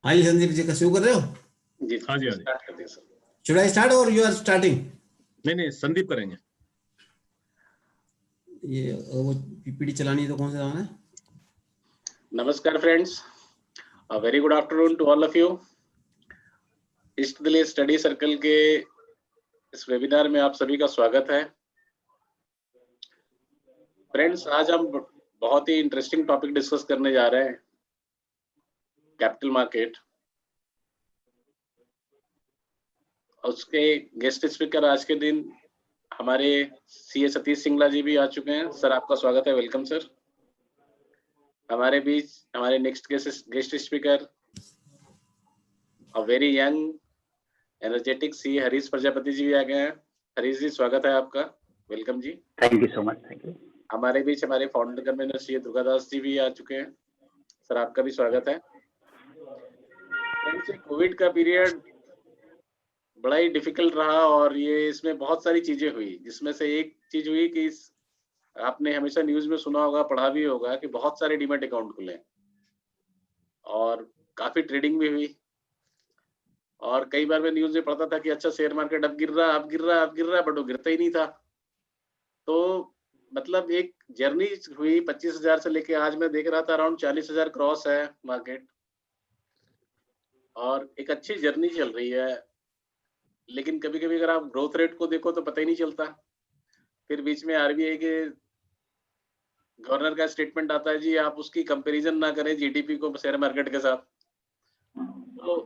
हाँ जी संदीप जी, शुरू कर रहे हो? जी हाँ जी, हाँ जी। स्टार्ट कर दिया सर। शुड आई स्टार्ट और यू आर स्टार्टिंग? नहीं, संदीप करेंगे। ये वो पीपीटी चलानी है तो कौन सा है? नमस्कार friends, very good afternoon to all of you. East Delhi study circle के इस वेबिनार में आप सभी का स्वागत है। फ्रेंड्स, आज हम बहुत ही इंटरेस्टिंग टॉपिक डिस्कस करने जा रहे हैं, कैपिटल मार्केट। उसके गेस्ट स्पीकर आज के दिन हमारे सीए सतीश सिंगला जी भी आ चुके हैं। सर, आपका स्वागत है, वेलकम सर। हमारे बीच हमारे next guest speaker very young energetic C Harish Prajapati ji भी आ गए हैं। हरीश जी, स्वागत है आपका, welcome ji. Thank you so much, thank you. हमारे बीच हमारे founder convener C Durgadas ji भी आ चुके हैं। सर, आपका भी स्वागत है। फ्रेंड्स, कोविड का पीरियड बड़ा ही डिफिकल्ट रहा और ये इसमें बहुत सारी चीजें हुई, जिसमें से एक चीज हुई कि आपने हमेशा न्यूज में सुना होगा, पढ़ा भी होगा कि बहुत सारे डीमैट अकाउंट खुले और काफी ट्रेडिंग भी हुई। और कई बार मैं न्यूज में पढ़ता था कि अच्छा शेयर मार्केट अब गिर रहा, अब गिर रहा, अब गिर रहा, बट वो गिरता ही नहीं था। तो मतलब एक जर्नी हुई 25,000 से लेके आज मैं देख रहा था अराउंड 40,000 क्रॉस है मार्केट, और एक अच्छी जर्नी चल रही है। लेकिन कभी कभी अगर आप ग्रोथ रेट को देखो तो पता ही नहीं चलता। फिर बीच में आरबीआई के गवर्नर का स्टेटमेंट आता है, जी आप उसकी कंपैरिजन ना करें जीडीपी को शेयर मार्केट के साथ। तो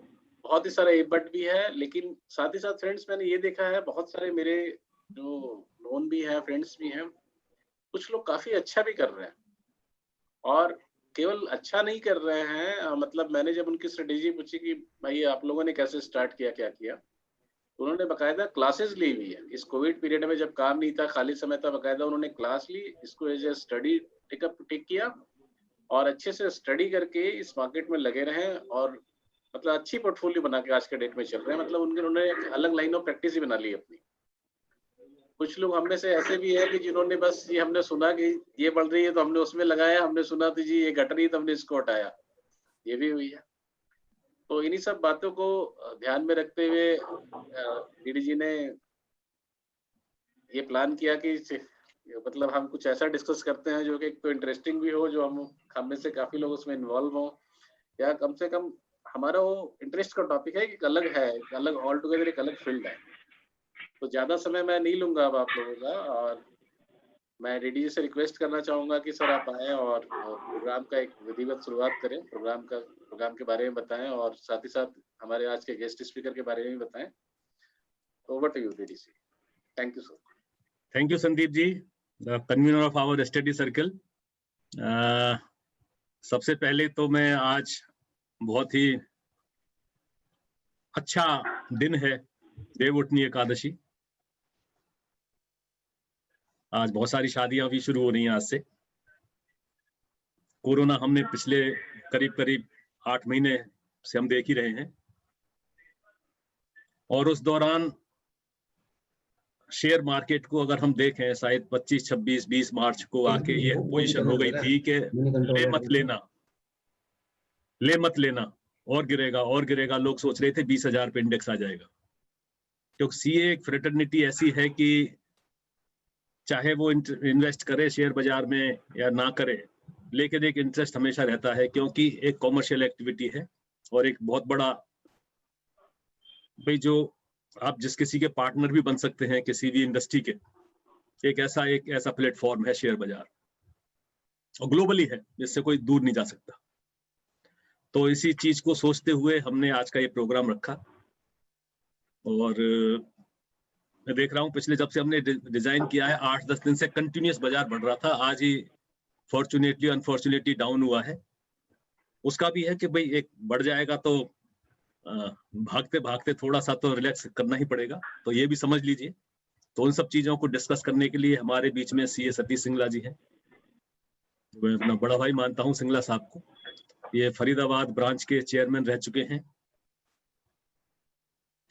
बहुत ही सारे बट भी है, लेकिन साथ ही साथ फ्रेंड्स मैंने ये देखा है, बहुत सारे मेरे जो नोन भी है, फ्रेंड्स भी हैं, कुछ लोग काफी अच्छा भी कर रहे हैं। और केवल अच्छा नहीं कर रहे हैं, मतलब मैंने जब उनकी स्ट्रेटेजी पूछी कि भाई आप लोगों ने कैसे स्टार्ट किया, क्या किया, तो उन्होंने बकायदा क्लासेस ली हुई है। इस कोविड पीरियड में जब काम नहीं था, खाली समय था, बकायदा उन्होंने क्लास ली, इसको एज ए स्टडी टेक किया और अच्छे से स्टडी करके इस मार्केट में लगे रहे और मतलब अच्छी पोर्टफोलियो बना के आज के डेट में चल रहे हैं। मतलब उन्होंने एक अलग लाइन ऑफ प्रैक्टिस ही बना ली अपनी। कुछ लोग हम में से ऐसे भी है कि जिन्होंने बस ये हमने सुना कि ये बढ़ रही है तो हमने उसमें लगाया, हमने सुना तो जी ये घट रही है तो हमने इसको हटाया, ये भी हुई है। तो इन्हीं सब बातों को ध्यान में रखते हुए डीडी जी ने ये प्लान किया कि मतलब हम कुछ ऐसा डिस्कस करते हैं जो कि एक तो इंटरेस्टिंग भी हो, जो हम में से काफी लोग उसमें इन्वॉल्व हो, या कम से कम हमारा वो इंटरेस्ट का टॉपिक है, एक अलग है, एक अलग ऑल टुगेदर एक अलग फील्ड है। तो ज्यादा समय मैं नहीं लूंगा अब आप लोगों का, और मैं डीडी जी से रिक्वेस्ट करना चाहूंगा कि सर आप आए और प्रोग्राम का एक विधिवत शुरुआत करें, प्रोग्राम के बारे में बताएं और साथ ही साथ हमारे आज के गेस्ट स्पीकर के बारे में भी बताएं। Over to you DD ji. Thank you sir. Thank you Sandeep ji, convener of our study circle. सबसे पहले तो मैं आज बहुत ही अच्छा दिन है, देवउठनी एकादशी। आज बहुत सारी शादियां भी शुरू हो रही हैं आज से। कोरोना हमने पिछले करीब 8 महीने से हम देख ही रहे हैं, और उस दौरान शेयर मार्केट को अगर हम देखें, शायद 25, 26, 20 मार्च को आके ये पोजीशन हो गई थी कि ले मत लेना और गिरेगा। लोग सोच रहे थे 20,000 पे इंडेक्स आ जाएगा, क्योंकि सीए एक फ्रेटर्निटी ऐसी है कि चाहे वो इन्वेस्ट करे शेयर बाजार में या ना करे, लेकिन एक इंटरेस्ट हमेशा रहता है, क्योंकि एक कॉमर्शियल एक्टिविटी है और एक बहुत बड़ा भाई जो आप जिस किसी के पार्टनर भी बन सकते हैं किसी भी इंडस्ट्री के, एक ऐसा प्लेटफॉर्म है शेयर बाजार, और ग्लोबली है, जिससे कोई दूर नहीं जा सकता। तो इसी चीज को सोचते हुए हमने आज का ये प्रोग्राम रखा, और मैं देख रहा हूँ पिछले जब से हमने डिजाइन किया है 8-10 दिन से कंटिन्यूस बाजार बढ़ रहा था। आज ही फॉर्चुनेटली अनफॉर्चुनेटली डाउन हुआ है। उसका भी है कि भाई एक बढ़ जाएगा तो भागते भागते थोड़ा सा तो रिलैक्स करना ही पड़ेगा, तो ये भी समझ लीजिए। तो उन सब चीजों को डिस्कस करने के लिए हमारे बीच में सीए सतीश सिंगला जी हैं। मैं अपना बड़ा भाई मानता हूँ सिंगला साहब को। ये फरीदाबाद ब्रांच के चेयरमैन रह चुके हैं,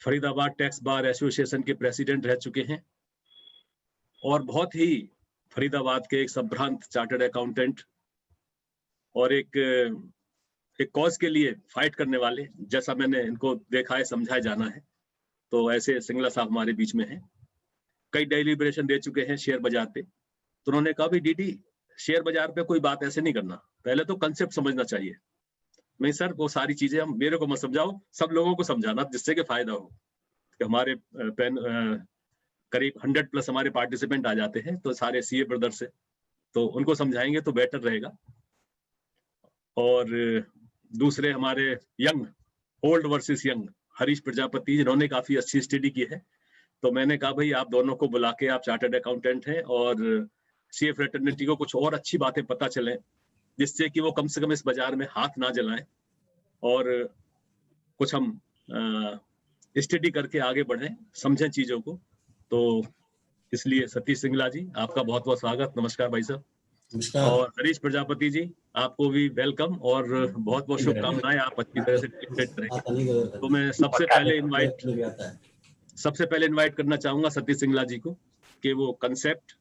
फरीदाबाद टैक्स बार एसोसिएशन के प्रेसिडेंट रह चुके हैं, और बहुत ही फरीदाबाद के एक संभ्रांत चार्टर्ड अकाउंटेंट और एक एक कॉज के लिए फाइट करने वाले, जैसा मैंने इनको देखा है, समझाया जाना है, तो ऐसे सिंगला साहब हमारे बीच में हैं। कई डेलिब्रेशन दे चुके हैं शेयर बाजार पे, तो उन्होंने कहा भी डीडी शेयर बाजार पे कोई बात ऐसे नहीं करना, पहले तो कंसेप्ट समझना चाहिए। नहीं सर, वो सारी चीजें हम मेरे को मत समझाओ, सब लोगों को समझाना जिससे कि फायदा हो। कि हमारे करीब 100+ हमारे पार्टिसिपेंट आ जाते हैं, तो सारे सीए ब्रदर से, तो उनको समझाएंगे तो बेटर रहेगा। और दूसरे हमारे young, old versus young, Harish Prajapati, जिन्होंने काफी अच्छी स्टडी की है, तो मैंने कहा भाई आप दोनों को बुला के, आप चार्टर्ड अकाउंटेंट हैं और सीए फ्रेटर्निटी को कुछ और अच्छी बातें पता चलें, जिससे कि वो कम से कम इस बाजार में हाथ ना जलाएं और कुछ हम स्टडी करके आगे बढ़ें, समझें चीजों को। तो इसलिए सतीश सिंगला जी, आपका बहुत बहुत स्वागत। नमस्कार भाई साहब। नमस्कार। और हरीश प्रजापति जी, आपको भी वेलकम और बहुत बहुत शुभकामनाएं, आप अच्छी तरह से ट्रीट करेंगे। तो मैं सबसे पहले इनवाइट करना चाहूंगा सतीश सिंगला जी को कि वो कंसेप्ट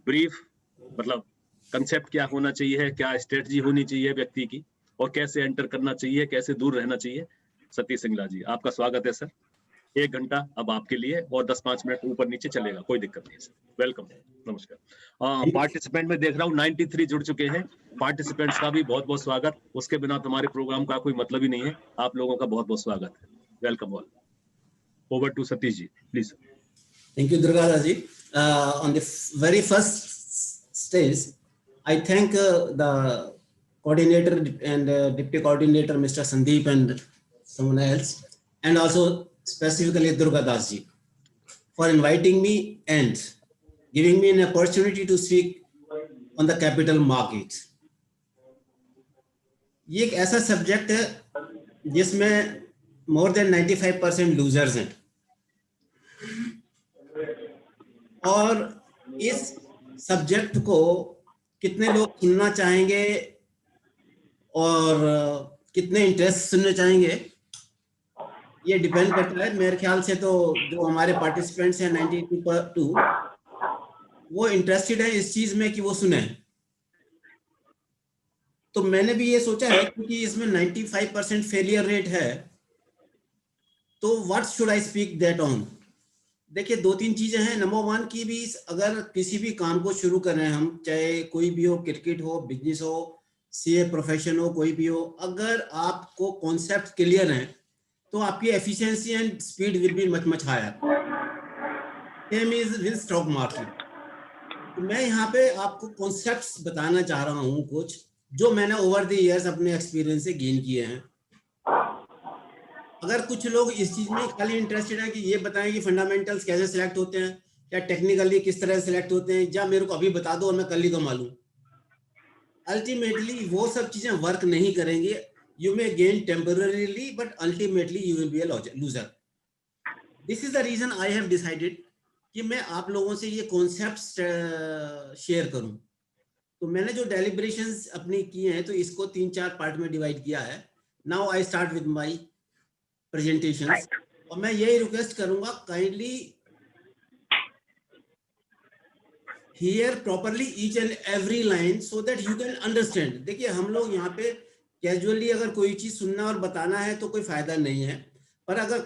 ब्रीफ, मतलब कंसेप्ट क्या होना चाहिए, क्या स्ट्रेटजी होनी चाहिए व्यक्ति की, और कैसे एंटर करना चाहिए, कैसे दूर रहना चाहिए। सतीश सिंगला जी, आपका स्वागत है सर। 1 घंटा अब आपके लिए और 10-5 मिनट ऊपर नीचे चलेगा, कोई दिक्कत नहीं सर। वेलकम, नमस्कार। पार्टिसिपेंट में देख रहा हूँ 93 जुड़ चुके हैं। पार्टिसिपेंट्स का भी बहुत बहुत स्वागत, उसके बिना तुम्हारे प्रोग्राम का कोई मतलब ही नहीं है। आप लोगों का बहुत बहुत स्वागत है। Welcome all. Over to Satish ji, please. Thank you, Durgada ji. On the very first stage, I thank the coordinator and deputy coordinator, Mr. Sandeep, and someone else, and also specifically Durgadas ji, for inviting me and giving me an opportunity to speak on the capital market. ये एक ऐसा subject है जिसमें more than 95% losers हैं, और इस subject को कितने लोग सुनना चाहेंगे और कितने इंटरेस्ट सुनने चाहेंगे, ये डिपेंड करता है। मेरे ख्याल से तो जो हमारे पार्टिसिपेंट्स हैं 92, वो इंटरेस्टेड है इस चीज में कि वो सुने। तो मैंने भी ये सोचा है क्योंकि इसमें 95% फेलियर रेट है, तो what should I speak that on. देखिए 2-3 चीजें हैं। नंबर 1 की भी, अगर किसी भी काम को शुरू कर रहे हैं हम, चाहे कोई भी हो, क्रिकेट हो, बिजनेस हो, सीए प्रोफेशन हो, कोई भी हो, अगर आपको कॉन्सेप्ट क्लियर हैं तो आपकी efficiency and speed will be much higher. Same is with stock market. तो मैं यहाँ पे आपको कॉन्सेप्ट्स बताना चाह रहा हूँ, कुछ जो मैंने ओवर द इयर्स अपने एक्सपीरियंस से गेन किए हैं। अगर कुछ लोग इस चीज में खाली इंटरेस्टेड है कि ये बताएं कि फंडामेंटल्स कैसे सिलेक्ट होते हैं या टेक्निकली किस तरह सिलेक्ट होते हैं, या मेरे को अभी बता दो और मैं कल ही तो मालूम, अल्टीमेटली वो सब चीजें वर्क नहीं करेंगे। You may gain temporarily but ultimately you will be a loser. This is the reason I have decided कि मैं आप लोगों से ये कॉन्सेप्ट्स शेयर करूं। तो मैंने जो डेलिब्रेशंस अपनी किए हैं, तो इसको 3-4 पार्ट में डिवाइड किया है। Now I start with my presentations, और मैं यही रिक्वेस्ट करूंगा, kindly here properly each and every line so that you can understand. देखिए हम लोग यहाँ पे कैजुअली अगर कोई चीज सुनना और बताना है तो कोई फायदा नहीं है, पर अगर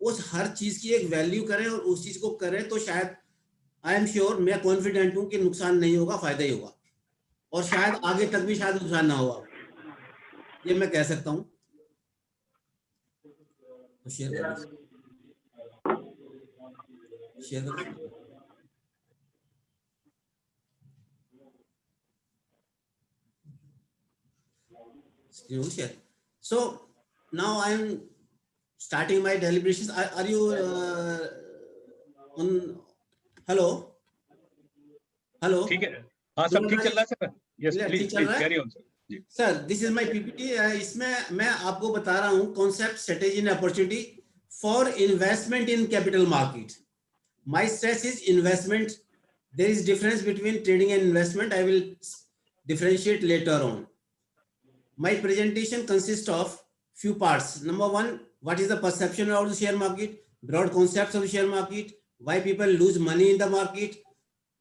उस हर चीज की एक वैल्यू करें और उस चीज को करें तो शायद, आई एम श्योर, मैं कॉन्फिडेंट हूं कि नुकसान नहीं होगा, फायदा ही होगा, और शायद आगे तक भी शायद नुकसान ना होगा, ये मैं कह सकता हूं। तो शेयर कर screen share. So now I am starting my deliberations. Are you on? Hello. ठीक है, हाँ सब ठीक चल रहा है sir. Yes please carry on sir. Sir this is my PPT. इसमें मैं आपको बता रहा हूँ concept, strategy and opportunity for investment in capital market. My stress is investment. There is difference between trading and investment. I will differentiate later on. My presentation consists of few parts. Number 1, what is the perception of the share market, broad concepts of the share market, why people lose money in the market,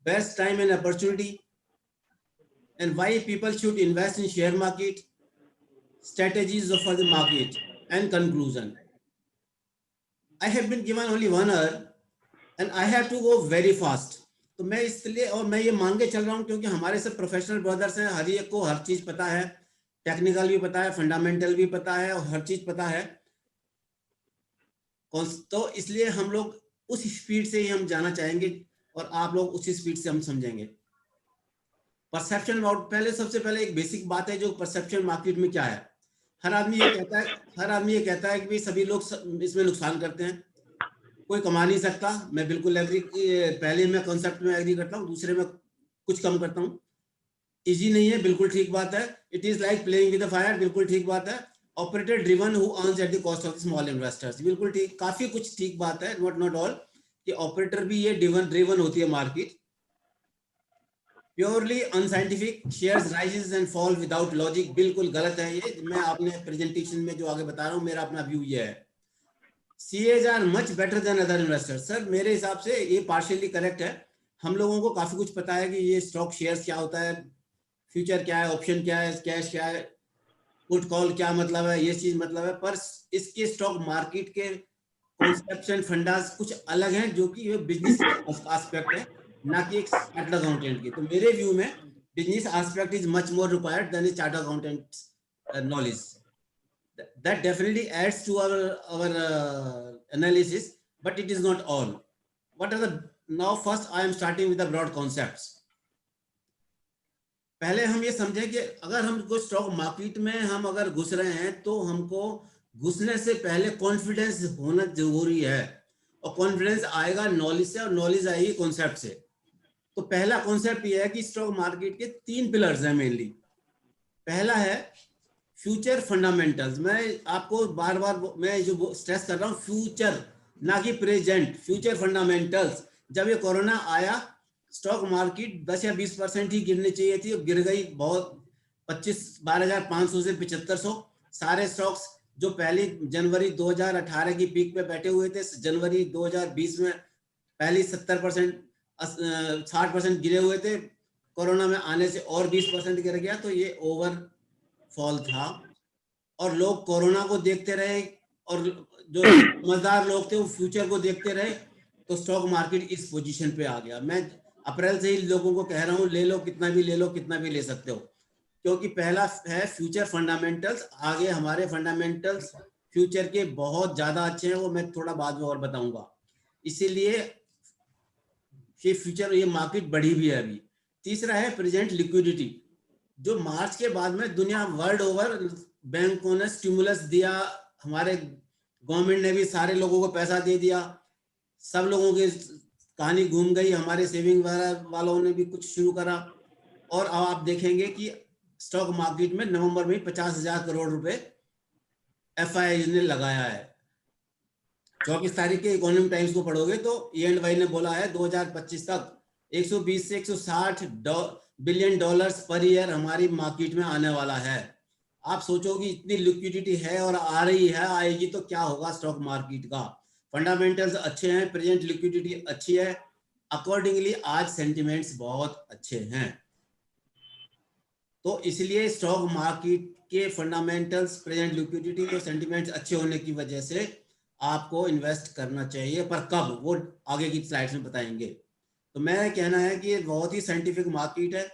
best time and opportunity, and why people should invest in share market, strategies for the market and conclusion. I have been given only 1 hour and I have to go very fast. तो मैं इसलिए और मैं ये मान के चल रहा हूँ क्योंकि हमारे सब प्रोफेशनल ब्रदर्स हैं, हर एक को हर चीज पता है, टेक्निकल भी पता है, फंडामेंटल भी पता है और हर चीज पता है। तो इसलिए हम लोग उस स्पीड से ही हम जाना चाहेंगे और आप लोग उसी स्पीड से हम समझेंगे। परसेप्शन अबाउट, पहले सबसे पहले एक बेसिक बात है जो परसेप्शन मार्केट में क्या है। हर आदमी ये कहता है कि भाई सभी लोग इसमें नुकसान करते हैं, कोई कमा नहीं सकता। मैं बिल्कुल एग्री, पहले मैं कॉन्सेप्ट में एग्री करता हूँ, दूसरे में कुछ कम करता हूँ। इजी नहीं है, बिल्कुल ठीक बात है। It is like playing with the fire, बिल्कुल ठीक बात है। Operator driven who earns at the cost of small investors, बिल्कुल ठीक, काफी कुछ ठीक बात है, नॉट ऑल कि ऑपरेटर भी ये ड्रिवन होती है market. Purely unscientific, shares rises and fall without logic, बिल्कुल गलत है ये। मैं अपने प्रेजेंटेशन में जो आगे बता रहा हूँ, मेरा अपना व्यू ये है। CAs are much better than other investors. Sir मेरे हिसाब से ये पार्शियली करेक्ट है। हम लोगों को काफी कुछ पता है कि ये स्टॉक शेयर्स क्या होता है, फ्यूचर क्या है, ऑप्शन क्या है, कैश क्या है, पुट कॉल क्या मतलब है, ये चीज मतलब है। पर इसके स्टॉक मार्केट के कॉन्सेप्ट्स एंड फंडास कुछ अलग हैं, जो कि ये बिजनेस एस्पेक्ट है, ना कि एक चार्टर्ड अकाउंटेंट की। तो मेरे व्यू में business aspect is much more required than a chartered accountant knowledge. That definitely adds to our analysis, but it is not all. What are the, now first I am starting with the broad concepts. पहले हम ये समझें कि अगर हमको stock market में हम अगर घुस रहे हैं तो हमको घुसने से पहले कॉन्फिडेंस होना जरूरी है, और कॉन्फिडेंस आएगा नॉलेज से, और नॉलेज आएगी कॉन्सेप्ट से। तो पहला कॉन्सेप्ट ये है कि स्टॉक मार्केट के 3 पिलर्स हैं मेनली। पहला है फ्यूचर फंडामेंटल्स। मैं आपको बार बार मैं जो स्ट्रेस कर रहा हूँ, फ्यूचर ना कि प्रेजेंट, फ्यूचर फंडामेंटल्स। जब ये कोरोना आया, स्टॉक मार्केट 10 या 20% ही गिरनी चाहिए थी, गिर गई बहुत, 12,500 से 7,500। सारे स्टॉक्स जो पहली जनवरी 2018 की पीक पे बैठे हुए थे, जनवरी 2020 में पहली 70%, 60% गिरे हुए थे। कोरोना में आने से और 20% गिर गया। तो ये ओवर फॉल था, और लोग कोरोना को देखते रहे, और जो समझदार लोग थे वो फ्यूचर को देखते रहे। तो स्टॉक मार्केट इस पोजीशन पे आ गया। मैं अप्रैल से ही लोगों को कह रहा हूँ, ले लो कितना भी ले लो, कितना भी ले सकते हो, क्योंकि पहला है फ्यूचर फंडामेंटल्स। आगे हमारे फंडामेंटल्स फ्यूचर के बहुत ज्यादा अच्छे हैं, वो मैं थोड़ा बाद में और बताऊंगा। इसीलिए ये फ्यूचर, ये मार्केट बढ़ी भी है अभी। तीसरा है प्रेजेंट लिक्विडिटी। जो मार्च के बाद में दुनिया वर्ल्ड ओवर बैंकों ने स्टिमुलस दिया, हमारे गवर्नमेंट ने भी सारे लोगों को पैसा दे दिया, सब लोगों की कहानी घूम गई। हमारे सेविंग वालों ने भी कुछ शुरू करा, और अब आप देखेंगे कि स्टॉक मार्केट में नवंबर में 50,000 करोड़ रुपए FII ने लगाया है। 24 तारीख के इकोनॉमिक टाइम्स को पढ़ोगे तो E&Y ने बोला है 2025 तक 120 से 160 बिलियन डॉलर्स पर ईयर हमारी मार्केट में आने वाला है। आप सोचोगे इतनी लिक्विडिटी है और आ रही है, आएगी तो क्या होगा स्टॉक मार्केट का। फंडामेंटल्स अच्छे हैं, प्रेजेंट लिक्विडिटी अच्छी है, अकॉर्डिंगली आज सेंटिमेंट्स बहुत अच्छे हैं। तो इसलिए स्टॉक मार्केट के फंडामेंटल्स, प्रेजेंट लिक्विडिटी और सेंटिमेंट्स अच्छे होने की वजह से आपको इन्वेस्ट करना चाहिए। पर कब, वो आगे की स्लाइड्स में बताएंगे। तो मैं कहना है कि ये बहुत ही साइंटिफिक मार्केट है।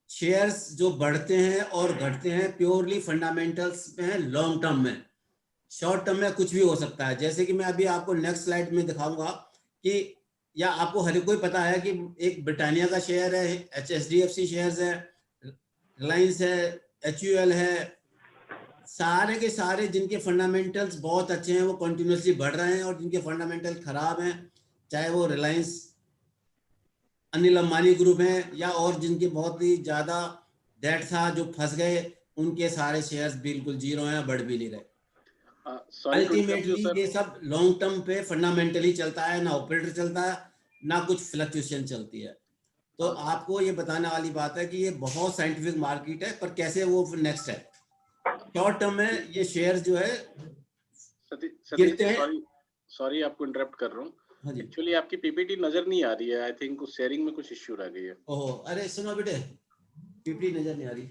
शेयर्स जो बढ़ते हैं और घटते हैं प्योरली फंडामेंटल्स पे हैं, लॉन्ग टर्म में। शॉर्ट टर्म में कुछ भी हो सकता है, जैसे कि मैं अभी आपको नेक्स्ट स्लाइड में दिखाऊंगा कि, या आपको हर कोई पता है कि एक ब्रिटानिया का शेयर है, HDFC शेयर्स है, रिलायंस है, HUL है, सारे के सारे जिनके फंडामेंटल्स बहुत अच्छे हैं वो कंटिन्यूसली बढ़ रहे हैं, और जिनके फंडामेंटल खराब हैं, चाहे वो रिलायंस, अनिल अंबानी ग्रुप है, या और जिनके बहुत ही ज्यादा डेट था जो फंस गए, उनके सारे शेयर्स बिल्कुल जीरो हैं, बढ़ भी नहीं रहे। अल्टीमेटली ये सब लॉन्ग टर्म पे फंडामेंटली चलता है, ना ऑपरेटर चलता है, ना कुछ फ्लक्चुएशन चलती है। तो आपको ये बताने वाली बात है कि ये बहुत साइंटिफिक मार्केट है, पर कैसे वो नेक्स्ट है। शॉर्ट टर्म में ये शेयर जो है गिरते हैं। सॉरी आपको इंटरप्ट कर रहा हूँ, हाँ जी। एक्चुअली आपकी पीपीटी नजर नहीं आ रही है, आई थिंक उस शेयरिंग में कुछ इश्यू रह गई है। ओहो, अरे सुनो बेटे, पीपीटी नजर नहीं आ रही।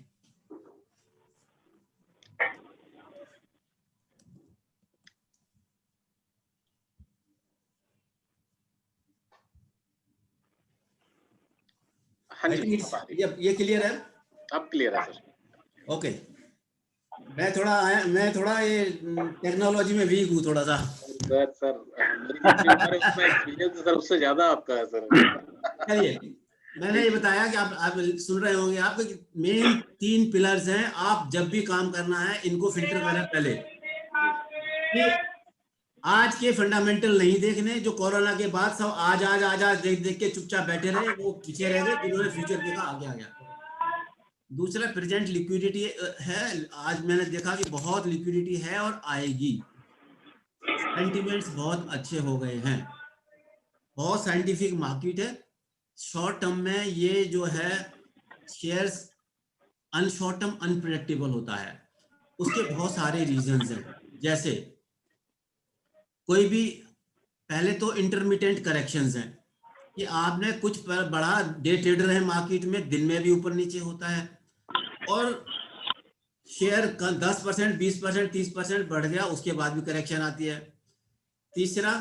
हाँ आई जी, थिंक अब आ रही है। ये क्लियर है। अब क्लियर है सर। ओके, मैं थोड़ा ये टेक्नोलॉजी में वीक हूँ थोड़ा सा। सर मेरी जितनी उम्र है उतना एक्सपीरियंस है सर, उससे ज्यादा आपका है सर। चलिए, मैंने ये बताया कि आप सुन रहे होंगे, आपके मेन 3 पिलर्स हैं। आप जब भी काम करना है इनको फिल्टर करें पहले, कि आज के फंडामेंटल नहीं देखने, जो कोरोना के बाद सब आज देख देख के चुपचाप बैठे रहे, वो पीछे रह गए। जिन्होंने फ्यूचर देखा आगे आ गया। दूसरा, प्रेजेंट लिक्विडिटी है। आज मैंने देखा कि बहुत लिक्विडिटी है और आएगी। सेंटिमेंट्स बहुत अच्छे हो गए हैं, बहुत साइंटिफिक मार्केट है। शॉर्ट टर्म में ये जो है शेयर्स शॉर्ट टर्म अनप्रेडिक्टेबल होता है। उसके बहुत सारे रीजंस हैं, जैसे कोई भी, पहले तो इंटरमिटेंट करेक्शंस हैं कि आपने कुछ बड़ा डे ट्रेडर है मार्केट में, दिन में भी ऊपर नीचे होता है, और शेयर 10%, 20%, 30% बढ़ गया, उसके बाद भी करेक्शन आती है। तीसरा,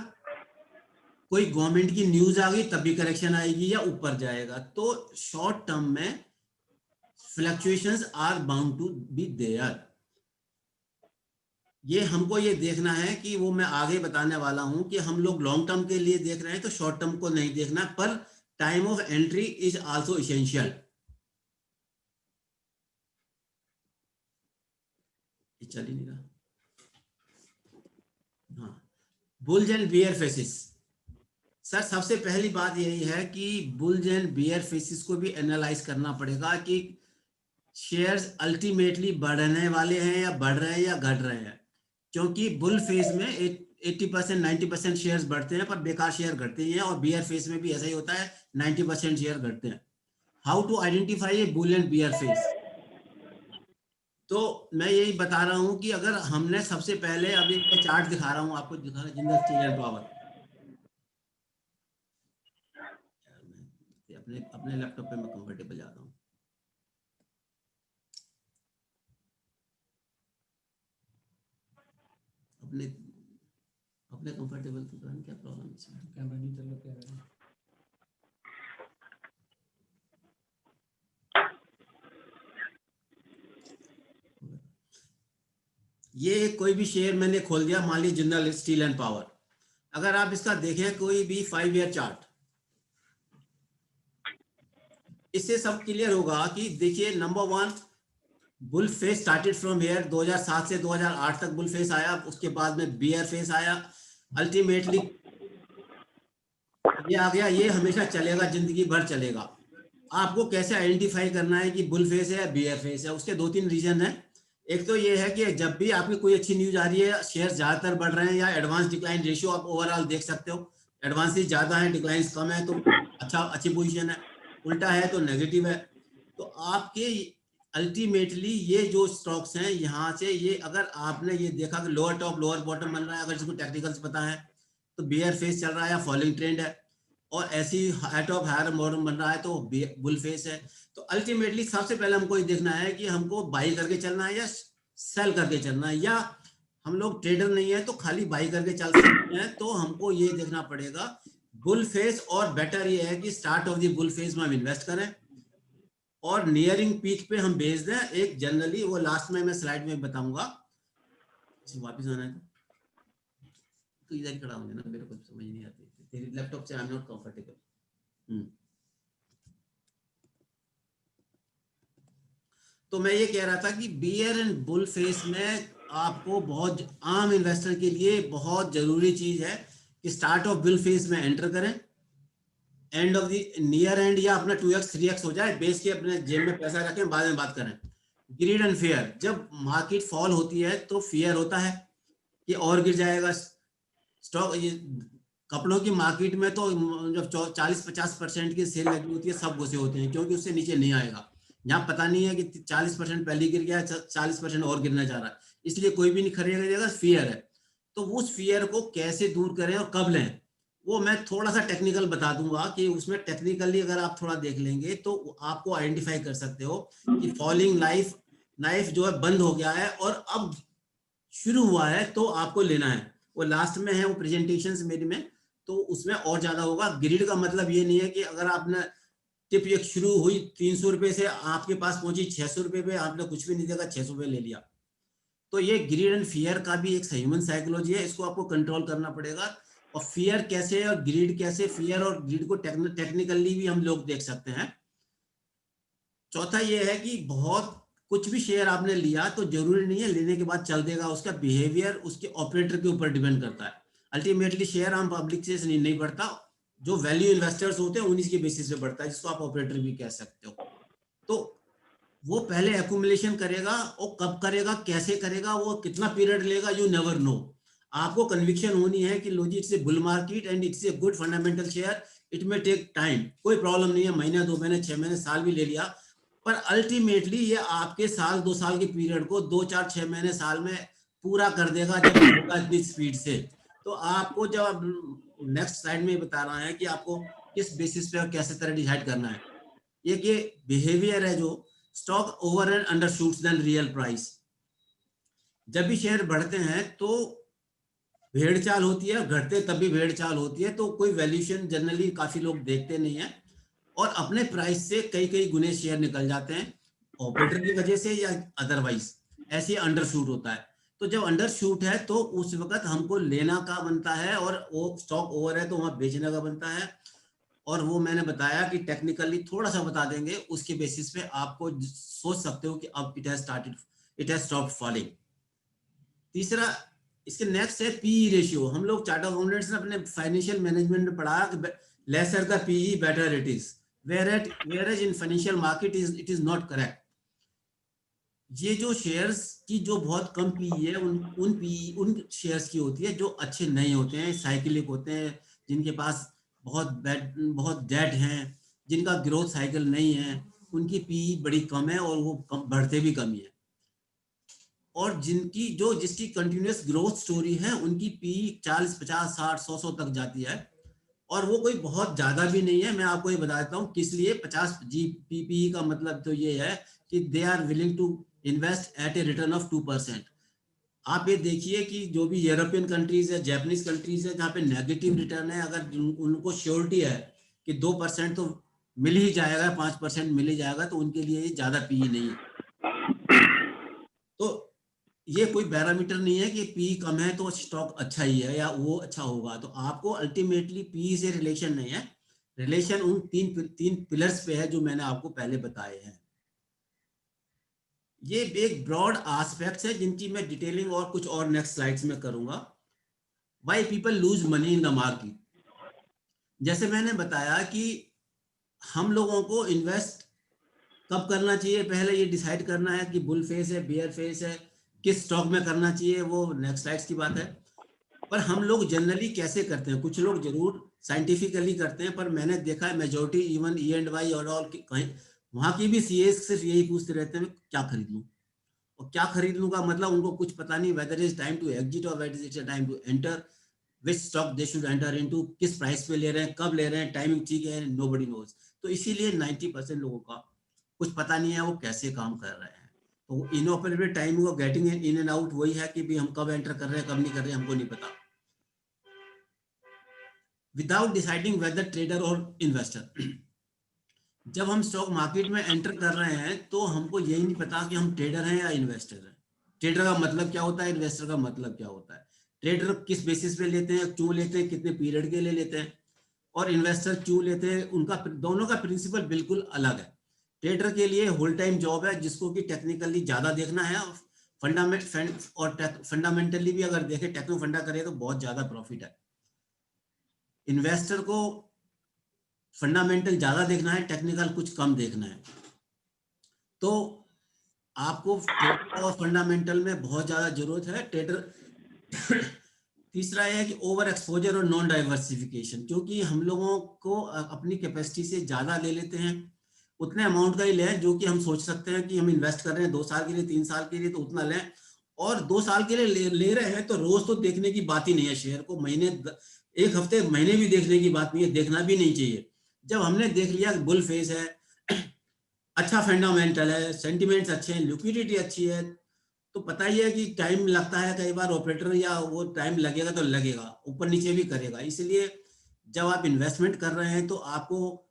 कोई गवर्नमेंट की न्यूज आ गई तब भी करेक्शन आएगी या ऊपर जाएगा। तो शॉर्ट टर्म में fluctuations are bound to be there. ये हमको ये देखना है कि वो मैं आगे बताने वाला हूं कि हम लोग लॉन्ग टर्म के लिए देख रहे हैं तो शॉर्ट टर्म को नहीं देखना, पर time of entry is also essential. चल ही नहीं रहा। हाँ, bulls and bear phases. Sir सबसे पहली बात यही है कि बुल्स एंड बियर फेसिस को भी एनालाइज करना पड़ेगा कि शेयर्स अल्टीमेटली बढ़ने वाले हैं या बढ़ रहे हैं या घट रहे हैं। क्योंकि बुल फेज में 80% 90% शेयर्स बढ़ते हैं, पर बेकार शेयर घटते हैं, और बियर फेज में भी ऐसा ही होता है, 90% शेयर घटते हैं। How to identify a bull and bear phase? तो मैं यही बता रहा हूं कि अगर हमने सबसे पहले, अभी मैं चार्ट दिखा रहा हूं आपको, दिखा रहा जिंदल स्टील एंड पावर। अपने लैपटॉप पे मैं कंफर्टेबल जाता हूं। अपने कंफर्टेबल तो क्या प्रॉब्लम है इसमें? कैमरा नहीं चल रहा, क्या है? ये कोई भी शेयर मैंने खोल दिया, मान लीजिए जिंदल स्टील एंड पावर। अगर आप इसका देखें कोई भी 5 ईयर चार्ट, इससे सब क्लियर होगा कि देखिए, number 1, bull face started from here. 2007 से 2008 तक बुल फेस आया, उसके बाद में बियर फेस आया, अल्टीमेटली ये आ गया। ये हमेशा चलेगा, जिंदगी भर चलेगा। आपको कैसे आइडेंटिफाई करना है कि बुल फेस है या बियर फेस है? उसके 2-3 रीजन है। एक तो ये है कि जब भी आपकी कोई अच्छी न्यूज आ रही है, शेयर ज्यादातर बढ़ रहे हैं, या एडवांस डिक्लाइन रेशियो आप ओवरऑल देख सकते हो, एडवांसेस ज्यादा है, डिक्लाइंस कम है, तो अच्छी पोजीशन है। उल्टा है तो नेगेटिव है। तो आपके अल्टीमेटली ये जो स्टॉक्स हैं, यहाँ से ये, अगर आपने ये देखा कि लोअर टॉप लोअर बॉटम बन रहा है, अगर जिसको टेक्निकल्स पता है, तो बियर फेस चल रहा है या फॉलिंग ट्रेंड है, और ऐसी हाई टॉप हायर बॉटम बन रहा है तो बुल फेस है। तो अल्टीमेटली सबसे पहले हमको ये देखना है कि हमको बाई करके चलना है या सेल करके चलना है, या हम लोग ट्रेडर नहीं है तो खाली बाई करके चल सकते हैं। तो हमको ये देखना पड़ेगा बुल फेस, और बेटर ये है कि start of the bull face में हम इन्वेस्ट करें और नियरिंग पीक पे हम बेच दें। एक जनरली, वो लास्ट में मैं स्लाइड में बताऊंगा, वापस आना है तो इधर ही खड़ा होंगे ना, मेरे को समझ नहीं आती तेरी लैपटॉप से, आई एम नॉट कंफर्टेबल। तो मैं ये कह रहा था कि बियर एंड बुल फेस में आपको बहुत, आम इन्वेस्टर के लिए बहुत जरूरी चीज है कि स्टार्ट ऑफ बुल फेस में एंटर करें, end of the near and या अपना 2x 3x हो जाए, बेच के अपने जेब में पैसा रखें, बाद में बात करें। ग्रीड एंड फेयर, जब मार्केट फॉल होती है तो फियर होता है कि और गिर जाएगा स्टॉक। ये कपड़ों की मार्केट में तो जब 40-50% की सेल लगी होती है, सब घुसे होते हैं, क्योंकि उससे नीचे नहीं आएगा। यहाँ पता नहीं है कि 40% पहले गिर गया, 40% और गिरना जा रहा है, इसलिए कोई भी नहीं खरीदेगा, फियर है। तो उस फियर को कैसे दूर करें और कब लें, वो मैं थोड़ा सा टेक्निकल बता दूंगा कि उसमें टेक्निकली अगर आप थोड़ा देख लेंगे तो आपको आइडेंटिफाई कर सकते हो कि फॉलिंग नाइफ जो है बंद हो गया है और अब शुरू हुआ है, तो आपको लेना है। वो लास्ट में है, वो प्रेजेंटेशंस मेरी में, तो उसमें और ज्यादा होगा। ग्रिड का मतलब ये नहीं है कि अगर आपने टिप एक शुरू हुई 300 रुपए से, आपके पास पहुंची 600 रुपए पे, आपने कुछ भी नहीं देखा, 600 रुपए ले लिया। तो ये ग्रीड एंड फियर का भी एक ह्यूमन साइकोलॉजी है, इसको आपको कंट्रोल करना पड़ेगा। और फियर कैसे और ग्रीड कैसे, फियर और ग्रीड को टेक्निकली भी हम लोग देख सकते हैं। चौथा ये है कि बहुत कुछ भी शेयर आपने लिया तो जरूरी नहीं है लेने के बाद चल देगा, उसका बिहेवियर उसके ऑपरेटर के ऊपर डिपेंड करता है। अल्टीमेटली शेयर हम पब्लिक से नहीं बढ़ता, जो वैल्यू इन्वेस्टर्स होते हैं उन्हीं के बेसिस पे बढ़ता है, जिसको आप ऑपरेटर भी कह सकते हो। तो वो पहले एक्यूमुलेशन करेगा, और कब करेगा, कैसे करेगा, वो कितना पीरियड लेगा, यू नेवर नो। आपको कन्विक्शन होनी है कि लो जी it's a bull market and it's a good fundamental share, it may take time, कोई प्रॉब्लम नहीं है, महीने 2 महीने 6 महीने साल भी ले लिया, पर अल्टीमेटली ये आपके साल 2 साल के पीरियड को 2 4 6 महीने साल में पूरा कर देगा जब होगा इतनी स्पीड से। तो आपको जब नेक्स्ट स्लाइड में बता रहा है कि आपको किस बेसिस पे और कैसे तरह डिसाइड करना है। एक ये बिहेवियर है जो stock over and under shoots than real price. जब भी शेयर बढ़ते हैं तो भेड़ चाल होती है, घटते तब भी भेड़ चाल होती है, तो कोई वैल्यूएशन जनरली काफी लोग देखते नहीं है, और अपने प्राइस से कई कई गुने शेयर निकल जाते हैं ऑपरेटर की वजह से या अदरवाइज, ऐसे अंडर शूट होता है। तो जब अंडर शूट है तो उस वक्त हमको लेना का बनता है, और वो स्टॉक ओवर है तो वहां बेचने का बनता है। और वो मैंने बताया कि टेक्निकली थोड़ा सा बता देंगे, उसके बेसिस पे आपको सोच सकते हो कि अब इट हैज स्टॉप्ड फॉलिंग। तीसरा इसके नेक्स्ट है पीई रेशियो। हम लोग चार्ट अकाउंटेंट्स ने अपने फाइनेंशियल मैनेजमेंट में पढ़ा कि lesser the PE better it is, whereas in financial market it is not correct। ये जो शेयर्स की जो बहुत कम पीई है उन शेयर्स की होती है जो अच्छे नहीं होते हैं, साइकिलिक होते हैं, जिनके पास बहुत डेट हैं, जिनका ग्रोथ साइकिल नहीं है, उनकी पीई बड़ी कम है और वो बढ़ते भी कम ही है। और जिसकी कंटिन्यूअस ग्रोथ स्टोरी है उनकी पीई 40 50 60 100 तक जाती है, और वो कोई बहुत ज्यादा भी नहीं है। मैं आपको ये बता देता हूँ किस लिए 50 GPPE का मतलब तो ये है कि they are willing to invest at a return of 2%। आप ये देखिए कि जो भी यूरोपियन कंट्रीज है, जापानीज कंट्रीज है, जहाँ पे नेगेटिव रिटर्न है, अगर उनको श्योरिटी है कि 2% तो मिल ही जाएगा, 5% मिल ही जाएगा, तो उनके लिए ये ज्यादा पीई नहीं है। तो ये कोई पैरामीटर नहीं है कि पी कम है तो स्टॉक अच्छा ही है या वो अच्छा होगा। तो आपको अल्टीमेटली पी से रिलेशन नहीं है, रिलेशन उन तीन पिलर्स पे है जो मैंने आपको पहले बताए हैं। ये एक ब्रॉड एस्पेक्ट्स है जिनकी मैं डिटेलिंग और कुछ और नेक्स्ट स्लाइड्स में करूंगा। Why people lose money in the market. जैसे मैंने बताया कि हम लोगों को इन्वेस्ट कब करना चाहिए, पहले ये डिसाइड करना है कि बुल फेस है, बेयर फेस है, किस स्टॉक में करना चाहिए, वो नेक्स्ट स्लाइड्स की बात है। पर हम लोग जनरली कैसे करते हैं, कुछ लोग जरूर साइंटिफिकली करते हैं, पर मैंने देखा है मेजोरिटी इवन E&Y और ऑल कहीं वहां की भी सीएस सिर्फ यही पूछते रहते हैं क्या खरीद लूं, और क्या खरीद लूं का मतलब उनको कुछ पता नहीं, whether is time to exit और whether is time to enter, which stock they should enter into, किस प्राइस पे ले रहे हैं, कब ले रहे हैं, टाइमिंग ठीक है, नोबडी नोज। तो इसीलिए 90% लोगों का कुछ पता नहीं है वो कैसे काम कर रहे हैं। तो इनऑपरेटिव टाइमिंग और गेटिंग इन एंड आउट वही है कि भी हम कब एंटर कर रहे हैं कब नहीं कर रहे हैं हमको नहीं पता। विदाउट डिसाइडिंग वेदर ट्रेडर और इन्वेस्टर। जब हम स्टॉक मार्केट में एंटर कर रहे हैं तो हमको यही नहीं पता कि हम ट्रेडर हैं या इन्वेस्टर हैं। ट्रेडर का मतलब क्या होता है, इन्वेस्टर का मतलब क्या होता है। ट्रेडर किस बेसिस पे लेते हैं, क्यों लेते हैं, कितने पीरियड के लिए लेते हैं, और इन्वेस्टर क्यों लेते हैं, उनका दोनों का प्रिंसिपल बिल्कुल अलग है। ट्रेडर के लिए होल टाइम जॉब है जिसको कि टेक्निकली ज्यादा देखना है, फंडामेंटली भी अगर देखे टेक्नो फंडा करे तो बहुत ज्यादा प्रॉफिट है। इन्वेस्टर को फंडामेंटल ज्यादा देखना है, टेक्निकल कुछ कम देखना है। तो आपको ट्रेडर और फंडामेंटल में बहुत ज्यादा जरूरत है। ट्रेडर तीसरा है कि ओवर एक्सपोजर और नॉन डाइवर्सिफिकेशन, क्योंकि हम लोगों को अपनी कैपेसिटी से ज्यादा ले लेते हैं, उतने अमाउंट का ही लें जो कि हम सोच सकते हैं कि हम इन्वेस्ट कर रहे हैं 2 साल के लिए 3 साल के लिए, तो उतना लें। और 2 साल के लिए ले रहे हैं तो रोज तो देखने की बात ही नहीं है शेयर को, महीने 1 हफ्ते महीने भी देखने की बात नहीं है, देखना भी नहीं चाहिए। जब हमने देख लिया बुल फेस है, अच्छा फंडामेंटल है, सेंटिमेंट्स अच्छे हैं, लिक्विडिटी अच्छी है, तो पता ही है कि टाइम लगता है कई बार ऑपरेटर, या वो टाइम लगेगा तो लगेगा, ऊपर नीचे भी करेगा। इसलिए जब आप इन्वेस्टमेंट कर रहे हैं तो आपको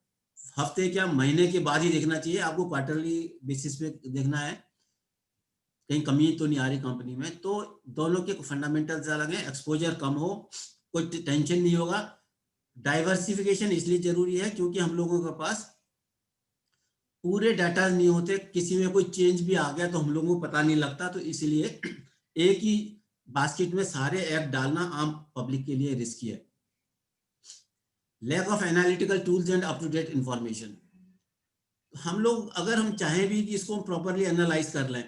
हफ्ते क्या महीने के बाद ही देखना चाहिए आपको, क्वार्टरली बेसिस पे देखना है कहीं कमी तो नहीं आ रही कंपनी में। तो दोनों के फंडामेंटल्स अलग हैं, एक्सपोजर कम हो, कोई टेंशन नहीं होगा। डाइवर्सिफिकेशन इसलिए जरूरी है क्योंकि हम लोगों के पास पूरे डाटा नहीं होते, किसी में कोई चेंज भी आ गया तो हम लोगों को पता नहीं लगता, तो इसलिए एक ही बास्केट में सारे एग डालना आम पब्लिक के लिए रिस्की है। Lack of analytical tools and up to date information, हम लोग अगर हम चाहें भी कि इसको प्रॉपरली एनालाइज कर लें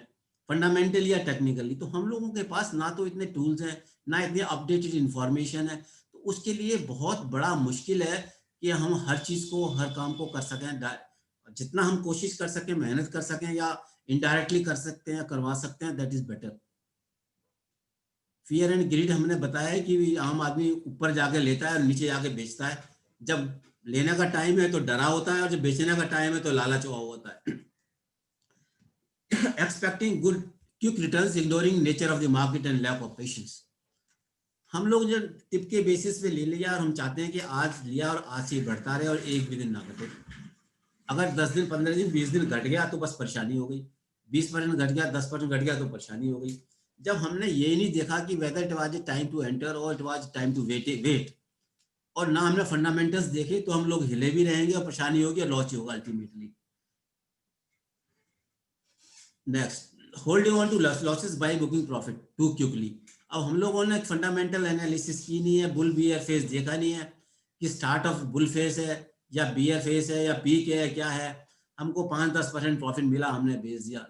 फंडामेंटली या टेक्निकली, तो हम लोगों के पास ना तो इतने टूल्स हैं ना इतनी अपडेटेड इंफॉर्मेशन है, तो उसके लिए बहुत बड़ा मुश्किल है कि हम हर चीज को, हर काम को कर सकें। जितना हम कोशिश कर सकें, मेहनत कर सकें या इनडायरेक्टली कर सकते हैं, करवा सकते हैं, that is better. Fear and greed हमने बताया है कि आम आदमी ऊपर जाके लेता है और नीचे जाके बेचता है। जब लेने का टाइम है तो डरा होता है और जब बेचने का टाइम है तो लालच हुआ होता है। Expecting good quick returns, ignoring nature of the market and lack of patience. हम लोग जो टिप के बेसिस पे ले लिया और हम चाहते हैं कि आज लिया और आज से बढ़ता रहे और एक भी दिन ना घटे। अगर 10 दिन, 15 दिन, 20 दिन घट गया तो बस परेशानी हो गई, 20% घट गया, 10% घट गया तो परेशानी हो गई। जब हमने ये नहीं देखा कि whether it was time to enter और it was time to wait, और ना हमने फंडामेंटल्स देखे, तो हम लोग हिले भी रहेंगे और परेशानी होगी और लॉस होगा ultimately. Next, holding on to losses by booking profit too quickly. अब हम लोगों ने फंडामेंटल एनालिसिस की नहीं है, बुल बियर फेस देखा नहीं है कि स्टार्ट ऑफ बुल फेस है या बियर फेस है या पीक है, क्या है। हमको 5-10% प्रॉफिट मिला, हमने बेच दिया।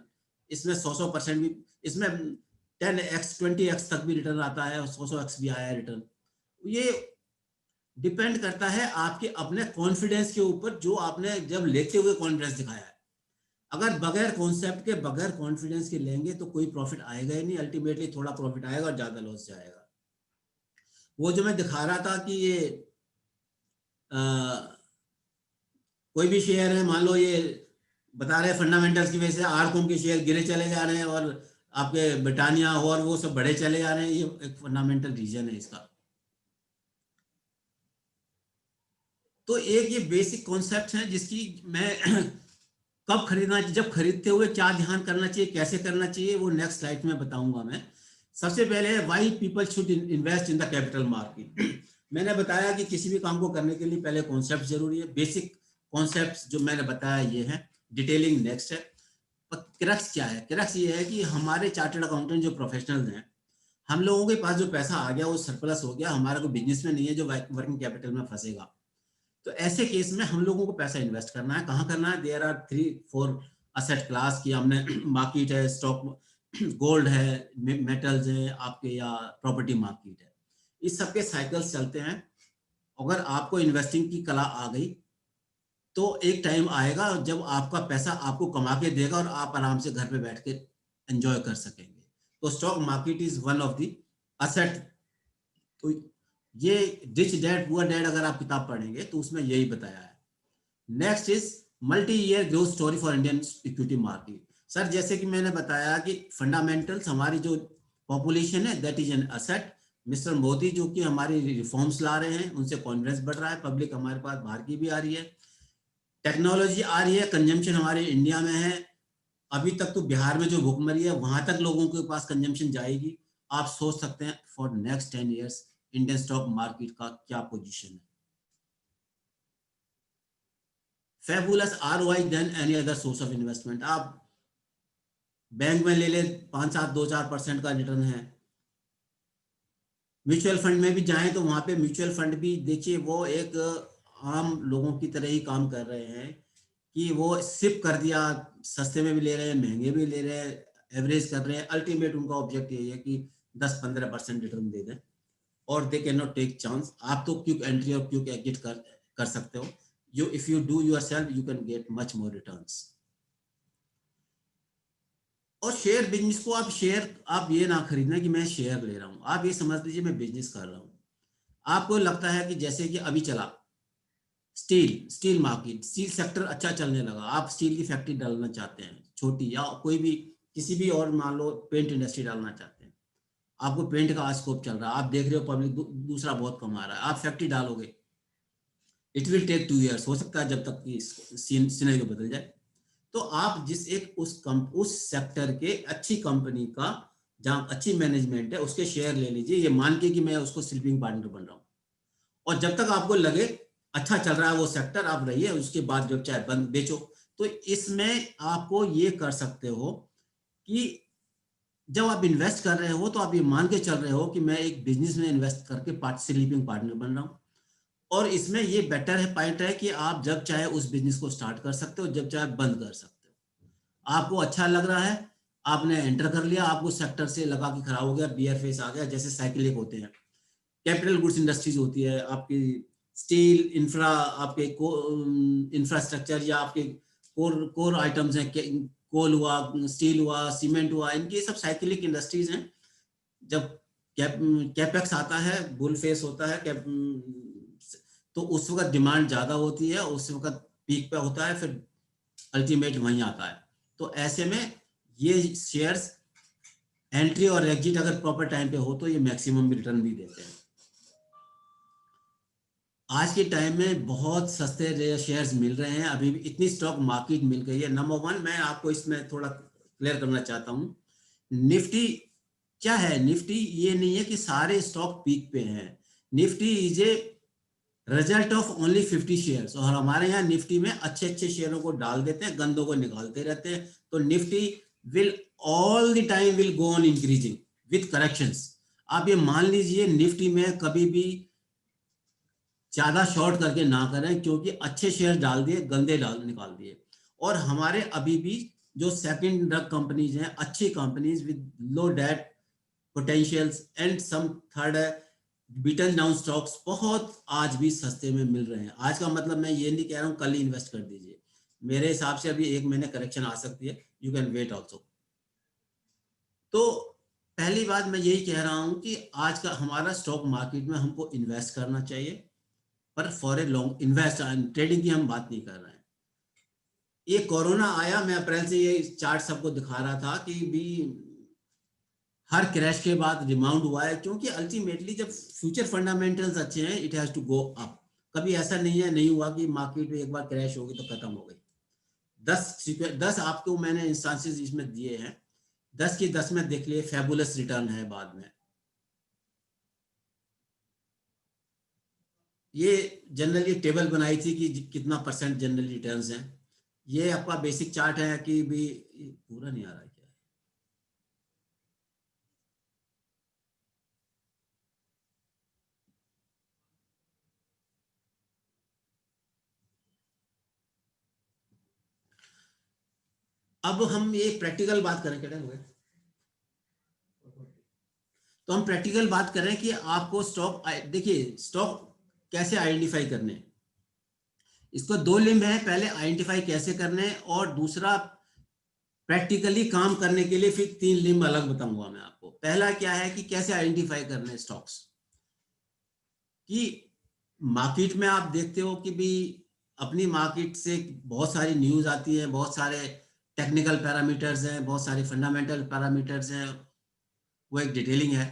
इसमें 100% भी, इसमें 10x 20x तक भी रिटर्न आता है और 100x भी आया रिटर्न। ये डिपेंड करता है आपके अपने कॉन्फिडेंस के ऊपर, जो आपने जब लेते हुए कॉन्फिडेंस दिखाया है। अगर बगैर कॉन्सेप्ट के, बगैर कॉन्फिडेंस के लेंगे तो कोई प्रॉफिट आएगा ही नहीं, अल्टीमेटली थोड़ा प्रॉफिट आएगा और ज्यादा लॉस जाएगा। वो जो मैं दिखा रहा था कि ये कोई भी शेयर है, मान लो ये बता रहे फंडामेंटल्स की वजह से आरकॉम के शेयर गिरे चले जा रहे हैं और आपके ब्रिटानिया और वो सब बढ़े चले जा रहे हैं, ये एक फंडामेंटल रीजन है इसका। तो एक ये बेसिक कॉन्सेप्ट है जिसकी मैं कब खरीदना, जब खरीदते हुए क्या ध्यान करना चाहिए, कैसे करना चाहिए, वो नेक्स्ट स्लाइड में बताऊंगा मैं। सबसे पहले है why people should invest in the capital market. मैंने बताया कि किसी भी काम को करने के लिए पहले कॉन्सेप्ट जरूरी है। बेसिक कॉन्सेप्ट जो मैंने बताया ये है, डिटेलिंग नेक्स्ट है। क्रक्स क्या है? क्रक्स ये है कि हमारे चार्टर्ड अकाउंटेंट जो प्रोफेशनल्स हैं, हम लोगों के पास जो पैसा आ गया वो सरप्लस हो गया, हमारा कोई बिजनेस में नहीं है जो वर्किंग कैपिटल में फंसेगा। तो ऐसे केस में हम लोगों को पैसा इन्वेस्ट करना है। कहाँ करना है? देयर आर 3-4 असेट क्लास की हमने मार्केट है, स्टॉक, गोल्ड है, मेटल्स है आपके, या प्रॉपर्टी मार्केट है। इस सबके साइकिल्स चलते हैं। अगर आपको इन्वेस्टिंग की कला आ गई तो एक टाइम आएगा जब आपका पैसा आपको कमा के देगा और आप आराम से घर पे बैठ के एंजॉय कर सकेंगे। तो stock market is one of the asset. तो ये रिच डैड पुअर डैड अगर आप किताब पढ़ेंगे तो उसमें यही बताया है। Next is multi year growth story for Indian equity market. Sir जैसे कि मैंने बताया कि फंडामेंटल्स, हमारी जो पॉपुलेशन है that is an asset. Mister Modi जो कि हमारी रिफॉर्म्स ला रहे हैं, उनसे कॉन्फिडेंस बढ़ रहा है, पब्लिक हमारे पास बाहर की भी आ रही है, टेक्नोलॉजी आ रही है, कंजम्पशन हमारे इंडिया में है। अभी तक तो बिहार में जो भुखमरी है वहां तक लोगों के पास कंजम्पशन जाएगी। आप सोच सकते हैं for next 10 years Indian stock market का क्या पोजीशन है। Fabulous ROI than any other source of investment. आप बैंक में ले ले 5-7, 2-4% का रिटर्न है। म्यूचुअल फंड में भी जाएं तो वहां पे म्यूचुअल फंड भी देखिए, वो एक आम लोगों की तरह ही काम कर रहे हैं कि वो सिप कर दिया, सस्ते में भी ले रहे हैं, महंगे भी ले रहे हैं, एवरेज कर रहे हैं। अल्टीमेट उनका ऑब्जेक्ट यही है कि 10-15% रिटर्न दे दें और they can not take chance. आप तो क्विक एंट्री और क्विक एग्जिट कर सकते हो। If you do yourself you can get much more returns. और शेयर बिजनेस को आप ये ना खरीदना कि मैं शेयर ले रहा हूं, आप ये समझ लीजिए मैं बिजनेस कर रहा हूं। आपको लगता है कि जैसे कि अभी चला स्टील मार्केट, स्टील सेक्टर अच्छा चलने लगा, आप स्टील की फैक्ट्री डालना चाहते हैं छोटी, या कोई भी किसी भी, और मान लो पेंट इंडस्ट्री डालना चाहते हैं, आपको पेंट का आज स्कोप चल रहा है, आप देख रहे हो पब्लिक दूसरा बहुत कमा रहा है, आप फैक्ट्री डालोगे, इट विल टेक 2 years, हो सकता है जब तक कि सिनेरियो बदल जाए। तो आप जिस एक उस सेक्टर के अच्छी कंपनी का जहां अच्छी मैनेजमेंट है उसके शेयर ले लीजिए, ये मान के कि मैं उसको स्लीपिंग पार्टनर बन रहा हूँ, और जब तक आपको लगे अच्छा चल रहा है वो सेक्टर, आप रहिए, उसके बाद जब चाहे बंद बेचो। तो इसमें आपको ये कर सकते हो कि जब आप इन्वेस्ट कर रहे हो तो आप ये मान के चल रहे हो कि मैं एक बिजनेस में इन्वेस्ट करके स्लीपिंग पार्टनर बन रहा हूँ, और इसमें ये बेटर है पॉइंट है कि आप जब चाहे उस बिजनेस को स्टार्ट कर सकते हो, जब चाहे बंद कर सकते हो। आपको अच्छा लग रहा है, आपने एंटर कर लिया, आपको सेक्टर से लगा कि खराब हो गया, बियर फेस आ गया, जैसे साइकिलिक होते हैं, कैपिटल गुड्स इंडस्ट्रीज होती है, आपकी स्टील इंफ्रा, आपके इंफ्रास्ट्रक्चर या आपके कोर कोर आइटम्स हैं, कोल हुआ, स्टील हुआ, सीमेंट हुआ, इनकी सब साइकिलिक इंडस्ट्रीज हैं। जब कैपेक्स आता है, बुल फेस होता है, तो उस वक्त डिमांड ज्यादा होती है, उस वक्त पीक पे होता है, फिर अल्टीमेट वहीं आता है। तो ऐसे में ये शेयर्स एंट्री और एग्जिट अगर प्रॉपर टाइम पे हो तो ये मैक्सिमम रिटर्न भी देते हैं। आज के टाइम में बहुत सस्ते शेयर्स मिल रहे हैं, अभी भी इतनी स्टॉक मार्केट मिल गई है। नंबर 1 मैं आपको इसमें थोड़ा क्लियर करना चाहता हूँ, निफ्टी क्या है, निफ्टी ये नहीं है कि सारे स्टॉक पीक पे हैं, Nifty is a result of only 50 shares, और हमारे यहाँ निफ्टी में अच्छे अच्छे शेयरों को डाल देते हैं, गंदों को निकालते रहते हैं। तो Nifty will all the time will go on increasing with corrections. आप ये मान लीजिए निफ्टी में कभी भी ज्यादा शॉर्ट करके ना करें, क्योंकि अच्छे शेयर डाल दिए, गंदे निकाल दिए। और हमारे अभी भी जो सेकंड कंपनीज हैं, अच्छी companies with low debt potentials and some third beaten down stocks बहुत आज भी सस्ते में मिल रहे हैं। आज का मतलब मैं ये नहीं कह रहा हूँ कल ही इन्वेस्ट कर दीजिए, मेरे हिसाब से अभी 1 महीने करेक्शन आ सकती है, यू कैन वेट ऑल्सो। तो पहली बात मैं यही कह रहा हूँ कि आज का हमारा स्टॉक मार्केट में हमको इन्वेस्ट करना चाहिए, पर for a long invest, trading की हम बात नहीं कर रहे हैं। ये कोरोना आया, मैं अप्रैल से ये चार्ट सबको दिखा रहा था कि भी हर क्रैश के बाद रिमाउंड हुआ है, क्योंकि अल्टीमेटली जब फ्यूचर फंडामेंटल्स अच्छे हैं it has to go up. कभी ऐसा नहीं हुआ कि मार्केट में एक बार क्रैश होगी तो खत्म हो गई। 10 आपको मैंने इंस्टांसेस इसमें दिए हैं, 10 की 10 में देख लिए फैबुलस रिटर्न है। बाद में ये जनरली टेबल बनाई थी कि कितना परसेंट जनरल रिटर्न्स हैं। ये आपका बेसिक चार्ट है कि भी पूरा नहीं आ रहा है क्या है? अब हम ये प्रैक्टिकल बात करें, क्या हुए, तो हम प्रैक्टिकल बात करें कि आपको स्टॉक, देखिए स्टॉक कैसे आइडेंटिफाई करने, इसको 2 लिंब है, पहले आइडेंटिफाई कैसे करने, और दूसरा प्रैक्टिकली काम करने के लिए फिर 3 लिंब अलग बताऊंगा मैं आपको। पहला क्या है कि कैसे आइडेंटिफाई करने स्टॉक्स, कि मार्केट में आप देखते हो कि भी अपनी मार्केट से बहुत सारी न्यूज आती है, बहुत सारे टेक्निकल पैरामीटर्स हैं, बहुत सारे फंडामेंटल पैरामीटर्स हैं, वो एक डिटेलिंग है।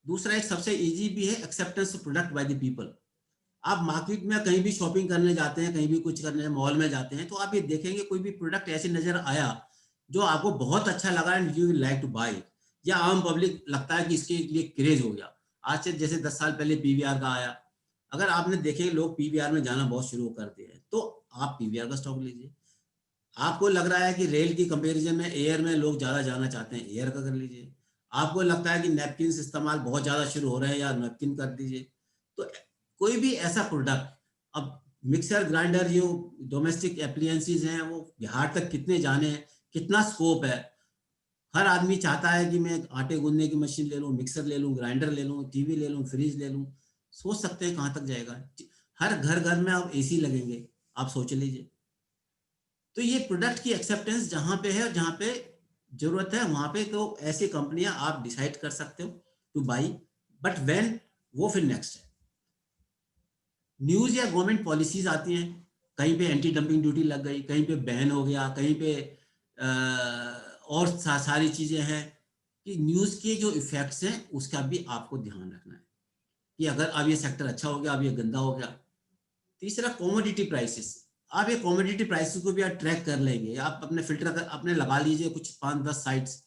दूसरा एक सबसे इजी भी है, acceptance of product by the people. आप मार्केट में कहीं भी शॉपिंग करने जाते हैं, कहीं भी कुछ करने मॉल में जाते हैं, तो आप ये देखेंगे कोई भी प्रोडक्ट ऐसे नजर आया जो आपको बहुत अच्छा लगा and you will like to buy, या आम पब्लिक लगता है कि इसके लिए क्रेज हो गया। आज से जैसे 10 साल पहले पीवीआर का आया, अगर आपने देखे लोग पीवीआर में जाना बहुत शुरू करते हैं, तो आप पीवीआर का स्टॉक लीजिए। आपको लग रहा है कि रेल की कंपैरिजन में एयर में लोग ज्यादा जाना चाहते हैं, एयर का कर लीजिए। आपको लगता है कि नैपकिन इस्तेमाल बहुत ज्यादा शुरू हो रहे हैं, या नैपकिन कर दीजिए। तो कोई भी ऐसा प्रोडक्ट, अब मिक्सर ग्राइंडर जो डोमेस्टिक एप्लियंसेस हैं वो बिहार तक कितने जाने हैं, कितना स्कोप है। हर आदमी चाहता है कि मैं आटे गूंदने की मशीन ले लूं, मिक्सर ले लूं, ग्राइंडर ले लूं, टीवी ले लूं, फ्रिज ले लूं। सोच सकते हैं कहां तक जाएगा। हर घर घर में अब एसी लगेंगे, आप सोच लीजिए। तो ये प्रोडक्ट की एक्सेप्टेंस जहां पे है, जहां पे जरूरत है वहां पे, तो ऐसी कंपनियां आप डिसाइड कर सकते हो टू बाई। बट व्हेन, वो फिर नेक्स्ट है। न्यूज या गवर्नमेंट पॉलिसीज आती हैं, कहीं पे एंटी डंपिंग ड्यूटी लग गई, कहीं पे बैन हो गया, कहीं पे और सारी चीजें हैं, कि न्यूज के जो इफेक्ट्स हैं उसका भी आपको ध्यान रखना है, कि अगर अब ये सेक्टर अच्छा हो गया, अब ये गंदा हो गया। तीसरा कॉमोडिटी प्राइसेस। आप ये कॉमोडिटी प्राइसेस को भी आप ट्रैक कर लेंगे, आप अपने फिल्टर का अपने लगा लीजिए कुछ 5-10 साइट्स,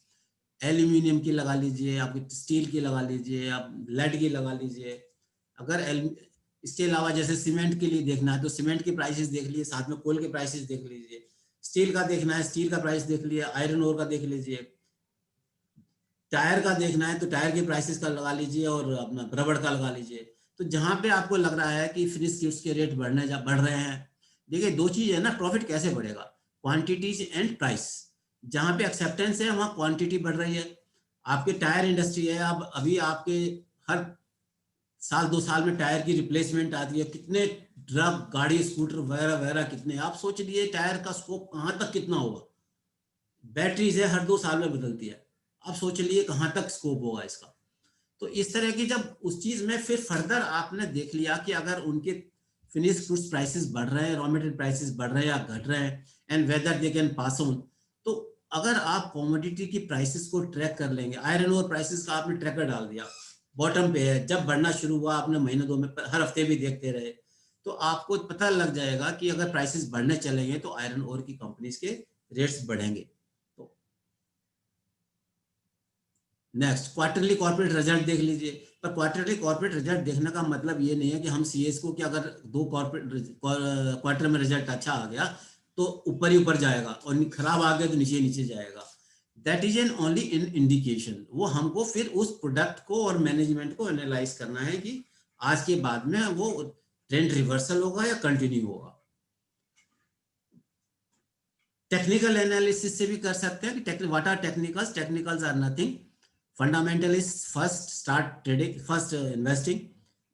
एल्यूमिनियम की लगा लीजिए, आप स्टील की लगा लीजिए, आप लेड की लगा लीजिए। अगर इसके अलावा जैसे सीमेंट के लिए देखना है तो सीमेंट की प्राइसेस देख लीजिए, साथ में कोल के प्राइसेस देख लीजिए। स्टील का देखना है, स्टील का प्राइस देख लीजिए, आयरन ओर का देख लीजिए। टायर का देखना है तो टायर के प्राइसेस का लगा लीजिए और अपना रबड़ का लगा लीजिए। तो जहां पे आपको लग रहा है कि फिनिश गुड्स के रेट बढ़ रहे हैं, देखिए दो चीज है ना, प्रॉफिट कैसे बढ़ेगा, क्वांटिटीज एंड प्राइस। जहां पे एक्सेप्टेंस है वहां क्वांटिटी बढ़ रही है। आपके टायर इंडस्ट्री है, अब अभी आपके हर साल 2 साल में टायर की रिप्लेसमेंट आती है, कितने ट्रक गाड़ी स्कूटर वगैरह वगैरह कितने, आप सोच लिए टायर का स्कोप कहाँ तक कितना होगा। बैटरीज है हर 2 साल में बदलती है, आप सोच लिए कहाँ तक स्कोप होगा इसका। तो इस तरह की जब उस चीज में फिर फर्दर आपने देख लिया कि अगर उनके फिनिश गुड्स प्राइसेस बढ़ रहे हैं, रॉ मटेरियल प्राइसेस बढ़ रहे हैं या घट रहे हैं, and whether they can pass on, तो अगर आप कमोडिटी की प्राइसेस को ट्रैक कर लेंगे, आयरन ओर प्राइसेस का आपने ट्रैकर डाल दिया, बॉटम पे है, जब बढ़ना शुरू हुआ आपने महीने 2 में हर हफ्ते भी देखते रहे, तो आपको पता लग जाएगा कि अगर प्राइसेस बढ़ने चलेंगे तो आयरन ओर की कंपनीज के रेट्स बढ़ेंगे। नेक्स्ट क्वार्टरली कॉर्पोरेट रिजल्ट देख लीजिए। पर क्वार्टरली कॉर्पोरेट रिजल्ट देखने का मतलब ये नहीं है कि हम सीएस को कि अगर 2 क्वार्टर में रिजल्ट अच्छा आ गया तो ऊपर ही ऊपर जाएगा और खराब आ गया तो नीचे नीचे जाएगा। That is an only in indication. वो हमको फिर उस प्रोडक्ट को और मैनेजमेंट को एनालाइज करना है कि आज के बाद में वो ट्रेंड रिवर्सल होगा या कंटिन्यू होगा। टेक्निकल एनालिसिस से भी कर सकते हैं कि what are technicals. Technicals are nothing, fundamentalists first start trading, first investing,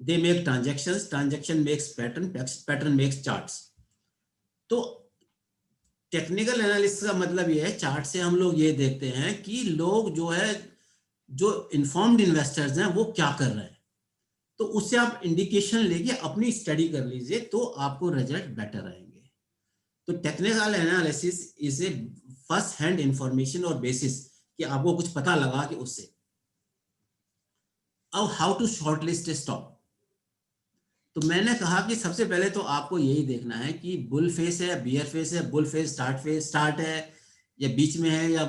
they make transactions, transaction makes pattern makes charts। तो टेक्निकल एनालिसिस का मतलब ये है, चार्ट से हम लोग ये देखते हैं कि लोग जो है, जो इन्फॉर्म्ड इन्वेस्टर्स हैं वो क्या कर रहे हैं, तो उससे आप इंडिकेशन लेके अपनी स्टडी कर लीजिए तो आपको रिजल्ट बेटर आएंगे। तो technical analysis is a first hand information और बेसिस कि आपको कुछ पता लगा कि उससे। अब हाउ टू शॉर्टलिस्ट स्टॉक, तो मैंने कहा कि सबसे पहले तो आपको यही देखना है कि बुल फेस है, बियर फेस है, बुल फेस स्टार्ट है या बीच में है या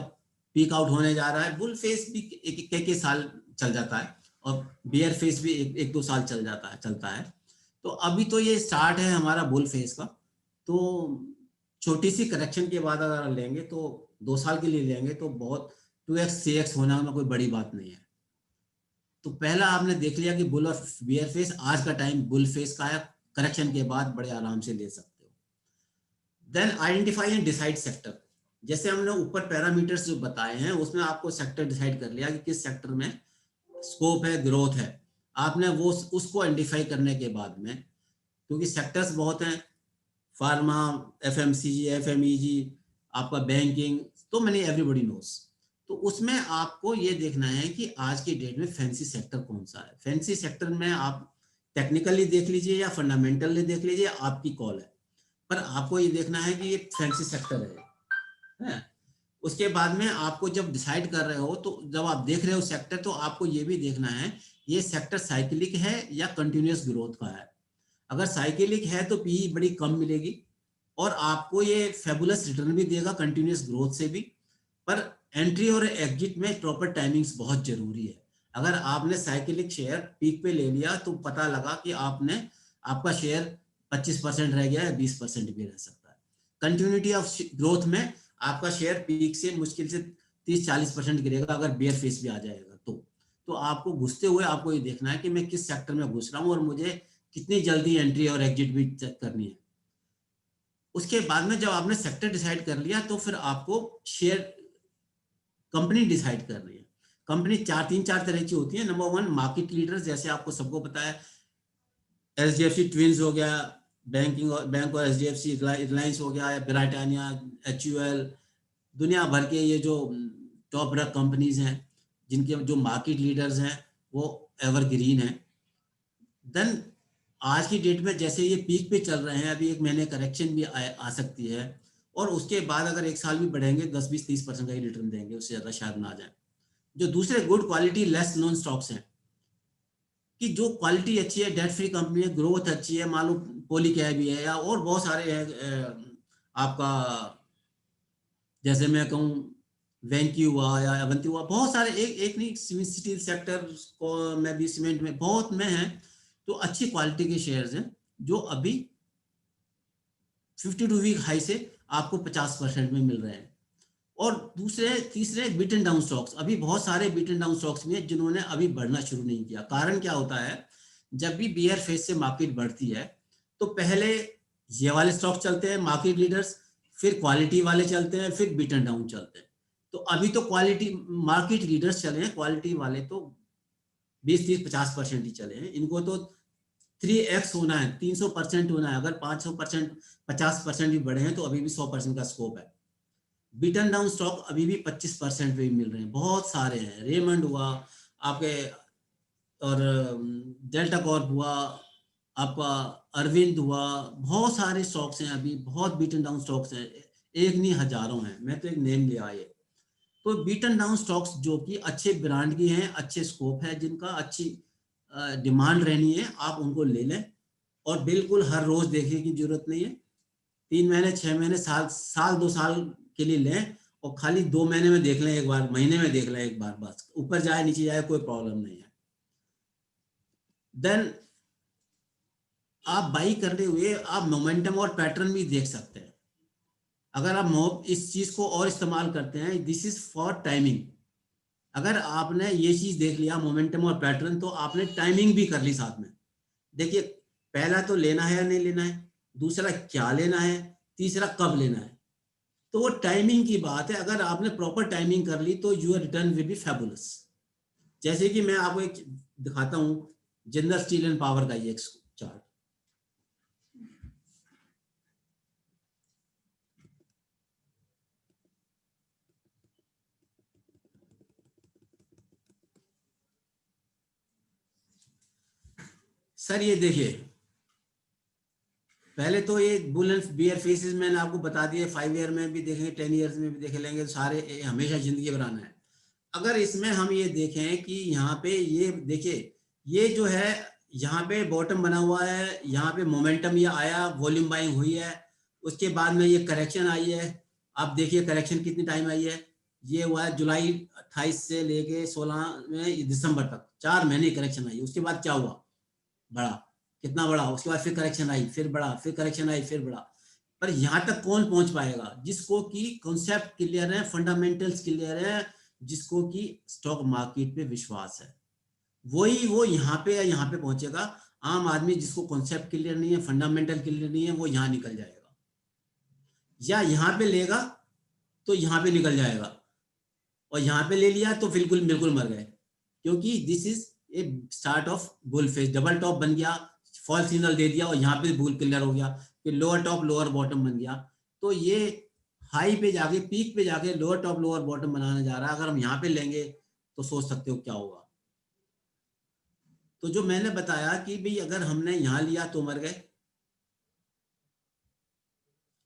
पीक आउट होने जा रहा है। बुल फेस भी एक साल चल जाता है और बियर फेस भी 1-2 साल चलता है। तो अभी तो ये स्टार्ट है हमारा बुल फेस का, तो छोटी सी करेक्शन के बाद अगर लेंगे तो 2 साल के लिए लेंगे तो बहुत 2x 3x होना में कोई बड़ी बात नहीं है। तो पहला आपने देख लिया कि बुल और बियर फेस, आज का टाइम बुल फेस का है, करेक्शन के बाद बड़े आराम से ले सकते हो। Then identify and decide sector. जैसे हमने ऊपर पैरामीटर्स जो बताए हैं उसमें आपको सेक्टर डिसाइड कर लिया कि किस सेक्टर में स्कोप है, ग्रोथ है। आपने वो उसको आइडेंटिफाई करने के बाद में, क्योंकि सेक्टर्स बहुत हैं, फार्मा, एफएमसीजी, एफएमईजी, आपका बैंकिंग, तो मैनी एवरीबॉडी नोस। तो उसमें आपको ये देखना है कि आज की डेट में फैंसी सेक्टर कौन सा है। फैंसी सेक्टर में आप टेक्निकली देख लीजिए या फंडामेंटली देख लीजिए, आपकी कॉल है, पर आपको ये देखना है कि ये फैंसी सेक्टर है। उसके बाद में आपको जब डिसाइड कर रहे हो, तो जब आप देख रहे हो सेक्टर, तो आपको ये भी देखना है ये सेक्टर साइक्लिक है या कंटिन्यूस ग्रोथ का है। अगर साइक्लिक है तो पीई बड़ी कम मिलेगी और आपको ये फेबुलस रिटर्न भी देगा कंटिन्यूस ग्रोथ से भी, पर एंट्री और एग्जिट में प्रॉपर टाइमिंग्स बहुत जरूरी है। अगर आपने साइक्लिक शेयर पीक पे ले लिया तो पता लगा कि आपका शेयर 25% रह गया है, 20% भी रह सकता है। कंटिन्यूटी ऑफ ग्रोथ में आपका शेयर पीक से मुश्किल से 30-40% गिरेगा अगर बेयर फेस भी आ जाएगा तो आपको घुसते हुए आपको ये देखना है कि मैं किस सेक्टर में घुस रहा हूँ और मुझे कितनी जल्दी एंट्री और एग्जिट भी चेक करनी है। उसके बाद में जब आपने सेक्टर डिसाइड कर लिया तो फिर आपको शेयर कंपनी डिसाइड कर रही है। कंपनी 3-4 तरह की होती है। नंबर 1 मार्केट लीडर्स, जैसे आपको सबको पता है एचडीएफसी ट्विंस हो गया, बैंक और एचडीएफसी, रिलायंस हो गया, ब्रिटानिया, एचयूएल, दुनिया भर के ये जो टॉप रैंक कंपनीज हैं जिनके जो मार्केट लीडर्स हैं वो एवरग्रीन है। देन आज की डेट में जैसे ये पीक पे चल रहे हैं, अभी 1 महीने करेक्शन भी आ सकती है और उसके बाद अगर 1 साल भी बढ़ेंगे 10-20-30% का ही रिटर्न देंगे, उससे ज्यादा शायद ना जाए। जो दूसरे good quality less known stocks हैं कि जो क्वालिटी अच्छी है, डेट फ्री कंपनी है, ग्रोथ अच्छी है, मान लो पॉलीकैब भी है, या और बहुत सारे हैं आपका, जैसे मैं कहूँ वेंकी हुआ या अवंती हुआ, बहुत सारे, एक नहीं, स्टील सेक्टर को में भी, सीमेंट में बहुत में है। तो अच्छी क्वालिटी के शेयर्स हैं जो अभी 52 वीक हाई से आपको 50% में मिल रहे हैं। और तीसरे बीटन डाउन स्टॉक्स, अभी बहुत सारे बीटन डाउन स्टॉक्स में जिन्होंने अभी बढ़ना शुरू नहीं किया। कारण क्या होता है, जब भी बियर फेज से मार्केट बढ़ती है तो पहले ये वाले स्टॉक चलते हैं मार्केट लीडर्स, फिर क्वालिटी वाले चलते हैं, फिर बीटन डाउन चलते हैं। तो अभी तो क्वालिटी मार्केट लीडर्स चले हैं, क्वालिटी वाले तो 20-30-50% ही चले हैं। इनको तो 3x होना है, 300% होना है। अगर 500% 50% भी बढ़े हैं तो अभी भी 100% का स्कोप है। बीटन डाउन स्टॉक अभी भी 25% पे मिल रहे हैं, बहुत सारे हैं। रेमंड हुआ आपके, और डेल्टा कॉर्प हुआ आपका, अरविंद हुआ, बहुत सारे स्टॉक्स हैं अभी, बहुत बीटन डाउन स्टॉक्स हैं, एक नहीं हजारों हैं। मैं तो एक नेम लिया ये। तो बीटन डाउन स्टॉक्स जो कि अच्छे ब्रांड की हैं, अच्छे स्कोप है जिनका, अच्छी डिमांड रहनी है, आप उनको ले लें। और बिल्कुल हर रोज देखने की जरूरत नहीं है, 3 महीने 6 महीने साल 2 साल के लिए लें, और खाली 2 महीने में देख लें एक बार, महीने में देख लें एक बार, बस ऊपर जाए नीचे जाए कोई प्रॉब्लम नहीं है। देन आप बाई करते हुए आप मोमेंटम और पैटर्न भी देख सकते हैं। अगर आप इस चीज को और इस्तेमाल करते हैं, दिस इज फॉर टाइमिंग। अगर आपने ये चीज देख लिया मोमेंटम और पैटर्न, तो आपने टाइमिंग भी कर ली साथ में। देखिए, पहला तो लेना है या नहीं लेना है, दूसरा क्या लेना है, तीसरा कब लेना है। तो वो टाइमिंग की बात है। अगर आपने प्रॉपर टाइमिंग कर ली तो your return will be fabulous. जैसे कि मैं आपको एक दिखाता हूं, जिंदल स्टील एंड पावर का ये एक चार्ट। सर ये देखिए, पहले तो ये बुल एंड बियर फेसेस मैंने आपको बता दिए, 5 ईयर में भी देखेंगे, 10 ईयर्स में भी देख लेंगे, तो सारे हमेशा जिंदगी बनाना है। अगर इसमें हम ये देखें कि यहाँ पे ये देखिए, ये जो है यहाँ पे बॉटम बना हुआ है, यहाँ पे मोमेंटम ये आया, वॉल्यूम बाइंग हुई है, उसके बाद में ये करेक्शन आई है। आप देखिए करेक्शन कितनी टाइम आई है, ये हुआ है जुलाई 28 से लेके 16 में दिसंबर तक, 4 महीने करेक्शन आई। उसके बाद क्या हुआ, बढ़ा, कितना बढ़ा, उसके बाद फिर करेक्शन आई, फिर बढ़ा, फिर करेक्शन आई, फिर बढ़ा। पर यहाँ तक कौन पहुंच पाएगा, जिसको कि कॉन्सेप्ट क्लियर है, फंडामेंटल्स क्लियर है, जिसको कि स्टॉक मार्केट पे विश्वास है, वही वो यहाँ पे या यहाँ पे पहुंचेगा। आम आदमी जिसको कॉन्सेप्ट क्लियर नहीं है, फंडामेंटल क्लियर नहीं है, वो यहाँ निकल जाएगा, या यहाँ पे लेगा तो यहाँ पे निकल जाएगा, और यहाँ पे ले लिया तो बिल्कुल बिल्कुल मर गए। क्योंकि this is a start of bull phase, double top बन गया, फॉल सिग्नल दे दिया, और यहाँ पे बुल क्लियर हो गया, फिर लोअर टॉप लोअर बॉटम बन गया। तो ये हाई पे जाके, पीक पे जाके लोअर टॉप लोअर बॉटम बनाने जा रहा है। अगर हम यहाँ पे लेंगे तो सोच सकते हो क्या होगा। तो जो मैंने बताया कि भाई अगर हमने यहाँ लिया तो मर गए।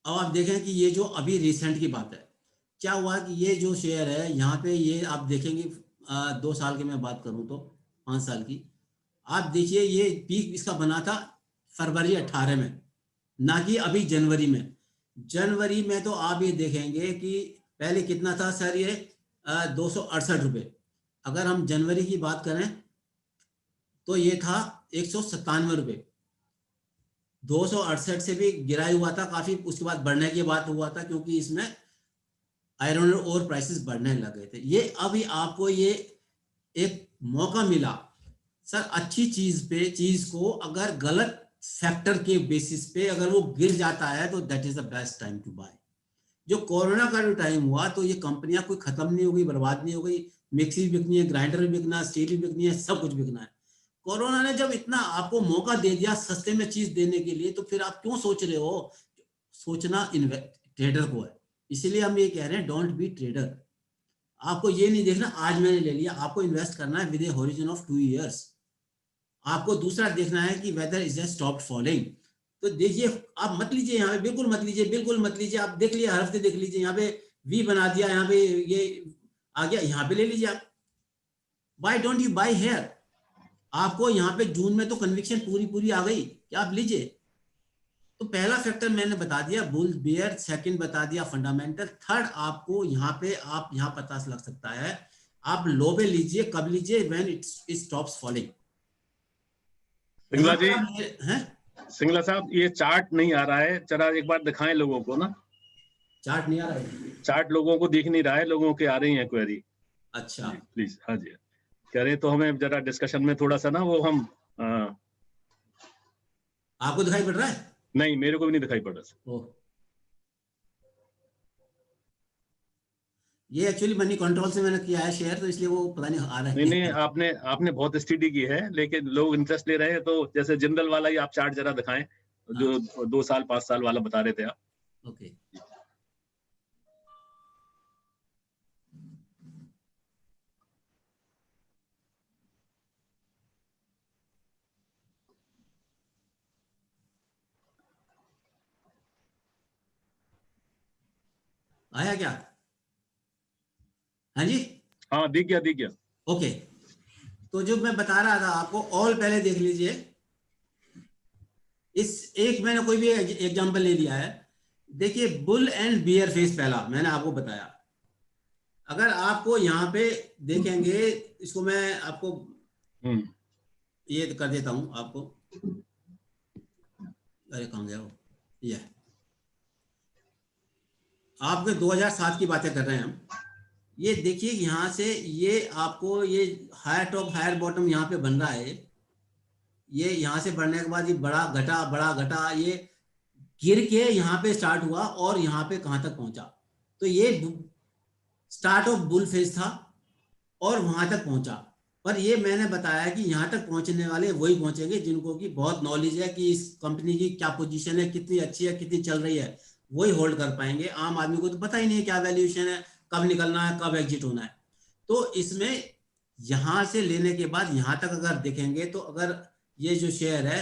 अब आप देखें कि ये जो अभी रिसेंट की बात है, क्या हुआ कि ये जो शेयर है यहाँ पे, ये आप देखेंगे 2 साल की मैं बात करूं तो 5 साल की, आप देखिए ये पीक इसका बना था फरवरी 18 में, ना कि अभी जनवरी में। जनवरी में तो आप ये देखेंगे कि पहले कितना था सर, ये 268 रुपये। अगर हम जनवरी की बात करें तो ये था 197 रुपये, 268 से भी गिरा हुआ था काफी, उसके बाद बढ़ने की बात हुआ था, क्योंकि इसमें आयरन और प्राइसेस बढ़ने लगे थे। ये अभी आपको ये एक मौका मिला सर, अच्छी चीज को अगर गलत फैक्टर के बेसिस पे अगर वो गिर जाता है तो that is the best time to buy. जो कोरोना का जो टाइम हुआ तो ये कंपनियां कोई खत्म नहीं हो गई, बर्बाद नहीं हो गई, मिक्सी भी बिकनी है, ग्राइंडर भी बिकना है, स्टील भी बिकनी है, सब कुछ बिकना है। कोरोना ने जब इतना आपको मौका दे दिया सस्ते में चीज देने के लिए, तो फिर आप क्यों सोच रहे हो, सोचना ट्रेडर को है। इसीलिए हम ये कह रहे हैं डोंट बी ट्रेडर। आपको ये नहीं देखना आज मैंने ले लिया, आपको इन्वेस्ट करना है with a horizon of 2 years. आपको दूसरा देखना है कि whether is a stop falling. तो देखिए, आप मत लीजिए यहाँ पे, बिल्कुल मत लीजिए, बिल्कुल मत लीजिए। आप देख लिया, हर हफ्ते देख लीजिए, यहाँ पे वी बना दिया, यहाँ पे ये आ गया, यहाँ पे ले लीजिए आप। Why don't you buy here. आपको यहाँ पे जून में तो कन्विक्शन पूरी पूरी आ गई कि आप लीजिए। तो पहला फैक्टर मैंने बता दिया बुल बेयर, सेकंड बता दिया फंडामेंटल, थर्ड आपको यहाँ पे आप यहाँ पता लग सकता है, आप लो पे लीजिए, कब लीजिए, when it stops falling. Singla ji, हैं सिंगला साहब ये चार्ट नहीं आ रहा है, जरा एक बार दिखाएं लोगों को ना। चार्ट नहीं आ रहा है? चार्ट लोगों को दिख नहीं रहा है, लोगों के आ रही है क्वेरी। अच्छा प्लीज, हाँ जी कह रहे तो हमें जरा डिस्कशन में थोड़ा सा ना वो हम आपको दिखाई पड़ रहा है? नहीं, मेरे को भी नहीं दिखाई पड़ रहा। ओह, ये एक्चुअली मनी कंट्रोल से मैंने किया है शेयर, तो इसलिए वो पता नहीं आ रहा है। नहीं नहीं, आपने बहुत स्टडी की है, लेकिन लोग इंटरेस्ट ले रहे हैं, तो जैसे जनरल वाला ही आप चार्ट जरा दिखाएं, जो 2 साल 5 साल वाला बता रहे थे आप। ओके आया क्या? हाँ जी, हाँ दिख गया, दिख गया। ओके। तो जो मैं बता रहा था आपको, ऑल पहले देख लीजिए। इस एक मैंने कोई भी एग्जांपल ले लिया है। देखिए बुल एंड बियर फेस पहला मैंने आपको बताया। अगर आपको यहाँ पे देखेंगे, इसको मैं आपको ये कर देता हूं आपको। अरे कहाँ गया वो? ये आपके 2007 की बातें कर रहे हैं हम। ये देखिए यहाँ से ये आपको ये हायर टॉप हायर बॉटम यहाँ पे बन रहा है। ये यहाँ से बढ़ने के बाद ये बड़ा घटा, ये गिर के यहाँ पे स्टार्ट हुआ और यहाँ पे कहाँ तक पहुंचा। तो ये स्टार्ट ऑफ बुल फेज था और वहां तक पहुंचा। पर ये मैंने बताया कि यहाँ तक पहुंचने वाले वही पहुंचेंगे जिनको की बहुत नॉलेज है कि इस कंपनी की क्या पोजीशन है, कितनी अच्छी है, कितनी चल रही है, वही होल्ड कर पाएंगे। आम आदमी को तो पता ही नहीं है क्या वैल्यूएशन है, कब निकलना है, कब एग्जिट होना है। तो इसमें यहां से लेने के बाद यहां तक अगर देखेंगे, तो अगर ये जो शेयर है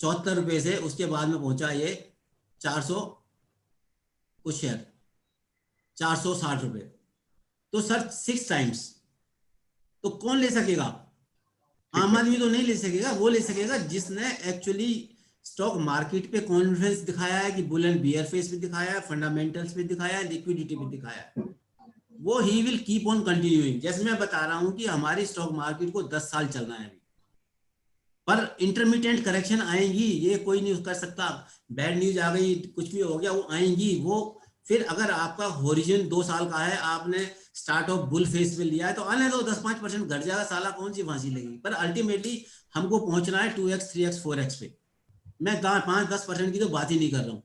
74 रुपए से उसके बाद में पहुंचा ये 400 कुछ शेयर, 460 रुपए, तो सर 6 टाइम्स। तो कौन ले सकेगा? आम आदमी तो नहीं ले सकेगा। वो ले सकेगा जिसने एक्चुअली स्टॉक मार्केट पे कॉन्फिडेंस दिखाया है कि बुल एंड बियर फेस भी दिखाया है, फंडामेंटल्स भी दिखाया है, लिक्विडिटी भी दिखाया है। वो he will keep on continuing. जैसे मैं बता रहा हूं कि हमारी स्टॉक मार्केट को 10 साल चलना है अभी, पर इंटरमीडिएट करेक्शन आएंगी, ये कोई नहीं कर सकता। बैड न्यूज आ गई, कुछ भी हो गया, वो आएंगी। वो फिर अगर आपका होरिजन 2 साल का है, आपने स्टार्ट ऑफ बुल फेस पे लिया है, तो आने दो 10-5% घट जाएगा, साला कौन सी फांसी लगेगी। पर अल्टीमेटली हमको पहुंचना है 2x 3x 4x पे। मैं 5-10% की तो बात ही नहीं कर रहा हूं।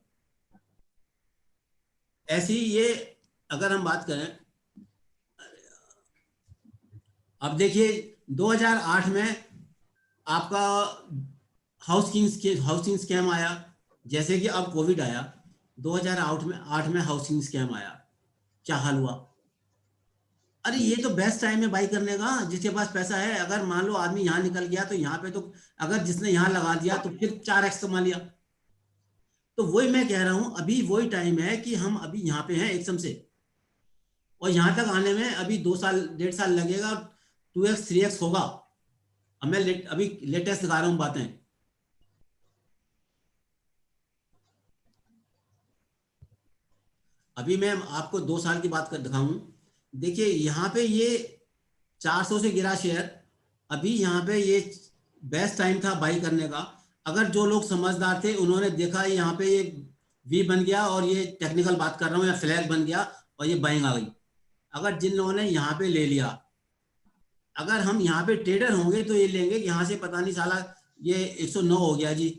ऐसी ये अगर हम बात करें, अब देखिए 2008 में आपका हाउसिंग स्कैम आया, जैसे कि अब कोविड आया। 2008 में हाउसिंग स्कैम आया, क्या हाल हुआ? अरे ये तो बेस्ट टाइम है बाई करने का, जिसके पास पैसा है। अगर मान लो आदमी यहाँ निकल गया, तो यहाँ पे तो अगर जिसने यहाँ लगा दिया तो फिर 4x कमा लिया। तो वही मैं कह रहा हूं, अभी वही टाइम है कि हम अभी यहाँ पे हैं एकदम से, और यहाँ तक आने में अभी 2 साल 1.5 साल लगेगा, 2x 3x होगा। अब मैं अभी लेटेस्ट दिखा रहा हूं बातें। अभी मैं आपको 2 साल की बात कर दिखाऊं। देखिए यहाँ पे ये 400 से गिरा शेयर, अभी यहाँ पे ये बेस्ट टाइम था बाई करने का। अगर जो लोग समझदार थे उन्होंने देखा यहाँ पे ये वी बन गया, और ये टेक्निकल बात कर रहा हूँ, या फ्लैग बन गया और ये बाइंग आ गई। अगर जिन लोगों ने यहाँ पे ले लिया, अगर हम यहाँ पे ट्रेडर होंगे तो ये लेंगे कि यहाँ से पता नहीं साला ये 109 हो गया जी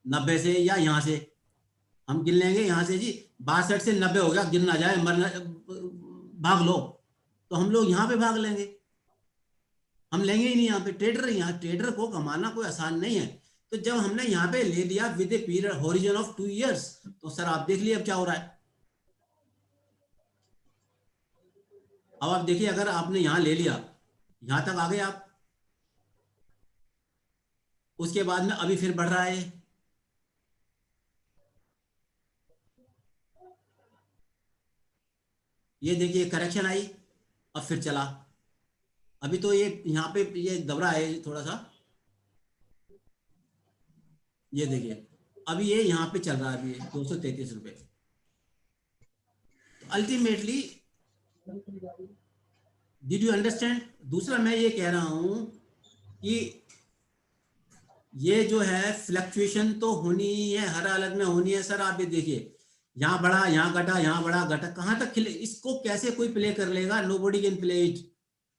90 से, या यहाँ से हम गिन लेंगे यहाँ से जी 62 से 90 हो गया, गिर ना जाए, मरना, भाग लो। तो हम लोग यहाँ पे भाग लेंगे, हम लेंगे ही नहीं यहाँ पे। यहाँ ट्रेडर को कमाना कोई आसान नहीं है। तो जब हमने यहाँ पे ले लिया with a period horizon of 2 years, तो सर आप देख लिए अब क्या हो रहा है। अब आप देखिए, अगर आपने यहाँ ले लिया, यहाँ तक आ गए आप, उसके बाद में अभी फिर बढ़ रहा है, ये देखिए करेक्शन आई, अब फिर चला। अभी तो ये यहाँ पे ये दबरा है थोड़ा सा, ये देखिए अभी ये यहाँ पे चल रहा है, अभी 233 रुपए। Ultimately did you understand? दूसरा मैं ये कह रहा हूं कि ये जो है फ्लक्चुएशन तो होनी ही है, हर हालत में होनी है सर। आप ये देखिए, यहाँ बढ़ा, यहाँ घटा, यहाँ बढ़ा, घटा, कहाँ तक खिले, इसको कैसे कोई प्ले कर लेगा? Nobody can play it,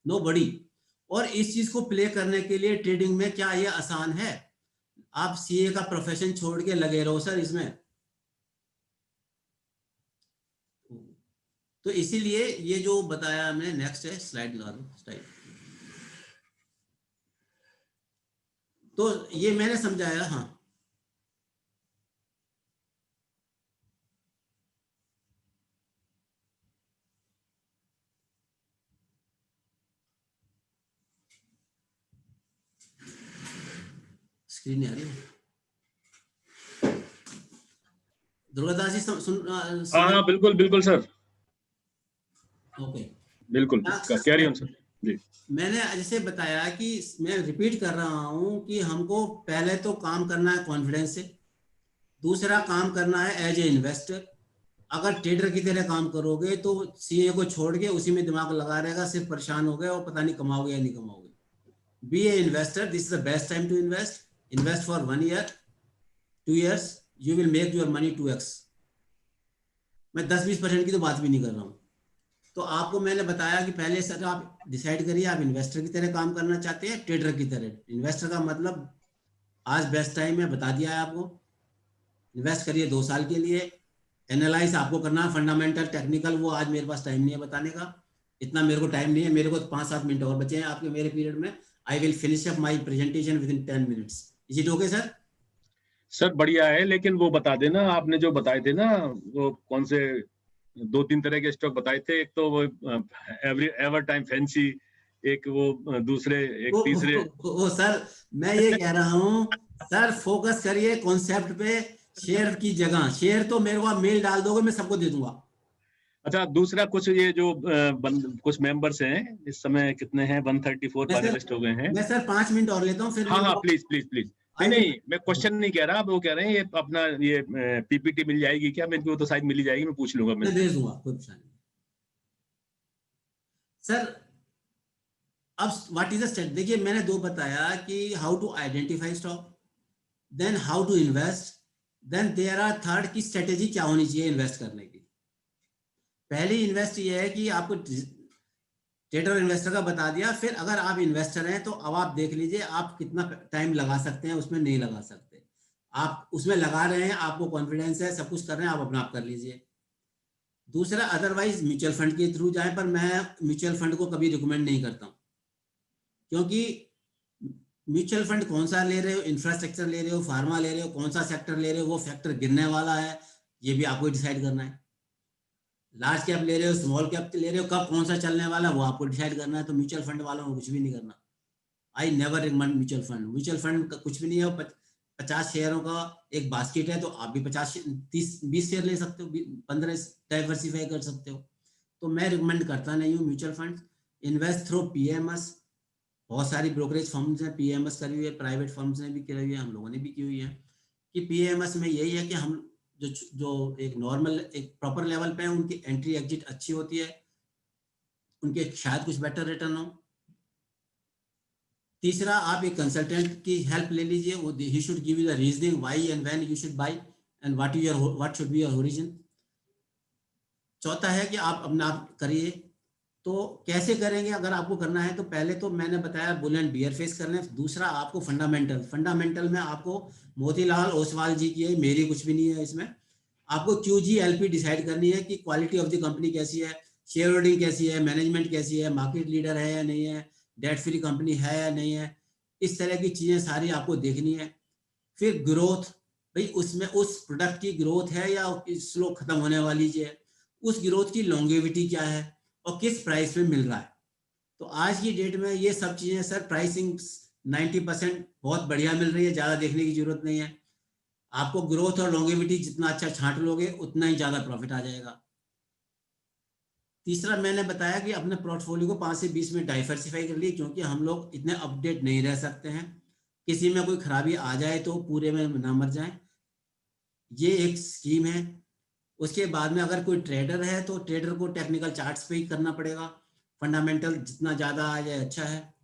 nobody. और इस चीज को प्ले करने के लिए ट्रेडिंग में क्या ये आसान है? आप सीए का प्रोफेशन छोड़ के लगे रहो सर इसमें। तो इसीलिए ये जो बताया हमने, नेक्स्ट है स्लाइड लगा दो, स्लाइड। तो ये मैंने समझाया। हाँ, स्क्रीन नहीं आ रही। दुर्गादास जी सुन हाँ बिल्कुल बिल्कुल सर, ओके, बिल्कुल कैरी ऑन सर जी। मैंने जैसे बताया कि मैं रिपीट कर रहा हूं कि हमको पहले तो काम करना है कॉन्फिडेंस से, दूसरा काम करना है एज ए इन्वेस्टर। अगर ट्रेडर की तरह काम करोगे तो सीए को छोड़ के उसी में दिमाग लगा रहेगा, सिर्फ परेशान हो गए और पता नहीं कमाओगे या नहीं कमाओगे। Be a investor, this is the best time to invest. Invest for 1 year 2 years, you will make your money 2x। मैं 10-20% की तो बात भी नहीं कर रहा हूँ। तो आपको मैंने बताया कि पहले सर आप डिसाइड करिए, आप इन्वेस्टर की तरह काम करना चाहते हैं ट्रेडर की तरह। इन्वेस्टर का मतलब आज बेस्ट टाइम है, बता दिया है आपको। इन्वेस्ट करिए 2 साल के लिए। एनालाइज आपको करना है, फंडामेंटल टेक्निकल, वो आज मेरे पास टाइम नहीं है बताने का, इतना मेरे को टाइम नहीं है। मेरे को 5-7 मिनट और बचे हैं आपके मेरे पीरियड में। I will finish up my presentation with in 10 minutes. Is it okay sir? Sir बढ़िया है, लेकिन वो बता देना आपने जो बताए थे ना, वो कौन से 2-3 तरह के स्टॉक बताए थे। एक तो वो एवर टाइम फैंसी, एक वो दूसरे, एक तीसरे। वो सर मैं ये कह रहा हूँ सर, फोकस करिए कॉन्सेप्ट पे, शेयर की जगह। शेयर तो मेरे को आप मेल डाल दोगे, मैं सबको दे दूंगा। अच्छा, दूसरा कुछ ये जो कुछ मेंबर्स हैं इस समय, कितने हैं? 134 पैनलिस्ट हो गए हैं। मैं सर 5 मिनट और लेता हूँ फिर। हाँ प्लीज प्लीज प्लीज। नहीं, मैं क्वेश्चन नहीं कह रहा, वो कह रहे हैं ये अपना ये पीपीटी मिल जाएगी क्या? मेरे को तो शायद मिल जाएगी, मैं पूछ लूंगा। मैं दे दूंगा, कोई परेशानी नहीं सर। अब व्हाट इज द स्टेट, देखिए मैंने 2 बताया कि how to identify stock, then how to invest, then there are third की स्ट्रेटेजी क्या होनी चाहिए इन्वेस्ट करने की। पहली इन्वेस्ट ये है कि आपको ट्रेडर इन्वेस्टर का बता दिया। फिर अगर आप इन्वेस्टर हैं तो अब आप देख लीजिए आप कितना टाइम लगा सकते हैं, उसमें नहीं लगा सकते। आप उसमें लगा रहे हैं, आपको कॉन्फिडेंस है, सब कुछ कर रहे हैं, आप अपना आप कर लीजिए। दूसरा, अदरवाइज म्यूचुअल फंड के थ्रू जाएं, पर मैं म्यूचुअल फंड को कभी रिकमेंड नहीं करता हूं, क्योंकि म्यूचुअल फंड कौन सा ले रहे हो, इंफ्रास्ट्रक्चर ले रहे हो, फार्मा ले रहे हो, कौन सा सेक्टर ले रहे हो, वो फैक्टर गिरने वाला है, ये भी आपको डिसाइड करना है। लार्ज कैप ले रहे हो, स्मॉल कैप ले रहे हो, कब कौन सा चलने वाला है वो आपको डिसाइड करना है। तो म्यूचुअल फंड वालों को कुछ भी नहीं करना। I never recommend mutual fund. Mutual fund का कुछ भी नहीं है। 50 शेयरों का एक बास्केट है, तो आप भी 50-30-20 शेयर ले सकते हो, 15 डाइवर्सिफाई कर सकते हो। तो मैं रिकमेंड करता नहीं हूँ mutual fund. Invest through PMS, बहुत सारी ब्रोकरेज फर्म्स हैं पीएमएस करी हुई है, प्राइवेट फर्म्स ने भी करी हुई है, हम लोगों ने भी की हुई है। कि पीएमएस में यही है कि हम जो एक नॉर्मल एक प्रॉपर लेवल पे है, उनकी एंट्री एग्जिट अच्छी होती है, उनके शायद कुछ बेटर रिटर्न हो। तीसरा, आप एक कंसल्टेंट की हेल्प ले लीजिए, वो he should give you the reasoning why and when you should buy and what should be your origin. चौथा है कि आप अपना आप करिए। तो कैसे करेंगे? अगर आपको करना है तो पहले तो मैंने बताया बुल एंड बियर फेस करना है। दूसरा, आपको फंडामेंटल में आपको मोतीलाल ओसवाल जी की है, मेरी कुछ भी नहीं है इसमें। आपको QGLP डिसाइड करनी है कि क्वालिटी ऑफ द कंपनी कैसी है, शेयर होल्डिंग कैसी है, मैनेजमेंट कैसी है, मार्केट लीडर है या नहीं है, डेट फ्री कंपनी है या नहीं है, इस तरह की चीजें सारी आपको देखनी है। फिर ग्रोथ, भाई उसमें उस प्रोडक्ट की ग्रोथ है या स्लो खत्म होने वाली है, उस ग्रोथ की लॉन्गेविटी क्या है और किस प्राइस में मिल रहा है। तो आज की डेट में ये सब चीजें सर, प्राइसिंग 90% बहुत बढ़िया मिल रही है, ज्यादा देखने की जरूरत नहीं है। आपको ग्रोथ और लॉन्गेविटी जितना अच्छा छांट लोगे उतना ही ज्यादा प्रॉफिट आ जाएगा। तीसरा, मैंने बताया कि अपने पोर्टफोलियो को 5 से 20 में डाइवर्सिफाई कर लिए, क्योंकि हम लोग इतने अपडेट नहीं रह सकते हैं। किसी में कोई खराबी आ जाए तो पूरे में ना मर जाए। ये एक स्कीम है। उसके बाद में अगर कोई ट्रेडर है तो ट्रेडर को टेक्निकल चार्ट्स पे ही करना पड़ेगा। फंडामेंटल जितना ज़्यादा आ जाए अच्छा है,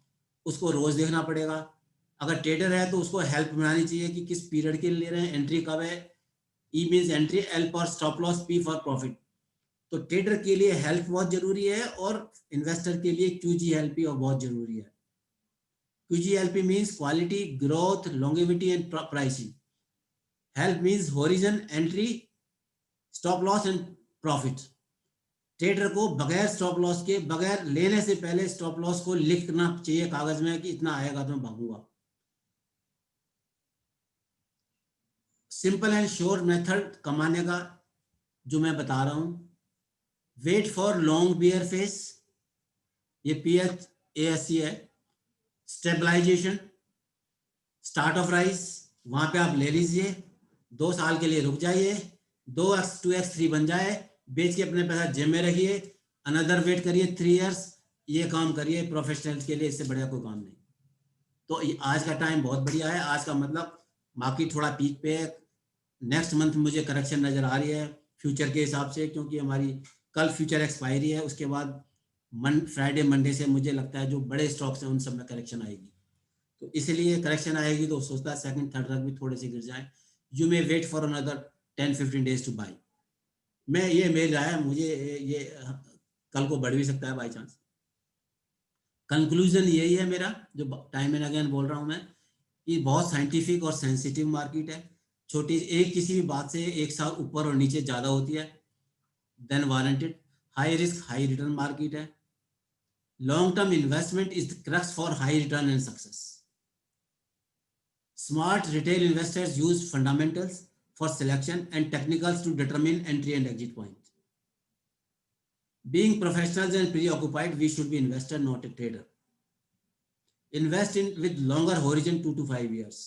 उसको रोज़ देखना पड़ेगा। अगर ट्रेडर है तो उसको हेल्प बनानी चाहिए कि किस पीरियड के लिए ले रहे हैं, एंट्री कब है। E means entry, L for stop loss, P for profit. तो ट्रेडर के लिए हेल्प बहुत जरूरी है और इन्वेस्टर के लिए QGLP और बहुत जरूरी है। QGLP means quality, growth, longevity and pricing. Help means horizon, entry, stop loss and profit. Trader को बगैर स्टॉप लॉस के, बगैर लेने से पहले स्टॉप लॉस को लिखना चाहिए कागज में कि इतना आएगा तो मैं भागूंगा। सिंपल एंड श्योर मेथड कमाने का जो मैं बता रहा हूं, wait for long bear phase, ये PHASC है। स्टेबलाइजेशन, स्टार्ट ऑफ राइज, वहां पे आप ले लीजिए, 2 साल के लिए रुक जाइए, 2x 2x 3 बन जाए, बेच के अपने पैसा जेब में रखिए, अनदर वेट करिए 3 इयर्स। ये काम करिए प्रोफेशनल के लिए, इससे बढ़िया कोई काम नहीं। तो आज का टाइम बहुत बढ़िया है। आज का मतलब मार्केट थोड़ा पीक पे है। नेक्स्ट मंथ मुझे करेक्शन नजर आ रही है फ्यूचर के हिसाब से, क्योंकि हमारी कल फ्यूचर एक्सपायरी है। उसके बाद फ्राइडे मंडे से मुझे लगता है जो बड़े स्टॉक्स हैं उन सब में करेक्शन आएगी। तो इसलिए करेक्शन आएगी तो सोचता है सेकंड थर्ड तक भी थोड़े से गिर जाए। You may wait for another 10-15 days to buy. मैं ये मेरी राय है, मुझे ये कल को बढ़ भी सकता है बाई चांस। कंक्लूजन यही है मेरा, जो टाइम एंड अगेन बोल रहा हूं मैं, कि बहुत साइंटिफिक और सेंसिटिव मार्केट है। छोटी एक किसी भी बात से एक साल ऊपर और नीचे ज्यादा होती है than warranted. High risk high return market है। Long term investment is the crux for high return and success. Smart retail investors use fundamentals for selection and technicals to determine entry and exit point. Being professionals and preoccupied, we should be investor, not a trader. Invest in with longer horizon, 2 to 5 years.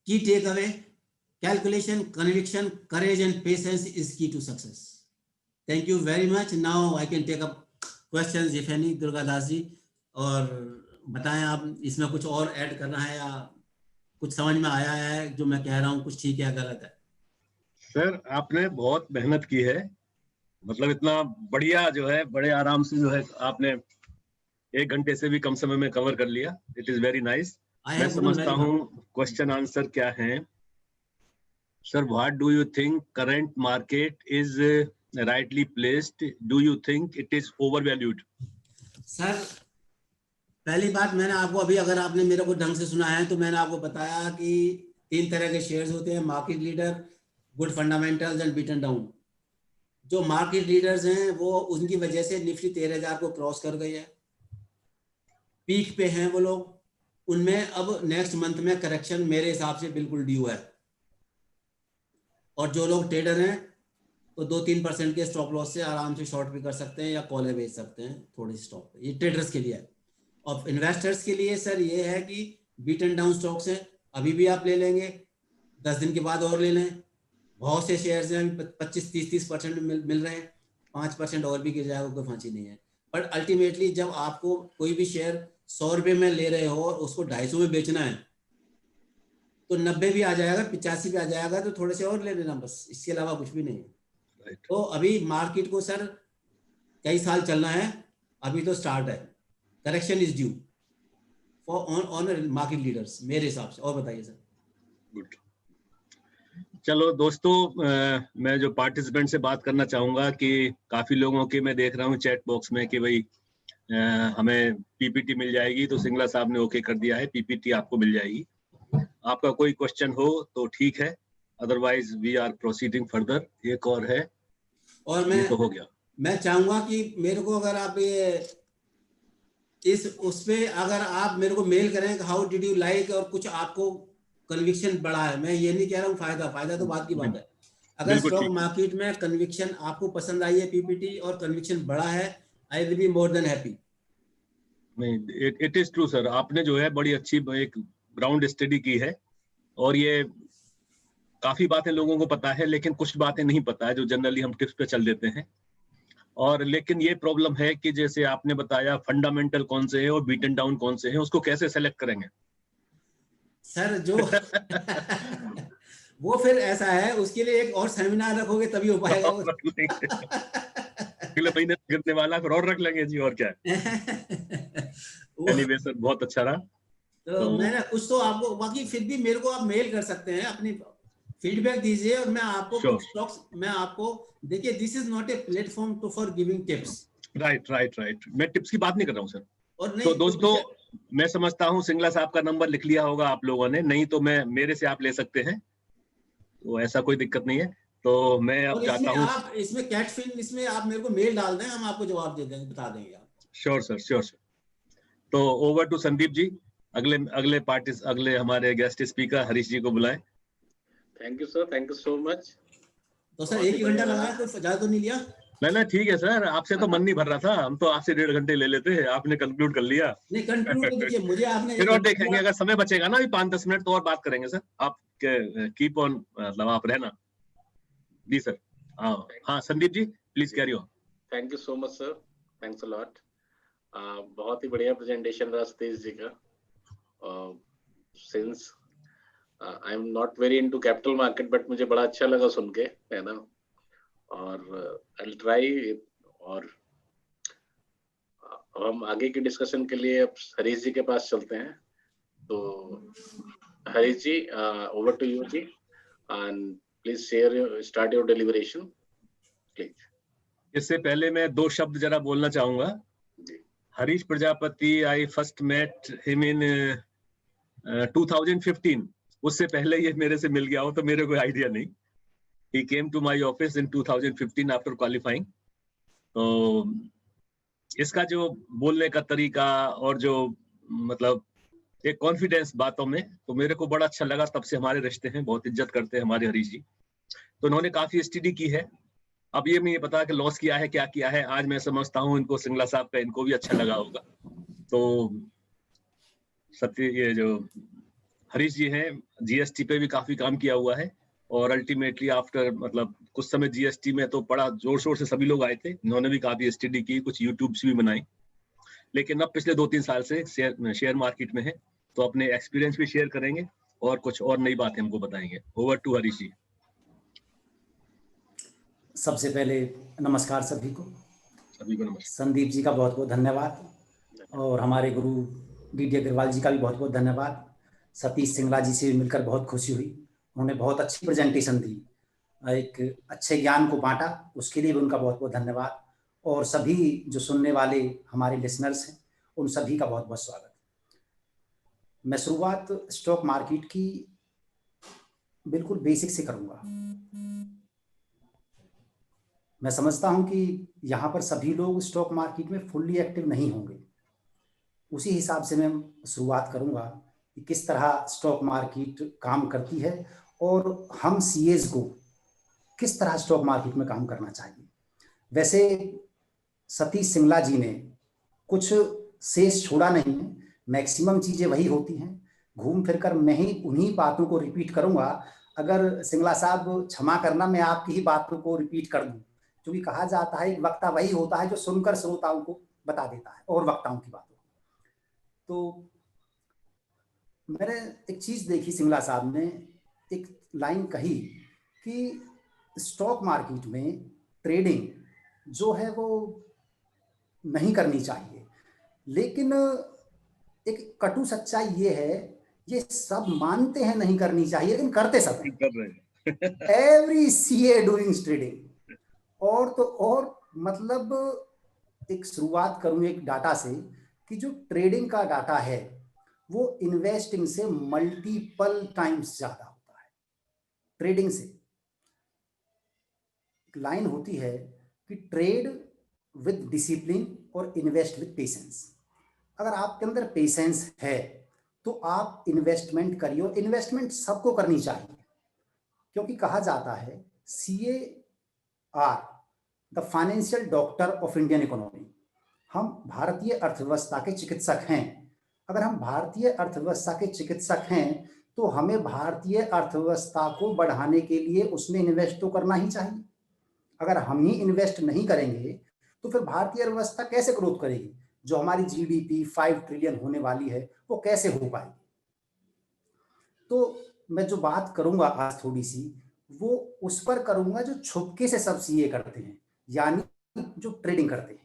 Key takeaway: calculation, conviction, courage, and patience is key to success. Thank you very much. Now I can take up questions if any, Durgadas ji, और बताएं आप इसमें कुछ और add करना है या कुछ समझ में आया है जो मैं कह रहा हूँ, कुछ ठीक है या गलत है? सर आपने बहुत मेहनत की है, मतलब इतना बढ़िया जो है, बड़े आराम से जो है आपने 1 घंटे से भी कम समय में कवर कर लिया। It is very nice. मैं समझता हूँ क्वेश्चन आंसर क्या है। Sir, what do you think current market is rightly placed? Do you think it is overvalued? Sir, पहली बात, मैंने आपको अभी, अगर आपने मेरे को ढंग से सुना है तो मैंने आपको बताया कि 3 तरह के शेयर्स होते हैं: market leader, good fundamentals and beaten down. जो मार्केट लीडर्स हैं वो, उनकी वजह से निफ्टी 13,000 को क्रॉस कर गई है, पीक पे हैं वो लोग। उनमें अब नेक्स्ट मंथ में करेक्शन मेरे हिसाब से बिल्कुल ड्यू है। और जो लोग ट्रेडर हैं तो 2-3% के स्टॉप लॉस से आराम से शॉर्ट भी कर सकते हैं या कॉलें बेच सकते हैं थोड़ी स्टॉप पे। ये ट्रेडर्स के लिए है। और इन्वेस्टर्स के लिए सर ये है कि बीटन डाउन स्टॉक्स हैं, अभी भी आप ले लेंगे, 10 दिन के बाद और ले लें। बहुत से शेयर्स हैं 25-30% मिल रहे हैं, 5% और भी गिर जाएगा, कोई फांसी नहीं है। पर अल्टीमेटली जब आपको कोई भी शेयर 100 रुपये में ले रहे हो और उसको 250 में बेचना है, तो 90 भी आ जाएगा, 85 भी आ जाएगा, तो थोड़े से और ले लेना, बस, इसके अलावा कुछ भी नहीं है। तो अभी मार्केट को सर कई साल चलना है, अभी तो स्टार्ट है। Correction is due for on market leaders मेरे हिसाब से। और बताइए सर। गुड। चलो दोस्तों, मैं जो पार्टिसिपेंट से बात करना चाहूंगा कि काफी लोगों के मैं देख रहा हूँ चैट बॉक्स में कि भाई हमें पीपीटी मिल जाएगी, तो सिंगला साहब ने ओके कर दिया है, पीपीटी आपको मिल जाएगी। आपका कोई क्वेश्चन हो तो ठीक है, otherwise we are proceeding further. एक और है, और ये तो हो गया। मैं चाहूंगा कि मेरे को, अगर आप ये इस उस पे अगर आप मेरे को मेल करें हाउ डिड यू लाइक, और कुछ आपको कन्विक्शन बढ़ा है, मैं ये नहीं कह रहा हूँ फायदा तो बात की बात है। अगर स्टॉक मार्केट में कन्विक्शन आपको पसंद आई है, पीपीटी और कन्विक्शन बढ़ा है, I will be more than happy. नहीं, इट इज ट्रू सर, आपने जो है बड़ी अच्छी एक ग्राउंड स्टडी की है, और ये काफी बातें लोगों को पता है लेकिन कुछ बातें नहीं पता है जो जनरली हम टिप्स पे चल देते हैं। और लेकिन ये प्रॉब्लम है कि जैसे आपने बताया फंडामेंटल कौन से है और बीटन डाउन कौन से है, उसको कैसे सेलेक्ट करेंगे? सर जो वो फिर ऐसा है, उसके लिए एक और सेमिनार रखोगे तभी हो पाएगा वो। रख लेंगे, अगले महीने गिरने वाला फिर और रख लेंगे जी, और क्या है। एनीवे सर बहुत अच्छा रहा। तो मैंने कुछ तो आपको, बाकी फिर भी मेरे को आप मेल कर सकते हैं, अपनी फीडबैक दीजिए और मैं आपको Sure. कुछ स्टॉक्स, मैं आपको, देखिए this is not a platform to for giving tips. Right, मैं टिप्स की बात नहीं कर रहा हूँ सर। और तो नहीं दोस्तों मैं समझता हूँ सिंगला साहब का नंबर लिख लिया होगा आप लोगों ने, नहीं तो मैं मेरे से आप ले सकते हैं, तो ऐसा कोई दिक्कत नहीं है। तो मैं अब और चाहता इसमें हूँ, आप, इसमें कैट फिल्म, इसमें आप मेरे को मेल डाल दें, हम आपको जवाब दे देंगे, बता देंगे आप। Sure sir. तो ओवर टू संदीप जी, अगले हमारे गेस्ट स्पीकर हरीश जी को बुलाएं। Thank you sir, thank you so much. तो सर 1 घंटा लगाया, तो ज्यादा तो नहीं लिया? नहीं ठीक है सर, आपसे तो मन नहीं भर रहा था, हम तो आपसे 1.5 घंटे ले लेते, आपने कंक्लूड कर लिया। नहीं, कंक्लूड तो देखिए, मुझे आपने फिर और देखेंगे, अगर समय बचेगा ना 5-10 मिनट तो और बात करेंगे सर, आप कीप ऑन, मतलब आप रहना। जी सर। हाँ Sandeep ji please carry on. Thank you so much sir, thanks a lot. बहुत ही बढ़िया प्रेजेंटेशन रहा सतीश जी का। Since I am not very into capital market, but मुझे बड़ा अच्छा लगा सुन के, है ना। और आई विल ट्राई, और हम आगे की डिस्कशन के लिए अब हरीश जी के पास चलते हैं। तो Harish ji, over to you जी, and please start your deliberation please. इससे पहले मैं 2 शब्द जरा बोलना चाहूंगा। Harish Prajapati, I first met him in 2015, उससे पहले ये मेरे से मिल गया हो तो मेरे कोई आइडिया नहीं। He came to my office in 2015 after qualifying. तो इसका जो बोलने का तरीका और जो मतलब एक कॉन्फिडेंस बातों में, तो मेरे को बड़ा अच्छा लगा, तब से हमारे रिश्ते हैं, बहुत इज्जत करते हैं हमारे हरीश जी। तो उन्होंने काफी स्टडी की है। अब ये नहीं पता कि लॉस किया है, क्या किया है, आज मैं समझता हूँ इनको सिंगला साहब का इनको भी अच्छा लगा होगा। तो सत्य, ये जो हरीश जी हैं, जीएसटी पे भी काफी काम किया हुआ है, और अल्टीमेटली आफ्टर, मतलब कुछ समय जीएसटी में तो बड़ा जोर शोर से सभी लोग आए थे, इन्होंने भी काफी स्टडी की, कुछ यूट्यूब्स भी बनाई, लेकिन अब पिछले 2-3 साल से शेयर मार्केट में है, तो अपने एक्सपीरियंस भी शेयर करेंगे और कुछ और नई बातें हमको बताएंगे। ओवर टू हरीश जी। सबसे पहले नमस्कार सभी को नमस्कार। संदीप जी का बहुत बहुत धन्यवाद, और हमारे गुरु डीडी अग्रवाल जी का भी बहुत बहुत धन्यवाद। सतीश सिंगला जी से मिलकर बहुत खुशी हुई, उन्होंने बहुत अच्छी प्रेजेंटेशन दी, एक अच्छे ज्ञान को बांटा, उसके लिए भी उनका बहुत बहुत धन्यवाद। और सभी जो सुनने वाले हमारे लिसनर्स हैं, उन सभी का बहुत बहुत स्वागत। मैं शुरुआत स्टॉक मार्केट की बिल्कुल बेसिक से करूंगा। मैं समझता हूं कि यहाँ पर सभी लोग स्टॉक मार्केट में फुल्ली एक्टिव नहीं होंगे, उसी हिसाब से मैं शुरुआत करूंगा कि किस तरह स्टॉक मार्केट काम करती है और हम सीएज को किस तरह स्टॉक मार्केट में काम करना चाहिए। वैसे सतीश सिंगला जी ने कुछ शेष छोड़ा नहीं है, मैक्सिमम चीजें वही होती हैं। घूम फिरकर मैं ही उन्हीं बातों को रिपीट करूंगा। अगर सिंगला साहब क्षमा करना, मैं आपकी ही बातों को रिपीट कर दूं, क्योंकि कहा जाता है एक वक्ता वही होता है जो सुनकर श्रोताओं को बता देता है और वक्ताओं की बातों को। तो मैंने एक चीज देखी, सिंगला साहब ने एक लाइन कही कि स्टॉक मार्केट में ट्रेडिंग जो है वो नहीं करनी चाहिए, लेकिन एक कटु सच्चाई ये है, ये सब मानते हैं नहीं करनी चाहिए, लेकिन करते सब हैं। Every CA doing trading. और तो और मतलब एक शुरुआत करूं एक डाटा से, कि जो ट्रेडिंग का डाटा है वो इन्वेस्टिंग से मल्टीपल टाइम्स ज्यादा होता है। ट्रेडिंग से एक लाइन होती है कि ट्रेड विद डिसिप्लिन और इन्वेस्ट विद पेशेंस। अगर आपके अंदर पेशेंस है तो आप इन्वेस्टमेंट करिए। इन्वेस्टमेंट सबको करनी चाहिए, क्योंकि कहा जाता है CA are the financial doctor of Indian economy. हम भारतीय अर्थव्यवस्था के चिकित्सक हैं। अगर हम भारतीय अर्थव्यवस्था के चिकित्सक हैं तो हमें भारतीय अर्थव्यवस्था को बढ़ाने के लिए उसमें इन्वेस्ट तो करना ही चाहिए। अगर हम ही इन्वेस्ट नहीं करेंगे तो फिर भारतीय अर्थव्यवस्था कैसे ग्रोथ करेगी? जो हमारी जीडीपी 5 ट्रिलियन होने वाली है वो कैसे हो पाएगी? तो मैं जो बात करूंगा आज थोड़ी सी, वो उस पर करूंगा जो छुपके से सब सीए करते हैं, यानी जो ट्रेडिंग करते हैं।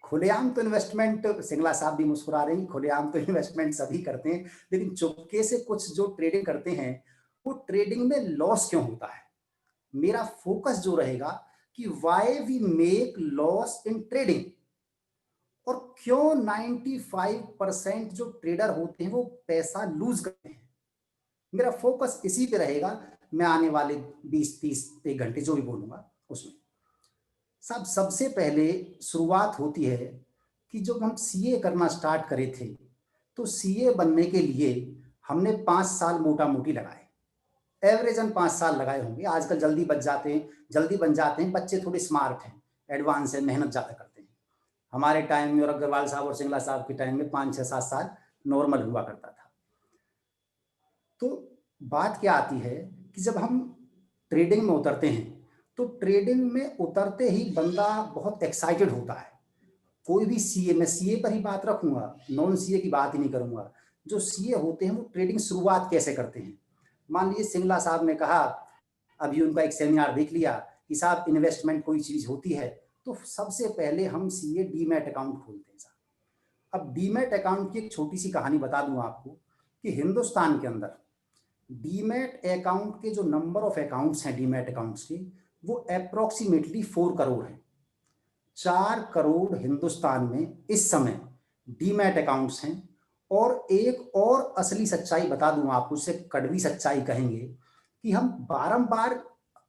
खुलेआम तो इन्वेस्टमेंट, सिंगला साहब भी मुस्कुरा रहे हैं, खुलेआम तो इन्वेस्टमेंट सभी करते हैं, लेकिन चुपके से कुछ जो ट्रेडिंग करते हैं, वो ट्रेडिंग में लॉस क्यों होता है। मेरा फोकस जो रहेगा कि why we make loss in trading, और क्यों 95% जो ट्रेडर होते हैं वो पैसा लूज करते हैं। मेरा फोकस इसी पे रहेगा। मैं आने वाले 20-30 1 घंटे जो भी बोलूंगा उसमें साहब, सबसे पहले शुरुआत होती है कि जब हम सीए करना स्टार्ट करे थे, तो सीए बनने के लिए हमने 5 साल मोटा मोटी लगाए, एवरेजन 5 साल लगाए होंगे। आजकल जल्दी बन जाते हैं, बच्चे थोड़े स्मार्ट हैं, एडवांस है, मेहनत ज्यादा करते हैं। हमारे टाइम में और अग्रवाल साहब और सिंगला साहब के टाइम में 5, 6, 7 साल नॉर्मल हुआ करता था। तो बात क्या आती है कि जब हम ट्रेडिंग में उतरते हैं, तो ट्रेडिंग में उतरते ही बंदा बहुत एक्साइटेड होता है। कोई भी सीए, मैं सीए पर ही बात रखूंगा, नॉन सीए की बात ही नहीं करूंगा। जो सीए होते हैं वो ट्रेडिंग शुरुआत कैसे करते हैं। मान लीजिए सिंगला साहब ने कहा, अभी उनका एक सेमिनार देख लिया कि साहब इन्वेस्टमेंट कोई चीज होती है, तो सबसे पहले हम सीए डीमैट अकाउंट खोलते हैं साहब। अब डीमैट अकाउंट की एक छोटी सी कहानी बता दूं आपको कि हिंदुस्तान के अंदर डीमैट अकाउंट के जो नंबर ऑफ अकाउंट्स हैं डीमैट अकाउंट्स के, वो अप्रोक्सीमेटली 4 करोड़ है। 4 करोड़ हिंदुस्तान में इस समय डीमैट अकाउंट्स हैं। और एक और असली सच्चाई बता दूं आपको, उससे कड़वी सच्चाई कहेंगे कि हम बारंबार,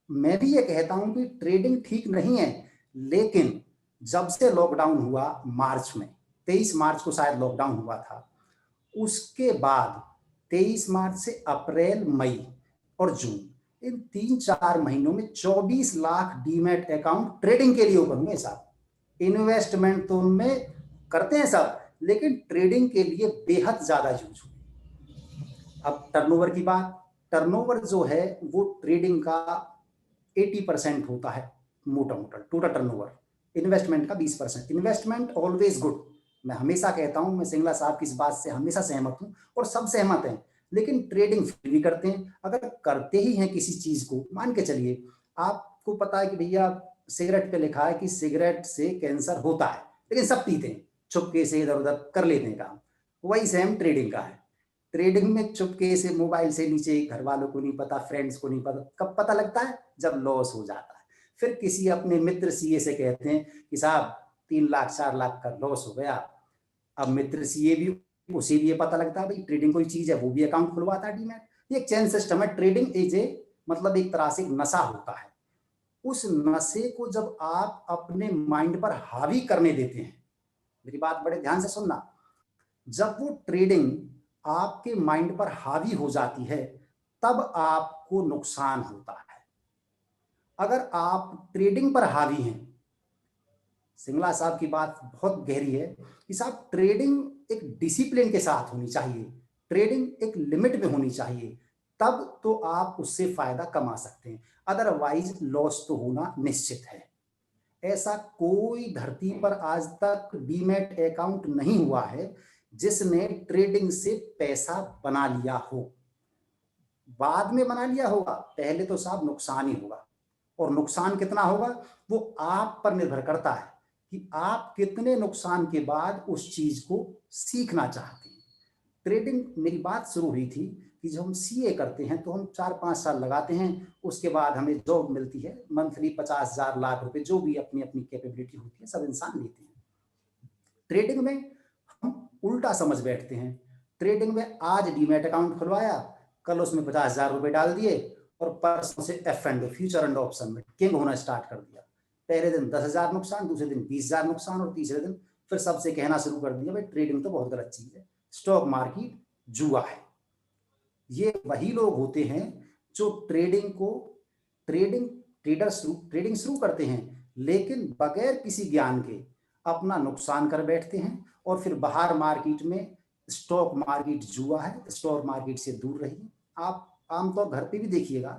मैं भी ये कहता हूं कि ट्रेडिंग ठीक नहीं है, लेकिन जब से लॉकडाउन हुआ मार्च में, 23 मार्च को शायद लॉकडाउन हुआ था, उसके बाद 23 मार्च से अप्रैल, मई और जून, इन 3-4 महीनों में 24 लाख डीमैट अकाउंट ट्रेडिंग के लिए ओपन हुए साहब। इन्वेस्टमेंट तो उनमें करते हैं सब, लेकिन ट्रेडिंग के लिए बेहद ज्यादा यूज हुए। अब टर्नओवर की बात, टर्नओवर जो है वो ट्रेडिंग का 80% होता है मोटा मोटा टोटल टर्नओवर, इन्वेस्टमेंट का 20%। इन्वेस्टमेंट ऑलवेज गुड, मैं हमेशा कहता हूं, मैं सिंगला साहब की इस बात से हमेशा सहमत हूं और सब सहमत हैं, लेकिन ट्रेडिंग फिर भी करते हैं। अगर करते ही हैं किसी चीज को, मान के चलिए आपको पता है कि भैया सिगरेट पे लिखा है कि सिगरेट से कैंसर होता है, लेकिन सब पीते हैं, चुपके से इधर उधर कर लेते हैं काम। वही सेम ट्रेडिंग का है। ट्रेडिंग में चुपके से मोबाइल से नीचे, घर वालों को नहीं पता, फ्रेंड्स को नहीं पता, कब पता लगता है, जब लॉस हो जाता है। फिर किसी अपने मित्र सीए से कहते हैं कि साहब 3 लाख 4 लाख का लॉस हो गया। अब मित्र सीए भी, उसे भी ये पता लगता है भाई ट्रेडिंग कोई चीज है, वो भी अकाउंट खुलवाता है डीमैट। ये एक चेन सिस्टम है। ट्रेडिंग इज ए, मतलब एक तरह से नशा होता है। उस नशे को जब आप अपने माइंड पर हावी करने देते हैं, मेरी बात बड़े ध्यान से सुनना, जब वो ट्रेडिंग आपके माइंड पर हावी हो जाती है, तब आपको नुकसान होता है। अगर आप ट्रेडिंग पर हावी हैं, सिंगला साहब की बात बहुत गहरी है कि साहब ट्रेडिंग एक डिसिप्लिन के साथ होनी चाहिए, ट्रेडिंग एक लिमिट में होनी चाहिए, तब तो आप उससे फायदा कमा सकते हैं। अदरवाइज लॉस तो होना निश्चित है। ऐसा कोई धरती पर आज तक डीमैट अकाउंट नहीं हुआ है जिसने ट्रेडिंग से पैसा बना लिया हो। बाद में बना लिया होगा, पहले तो साहब नुकसान ही होगा। और नुकसान कितना होगा वो आप पर निर्भर करता है कि आप कितने नुकसान के बाद उस चीज को सीखना चाहते हैं। ट्रेडिंग, मेरी बात शुरू हुई थी कि जब हम सीए करते हैं तो हम 4-5 साल लगाते हैं, उसके बाद हमें जॉब मिलती है, मंथली 50,000 लाख रुपए, जो भी अपनी अपनी कैपेबिलिटी होती है सब इंसान लेते हैं। ट्रेडिंग में हम उल्टा समझ बैठते हैं। ट्रेडिंग में आज डीमैट अकाउंट खुलवाया, कल उसमें 50,000 रुपए डाल दिए और परसों से F&O, फ्यूचर एंड ऑप्शन में किंग होना स्टार्ट कर दिया। पहले दिन 10,000 नुकसान, दूसरे दिन 20,000 नुकसान और तीसरे दिन फिर सबसे कहना शुरू कर दिया भाई ट्रेडिंग तो बहुत गलत चीज है, स्टॉक मार्केट जुआ है। ये वही लोग होते हैं जो ट्रेडिंग शुरू करते हैं, लेकिन बगैर किसी ज्ञान के अपना नुकसान कर बैठते हैं और फिर बाहर मार्केट में, स्टॉक मार्केट जुआ है, स्टॉक मार्केट से दूर रहिए। आप आमतौर घर पे भी देखिएगा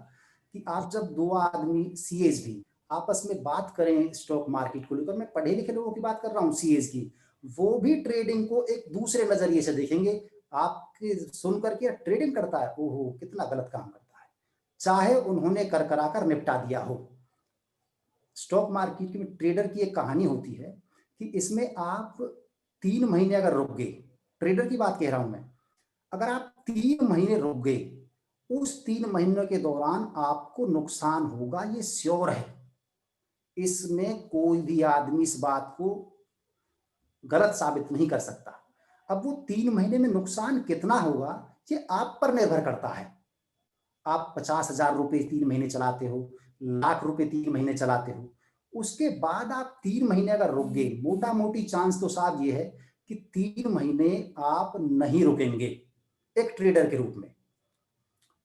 कि आप जब 2 आदमी सीएस भी आपस में बात करें स्टॉक मार्केट को लेकर, मैं पढ़े लिखे लोगों की बात कर रहा हूँ सीएस की, वो भी ट्रेडिंग को एक दूसरे नजरिए से देखेंगे। आपके सुन करके ट्रेडिंग करता है, ओहो कितना गलत काम करता है, चाहे उन्होंने कर कराकर निपटा दिया हो। स्टॉक मार्केट में ट्रेडर की एक कहानी होती है कि इसमें आप 3 महीने अगर रुक गए, ट्रेडर की बात कह रहा हूं मैं, अगर आप 3 महीने रुक गए, उस 3 महीनों के दौरान आपको नुकसान होगा, ये श्योर है। इसमें कोई भी आदमी इस बात को गलत साबित नहीं कर सकता। अब वो 3 महीने में नुकसान कितना होगा ये आप पर निर्भर करता है। आप 50,000 रुपए 3 महीने चलाते हो, लाख रुपए 3 महीने चलाते हो, उसके बाद आप 3 महीने अगर रुक गए, मोटा मोटी चांस तो साहब ये है कि 3 महीने आप नहीं रुकेंगे एक ट्रेडर के रूप में।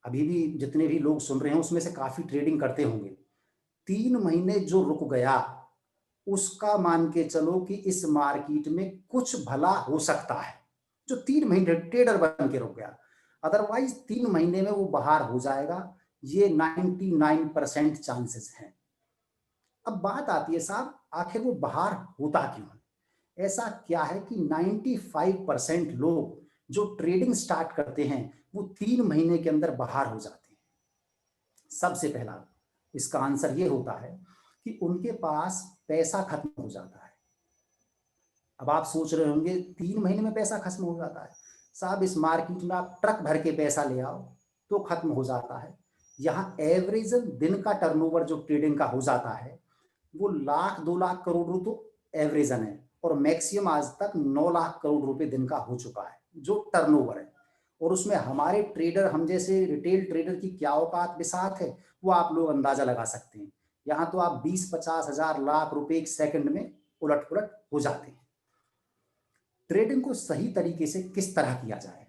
अभी भी जितने भी लोग सुन रहे हैं उसमें से काफी ट्रेडिंग करते होंगे। 3 महीने जो रुक गया उसका मान के चलो कि इस मार्केट में कुछ भला हो सकता है, जो 3 महीने ट्रेडर बन के रुक गया। अदरवाइज 3 महीने में वो बाहर हो जाएगा, ये 99% चांसेस हैं। अब बात आती है साहब आखिर वो बाहर होता क्यों है? ऐसा क्या है कि 95% लोग जो ट्रेडिंग स्टार्ट करते हैं वो 3 महीने के अंदर बाहर हो जाते हैं। सबसे पहला इसका आंसर ये होता है कि उनके पास पैसा खत्म हो जाता है। अब आप सोच रहे होंगे 3 महीने में पैसा खत्म हो जाता है? साहब इस मार्केट में आप ट्रक भर के पैसा ले आओ तो खत्म हो जाता है। यहाँ एवरेज दिन का टर्नओवर जो ट्रेडिंग का हो जाता है वो 1,00,000-2 लाख करोड़ तो एवरेजन है, और मैक्सिमम आज तक 9 लाख करोड़ रुपए दिन का हो चुका है जो टर्नओवर है। और उसमें हमारे ट्रेडर, हम जैसे रिटेल ट्रेडर की क्या औकात बिसात है वो आप लोग अंदाजा लगा सकते हैं। यहाँ तो आप 20-50 हजार लाख रुपए एक सेकंड में उलट पुलट हो जाते हैं। ट्रेडिंग को सही तरीके से किस तरह किया जाए?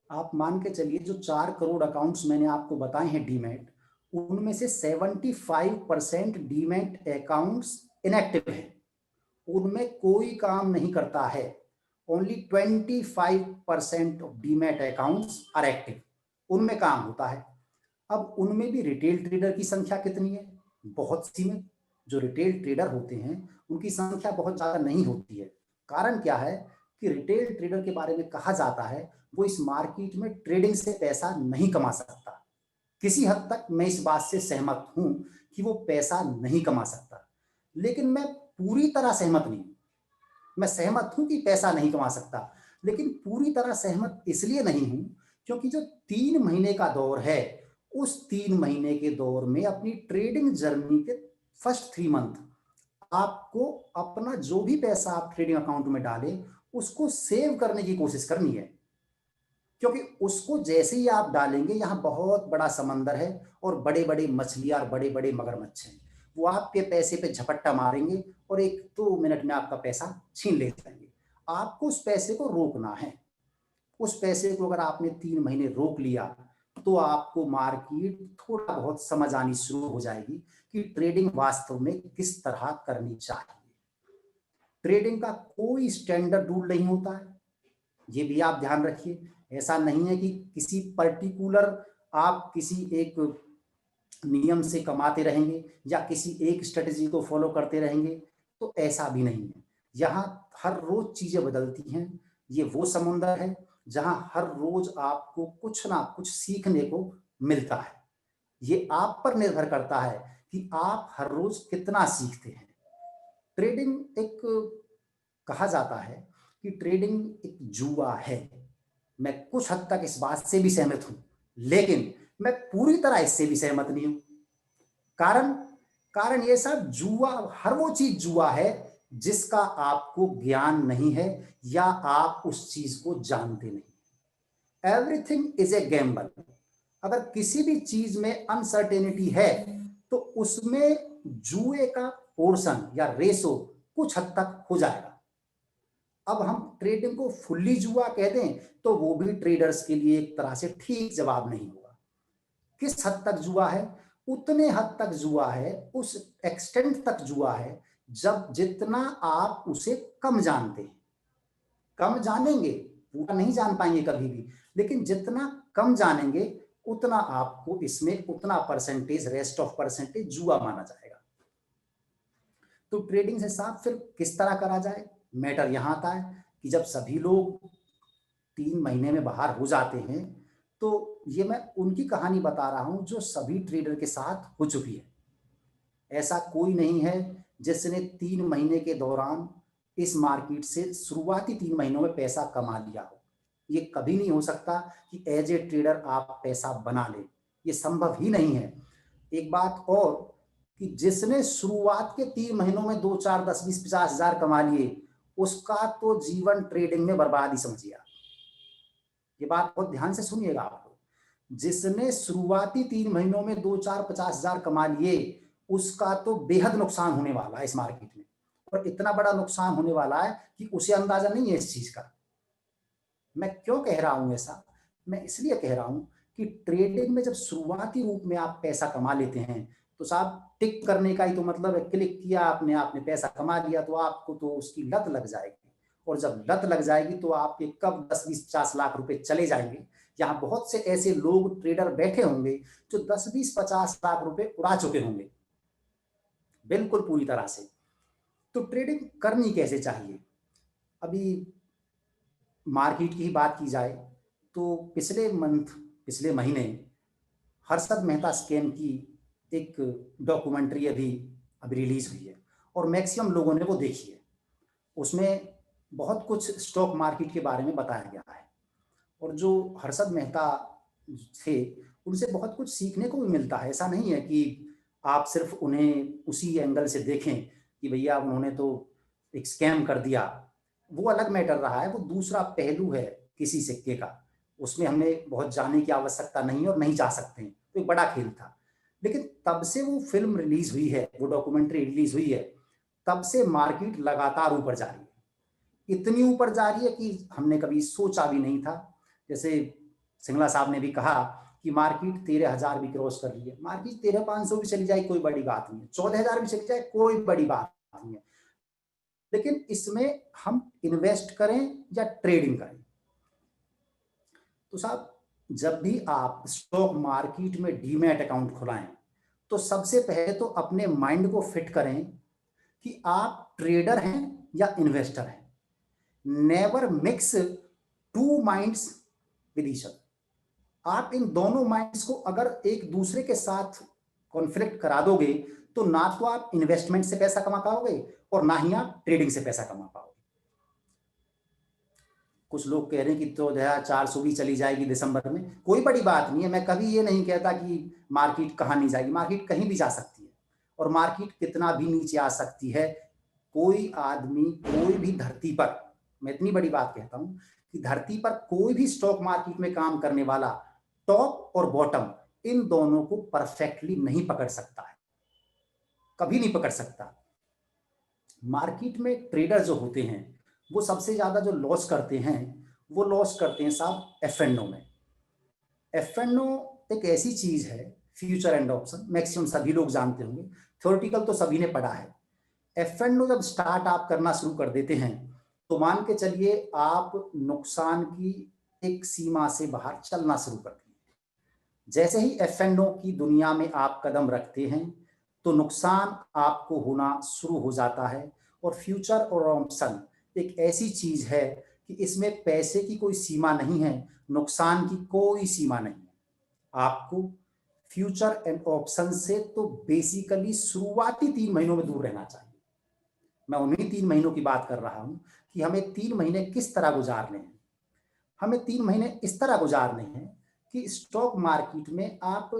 आप मान के चलिए जो 4 करोड़ अकाउंट्स मैंने आपको बताए हैं डीमैट, उनमें से 75% डीमैट अकाउंट्स इनएक्टिव हैं, उनमें कोई काम नहीं करता है। Only 25% of demat accounts are active, उनमें काम होता है। अब उनमें भी रिटेल ट्रेडर की संख्या कितनी है? बहुत सीमित। जो रिटेल ट्रेडर होते हैं उनकी संख्या बहुत ज्यादा नहीं होती है। कारण क्या है कि रिटेल ट्रेडर के बारे में कहा जाता है वो इस मार्केट में ट्रेडिंग से पैसा नहीं कमा सकता। किसी हद तक मैं इस बात से सहमत हूं कि वो पैसा नहीं कमा सकता, लेकिन मैं पूरी तरह सहमत नहीं हूं। मैं सहमत हूं कि पैसा नहीं कमा सकता, लेकिन पूरी तरह सहमत इसलिए नहीं हूं क्योंकि जो 3 महीने का दौर है, उस 3 महीने के दौर में अपनी ट्रेडिंग जर्नी के फर्स्ट 3 मंथ आपको अपना जो भी पैसा आप ट्रेडिंग अकाउंट में डालें उसको सेव करने की कोशिश करनी है। क्योंकि उसको जैसे ही आप डालेंगे, यहाँ बहुत बड़ा समंदर है और बड़े बड़े मछलियां और बड़े बड़े मगरमच्छ हैं, वो आपके पैसे पे झपट्टा मारेंगे और 1-2 मिनट में आपका पैसा छीन ले जाएंगे। आपको उस पैसे को रोकना है। उस पैसे को अगर आपने 3 महीने रोक लिया तो आपको मार्केट थोड़ा बहुत समझ आनी शुरू हो जाएगी कि ट्रेडिंग वास्तव में किस तरह करनी चाहिए। ट्रेडिंग का कोई स्टैंडर्ड रूल नहीं होता है, ये भी आप ध्यान रखिए। ऐसा नहीं है कि किसी पर्टिकुलर आप किसी एक नियम से कमाते रहेंगे या किसी एक स्ट्रेटेजी को फॉलो करते रहेंगे, तो ऐसा भी नहीं है। यहाँ हर रोज चीजें बदलती हैं। ये वो समुंदर है जहां हर रोज आपको कुछ ना कुछ सीखने को मिलता है। ये आप पर निर्भर करता है कि आप हर रोज कितना सीखते हैं। ट्रेडिंग एक कहा जाता है कि ट्रेडिंग एक जुआ है। मैं कुछ हद तक इस बात से भी सहमत हूं, लेकिन मैं पूरी तरह इससे भी सहमत नहीं हूं। कारण ये सब जुआ, हर वो चीज जुआ है जिसका आपको ज्ञान नहीं है या आप उस चीज को जानते नहीं। Everything is a Gamble. अगर किसी भी चीज में अनसर्टेनिटी है तो उसमें जुए का पोर्शन या रेशो कुछ हद तक हो जाएगा। अब हम ट्रेडिंग को फुल्ली जुआ कह दें तो वो भी ट्रेडर्स के लिए एक तरह से ठीक जवाब नहीं होगा। किस हद तक जुआ है? उतने हद तक जुआ है, उस एक्सटेंट तक जुआ है जब जितना आप उसे कम जानते हैं। कम जानेंगे, पूरा नहीं जान पाएंगे कभी भी, लेकिन जितना कम जानेंगे उतना आपको इसमें उतना परसेंटेज, रेस्ट ऑफ परसेंटेज जुआ माना जाएगा। तो ट्रेडिंग से साफ फिर किस तरह करा जाए? मैटर यहां आता है कि जब सभी लोग 3 महीने में बाहर हो जाते हैं, तो ये मैं उनकी कहानी बता रहा हूं जो सभी ट्रेडर के साथ हो चुकी है। ऐसा कोई नहीं है जिसने 3 महीने के दौरान इस मार्केट से शुरुआती 3 महीनों में पैसा कमा लिया हो। ये कभी नहीं हो सकता कि एज ए ट्रेडर आप पैसा बना ले, ये संभव ही नहीं है। एक बात और कि जिसने शुरुआत के 3 महीनों में 2, 4, 10, 20, 50 हजार कमा लिए, उसका तो जीवन ट्रेडिंग में बर्बाद ही समझिए आप। ये बात बहुत ध्यान से सुनिएगा आप लोग। जिसने शुरुआती 3 महीनों में 2, 4, 50 हजार कमा लिए, उसका तो बेहद नुकसान होने वाला है इस मार्केट में, और इतना बड़ा नुकसान होने वाला है कि उसे अंदाजा नहीं है इस चीज का। मैं क्यों कह रहा हूं ऐसा? मैं इसलिए कह रहा हूं कि ट्रेडिंग में जब शुरुआती रूप में आप पैसा कमा लेते हैं, तो साहब टिक करने का ही तो मतलब है, क्लिक किया आपने पैसा कमा लिया, तो आपको तो उसकी लत लग जाएगी। और जब लत लग जाएगी तो आपके कब 10, 20, 50 लाख रुपए चले जाएंगे। यहाँ बहुत से ऐसे लोग ट्रेडर बैठे होंगे जो 10, 20, 50 लाख रुपए उड़ा चुके होंगे बिल्कुल पूरी तरह से। तो ट्रेडिंग करनी कैसे चाहिए? अभी मार्केट की ही बात की जाए तो पिछले महीने हर्षद मेहता स्कैम की एक डॉक्यूमेंट्री अभी रिलीज हुई है और मैक्सिमम लोगों ने वो देखी है। उसमें बहुत कुछ स्टॉक मार्केट के बारे में बताया गया है, और जो हर्षद मेहता थे उनसे बहुत कुछ सीखने को भी मिलता है। ऐसा नहीं है कि आप सिर्फ उन्हें उसी एंगल से देखें कि भैया उन्होंने तो एक स्कैम कर दिया, वो अलग मैटर रहा है, वो दूसरा पहलू है किसी सिक्के का। उसमें हमें बहुत जाने की आवश्यकता नहीं है और नहीं जा सकते हैं, तो एक बड़ा खेल था। लेकिन तब से वो फिल्म रिलीज हुई है, वो डॉक्यूमेंट्री रिलीज हुई है, तब से मार्केट लगातार ऊपर जा रही है। इतनी ऊपर जा रही है कि हमने कभी सोचा भी नहीं था। जैसे सिंगला साहब ने भी कहा कि मार्केट 13,000 भी क्रॉस कर रही है। मार्केट 13,500 भी चली जाए कोई बड़ी बात नहीं है, 14,000 भी चली जाए कोई बड़ी बात नहीं है। लेकिन इसमें हम इन्वेस्ट करें या ट्रेडिंग करें? तो साहब जब भी आप स्टॉक मार्केट में डीमैट अकाउंट खुलाएं, तो सबसे पहले तो अपने माइंड को फिट करें कि आप ट्रेडर हैं या इन्वेस्टर हैं। Never mix two minds with each other. आप इन दोनों माइंड्स को अगर एक दूसरे के साथ कॉन्फ्लिक्ट करा दोगे, तो ना तो आप इन्वेस्टमेंट से पैसा कमा पाओगे और ना ही आप ट्रेडिंग से पैसा कमा पाओगे। कुछ लोग कह रहे हैं कि 14,400 भी चली जाएगी दिसंबर में, कोई बड़ी बात नहीं है। मैं कभी ये नहीं कहता कि मार्केट कहाँ नहीं जाएगी, मार्केट कहीं भी जा सकती है, और मार्केट कितना भी नीचे आ सकती है। कोई आदमी कोई भी धरती पर, मैं इतनी बड़ी बात कहता हूं कि धरती पर कोई भी स्टॉक मार्केट में काम करने वाला टॉप और बॉटम इन दोनों को परफेक्टली नहीं पकड़ सकता है, कभी नहीं पकड़ सकता। मार्केट में ट्रेडर जो होते हैं वो सबसे ज्यादा जो लॉस करते हैं, वो लॉस करते हैं साहब F&O में। F&O एक ऐसी चीज है, फ्यूचर एंड ऑप्शन, मैक्सिमम सभी लोग जानते होंगे, थ्योरेटिकल तो सभी ने पढ़ा है। F&O जब स्टार्ट आप करना शुरू कर देते हैं, तो मान के चलिए आप नुकसान की एक सीमा से बाहर चलना शुरू कर दिए। जैसे ही F&O की दुनिया में आप कदम रखते हैं, तो नुकसान आपको होना शुरू हो जाता है। और फ्यूचर और ऑप्शन एक ऐसी चीज है कि इसमें पैसे की कोई सीमा नहीं है, नुकसान की कोई सीमा नहीं है। आपको फ्यूचर एंड ऑप्शन से तो बेसिकली शुरुआती 3 महीनों में दूर रहना चाहिए। मैं उन्हीं 3 महीनों की बात कर रहा हूं कि हमें 3 महीने किस तरह गुजारने हैं। हमें 3 महीने इस तरह गुजारने हैं कि स्टॉक मार्केट में आप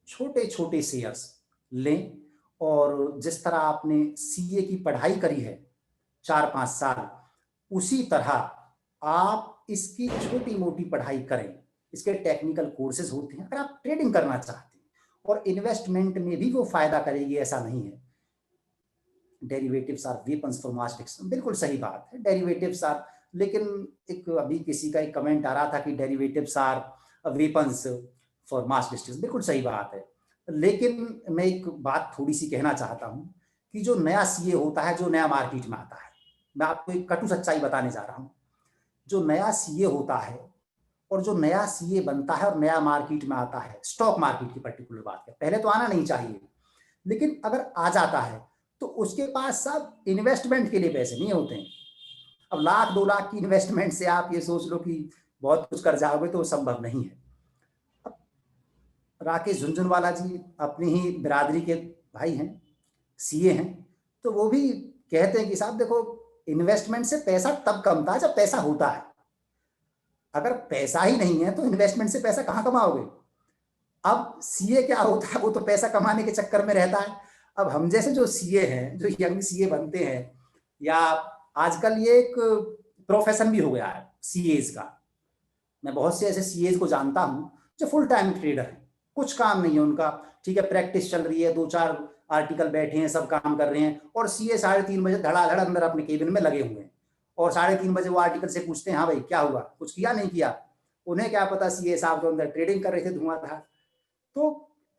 छोटे छोटे शेयर्स लें, और जिस तरह आपने CA की पढ़ाई करी है 4-5 साल, उसी तरह आप इसकी छोटी मोटी पढ़ाई करें। इसके टेक्निकल कोर्सेज होते हैं। अगर आप ट्रेडिंग करना चाहते हैं, और इन्वेस्टमेंट में भी वो फायदा करेगी ऐसा नहीं है। Derivatives are weapons for mass destruction, बिल्कुल सही बात है, डेरिवेटिव्स आर। लेकिन एक अभी किसी का एक कमेंट आ रहा था कि derivatives are weapons for mass destruction, बिल्कुल सही बात है। लेकिन मैं एक बात थोड़ी सी कहना चाहता हूं कि जो नया CA होता है, जो नया मार्केट में आता है, मैं आपको एक कटु सच्चाई बताने जा रहा हूं। जो नया CA होता है और जो नया CA बनता है और नया मार्केट में आता है, स्टॉक मार्केट की पर्टिकुलर बात है, पहले तो आना नहीं चाहिए, लेकिन अगर आ जाता है तो उसके पास सब इन्वेस्टमेंट के लिए पैसे नहीं होते हैं। अब 1 लाख 2 लाख की इन्वेस्टमेंट से आप ये सोच लो कि बहुत कुछ कर जाओगे तो संभव नहीं है। अब राकेश झुनझुनवाला जी अपनी ही बिरादरी के भाई हैं, सीए हैं, तो वो भी कहते हैं कि साहब देखो, इन्वेस्टमेंट से पैसा तब कमता है जब पैसा होता है। अगर पैसा ही नहीं है तो इन्वेस्टमेंट से पैसा कहाँ कमाओगे। अब सीए क्या होता है, वो तो पैसा कमाने के चक्कर में रहता है। अब हम जैसे जो सीए हैं, जो यंग सीए बनते हैं, या आजकल ये एक प्रोफेशन भी हो गया है सीएज का। मैं बहुत से ऐसे सीएज को जानता हूं जो फुल टाइम ट्रेडर हैं, कुछ काम नहीं है उनका, ठीक है, प्रैक्टिस चल रही है, 2-4 आर्टिकल बैठे हैं, सब काम कर रहे हैं, और सीए 3:30 बजे धड़ाधड़ अंदर अपने केबिन में लगे हुए हैं, और 3:30 बजे वो आर्टिकल से पूछते हैं, हाँ भाई क्या हुआ, कुछ किया नहीं किया। उन्हें क्या पता सीए साहब तो अंदर ट्रेडिंग कर रहे थे धुआंधार। तो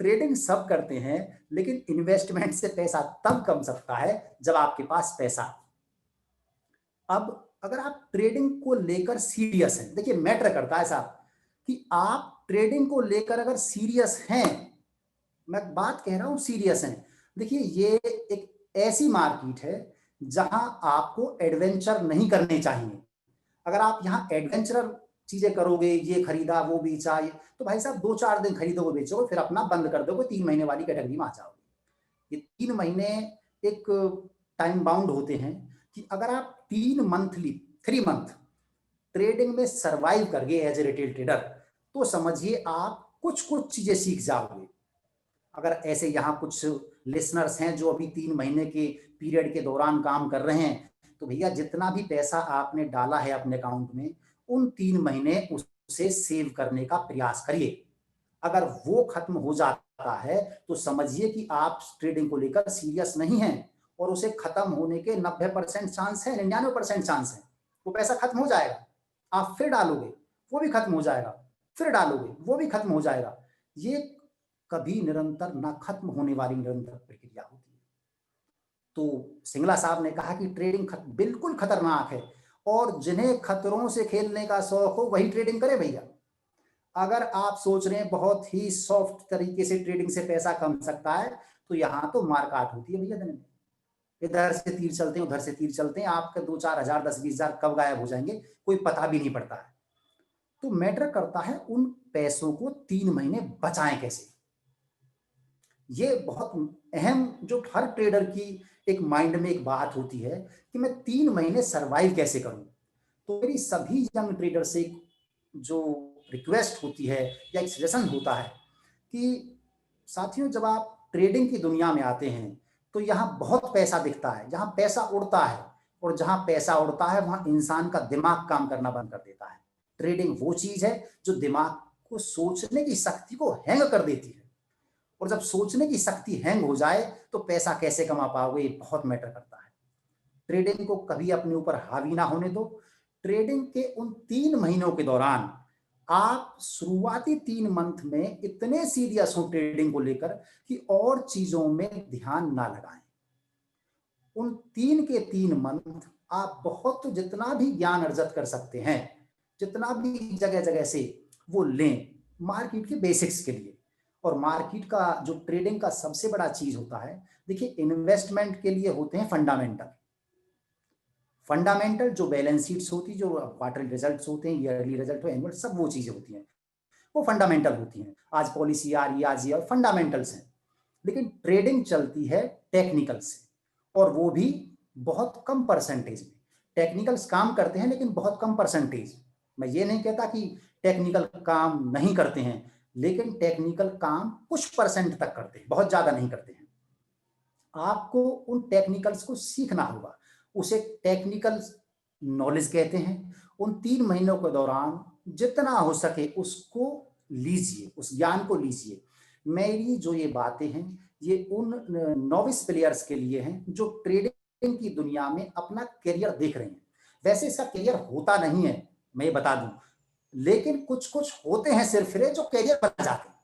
ट्रेडिंग सब करते हैं, लेकिन इन्वेस्टमेंट से पैसा तब कम सकता है जब आपके पास पैसा। अब अगर आप ट्रेडिंग को लेकर सीरियस हैं, देखिए मैटर करता है साहब कि आप ट्रेडिंग को लेकर अगर सीरियस हैं, मैं बात कह रहा हूं सीरियस हैं। देखिए ये एक ऐसी मार्केट है जहां आपको एडवेंचर नहीं करने चाहिए। अगर आप यहां एडवेंचरर चीजें करोगे, ये खरीदा वो बेचा, तो भाई साहब 2-4 दिन खरीदोगे बेचोगे, फिर अपना बंद कर दोगे, 3 महीने वाली कैटेगरी में आ जाओगे। ये 3 महीने एक टाइम बाउंड होते हैं कि अगर आप 3 मंथ ट्रेडिंग में सरवाइव कर गए एज ए रिटेल ट्रेडर, तो समझिए आप कुछ चीजें सीख जाओगे। अगर ऐसे यहाँ कुछ लिसनर्स हैं जो अभी 3 महीने के पीरियड के दौरान काम कर रहे हैं, तो भैया जितना भी पैसा आपने डाला है अपने अकाउंट में, उन 3 महीने उसे सेव करने का प्रयास करिए। अगर वो खत्म हो जाता है तो समझिए कि आप ट्रेडिंग को लेकर सीरियस नहीं हैं, और उसे खत्म होने के 90% चांस है, 99% चांस है। वो पैसा खत्म हो जाएगा, आप फिर डालोगे, वो भी खत्म हो जाएगा, फिर डालोगे, वो भी खत्म हो जाएगा। ये कभी निरंतर ना खत्म होने वाली निरंतर प्रक्रिया होती है। तो सिंगला साहब ने कहा कि ट्रेडिंग बिल्कुल खतरनाक है, और जिन्हें खतरों से खेलने का शौक हो वही ट्रेडिंग करे भैया। अगर आप सोच रहे हैं बहुत ही सॉफ्ट तरीके से ट्रेडिंग से पैसा कम सकता है, तो यहाँ तो मारकाट होती है भैया दिन में। इधर से तीर चलते हैं, उधर से तीर चलते हैं, आपके 2-4 हजार 10-20 हजार कब गायब हो जाएंगे कोई पता भी नहीं पड़ता है। तो मैटर करता है उन पैसों को 3 महीने बचाएं कैसे। ये बहुत अहम, जो हर ट्रेडर की एक माइंड में एक बात होती है कि मैं 3 महीने सरवाइव कैसे करूं। तो मेरी सभी यंग ट्रेडर से जो रिक्वेस्ट होती है या एक सजेशन होता है कि साथियों, जब आप ट्रेडिंग की दुनिया में आते हैं तो यहाँ बहुत पैसा दिखता है, जहाँ पैसा उड़ता है, और जहाँ पैसा उड़ता है वहां इंसान का दिमाग काम करना बंद कर देता है। ट्रेडिंग वो चीज है जो दिमाग को सोचने की शक्ति को हैंग कर देती है, और जब सोचने की शक्ति हैंग हो जाए तो पैसा कैसे कमा पाओगे, ये बहुत मैटर करता है। ट्रेडिंग को कभी अपने ऊपर हावी ना होने दो। ट्रेडिंग के उन 3 महीनों के दौरान आप शुरुआती 3 मंथ में इतने सीरियस हो ट्रेडिंग को लेकर कि और चीजों में ध्यान ना लगाएं। उन 3 के 3 मंथ आप बहुत जितना भी ज्ञान अर्जित कर सकते हैं, जितना भी जगह जगह से वो लें मार्केट के बेसिक्स के लिए। और मार्केट का जो ट्रेडिंग का सबसे बड़ा चीज होता है, देखिए इन्वेस्टमेंट के लिए होते हैं फंडामेंटल जो बैलेंस शीट्स होती है, जो क्वार्टरली रिजल्ट्स होते हैं, ईयरली रिजल्ट हो, एनुअल, सब वो चीजें होती हैं, वो फंडामेंटल होती हैं। आज पॉलिसी आ रही है, आज ये फंडामेंटल्स हैं। लेकिन ट्रेडिंग चलती है टेक्निकल से, और वो भी बहुत कम परसेंटेज में। टेक्निकल्स काम करते हैं लेकिन बहुत कम परसेंटेज। मैं ये नहीं कहता कि टेक्निकल काम नहीं करते हैं, लेकिन टेक्निकल काम कुछ परसेंट तक करते हैं, बहुत ज्यादा नहीं करते हैं। आपको उन टेक्निकल्स को सीखना होगा, उसे टेक्निकल नॉलेज कहते हैं। उन 3 महीनों के दौरान जितना हो सके उसको लीजिए, उस ज्ञान को लीजिए। मेरी जो ये बातें हैं ये उन नॉविस प्लेयर्स के लिए हैं जो ट्रेडिंग की दुनिया में अपना करियर देख रहे हैं। वैसे इसका करियर होता नहीं है, मैं ये बता दूं, लेकिन कुछ होते हैं सिर्फ जो करियर बना जाते हैं।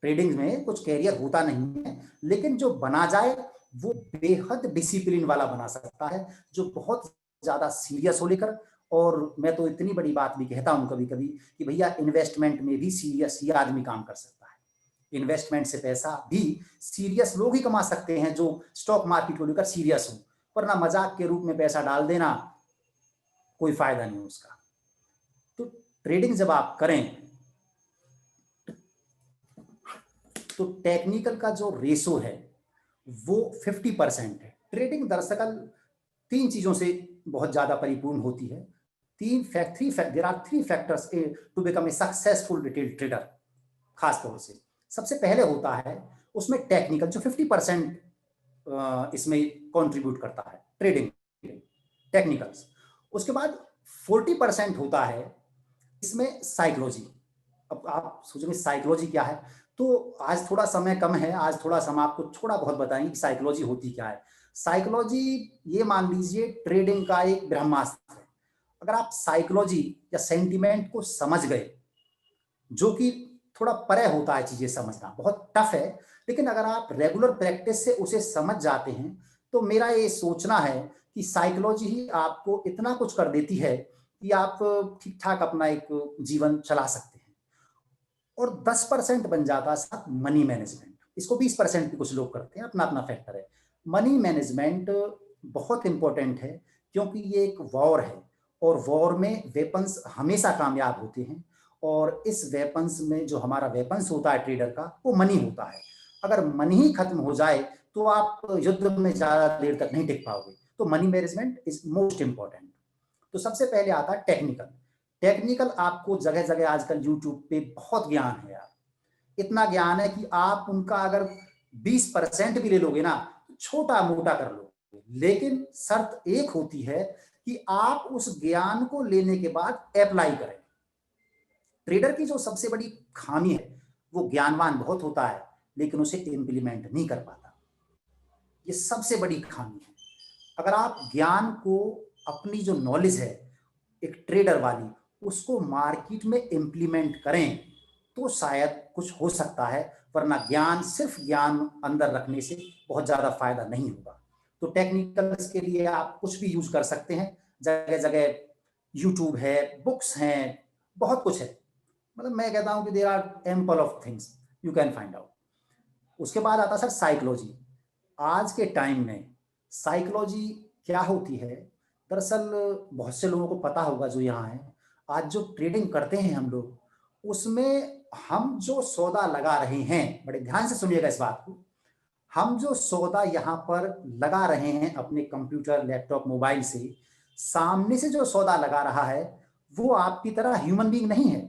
ट्रेडिंग में कुछ करियर होता नहीं है, लेकिन जो बना जाए वो बेहद डिसिप्लिन वाला बना सकता है, जो बहुत ज्यादा सीरियस हो लेकर। और मैं तो इतनी बड़ी बात भी कहता हूं कभी कभी कि भैया इन्वेस्टमेंट में भी सीरियस ही आदमी काम कर सकता है। इन्वेस्टमेंट से पैसा भी सीरियस लोग ही कमा सकते हैं जो स्टॉक मार्केट को लेकर सीरियस हो, वरना मजाक के रूप में पैसा डाल देना कोई फायदा नहीं उसका। तो ट्रेडिंग जब आप करें तो टेक्निकल का जो रेशो है वो 50% है। ट्रेडिंग दरअसल 3 चीजों से बहुत ज्यादा परिपूर्ण होती है। There are 3 factors to become a successful retail trader. खास तौर से सबसे पहले होता है उसमें टेक्निकल, जो 50% इसमें कंट्रीब्यूट करता है ट्रेडिंग टेक्निकल्स। उसके बाद 40% होता है इसमें साइकोलॉजी। अब आप सोचेंगे साइकोलॉजी क्या है, तो आज थोड़ा समय कम है, आज थोड़ा समय आपको थोड़ा बहुत बताएंगे कि साइकोलॉजी होती क्या है। साइकोलॉजी ये मान लीजिए ट्रेडिंग का एक ब्रह्मास्त्र है। अगर आप साइकोलॉजी या सेंटिमेंट को समझ गए, जो कि थोड़ा परे होता है, चीजें समझना बहुत टफ है, लेकिन अगर आप रेगुलर प्रैक्टिस से उसे समझ जाते हैं तो मेरा ये सोचना है कि साइकोलॉजी ही आपको इतना कुछ कर देती है कि आप ठीक ठाक अपना एक जीवन चला सकते हैं। और 10% बन जाता है साथ मनी मैनेजमेंट। इसको 20% भी कुछ लोग करते हैं, अपना अपना फैक्टर है। मनी मैनेजमेंट बहुत इंपॉर्टेंट है क्योंकि ये एक वॉर है और वॉर में वेपन्स हमेशा कामयाब होते हैं। और इस वेपन्स में जो हमारा वेपन्स होता है ट्रेडर का, वो मनी होता है। अगर मनी ही खत्म हो जाए तो आप युद्ध में ज्यादा देर तक नहीं टिक पाओगे। तो money management is most important. तो सबसे पहले आता है टेक्निकल। टेक्निकल आपको जगह जगह आजकल यूट्यूब पे बहुत ज्ञान है यार, इतना ज्ञान है कि आप उनका अगर 20% भी ले लोगे ना, छोटा मोटा कर लोगे। लेकिन शर्त एक होती है कि आप उस ज्ञान को लेने के बाद अप्लाई करें। ट्रेडर की जो सबसे बड़ी खामी है, वो ज्ञानवान बहुत होता है लेकिन उसे इंप्लीमेंट नहीं कर पाता। ये सबसे बड़ी खामी है। अगर आप ज्ञान को, अपनी जो नॉलेज है एक ट्रेडर वाली, उसको मार्केट में इंप्लीमेंट करें तो शायद कुछ हो सकता है, वरना ज्ञान, सिर्फ ज्ञान अंदर रखने से बहुत ज्यादा फायदा नहीं होगा। तो टेक्निकल्स के लिए आप कुछ भी यूज कर सकते हैं। जगह जगह यूट्यूब है, बुक्स हैं, बहुत कुछ है। मतलब मैं कहता हूं कि there are ample of things you can find out. उसके बाद आता सर साइकोलॉजी। आज के टाइम में साइकोलॉजी क्या होती है, दरअसल बहुत से लोगों को पता होगा जो यहाँ है। आज जो ट्रेडिंग करते हैं हम लोग, उसमें हम जो सौदा लगा रहे हैं, बड़े ध्यान से सुनिएगा इस बात को, हम जो सौदा यहाँ पर लगा रहे हैं अपने कंप्यूटर, लैपटॉप, मोबाइल से, सामने से जो सौदा लगा रहा है वो आपकी तरह ह्यूमन बीइंग नहीं है।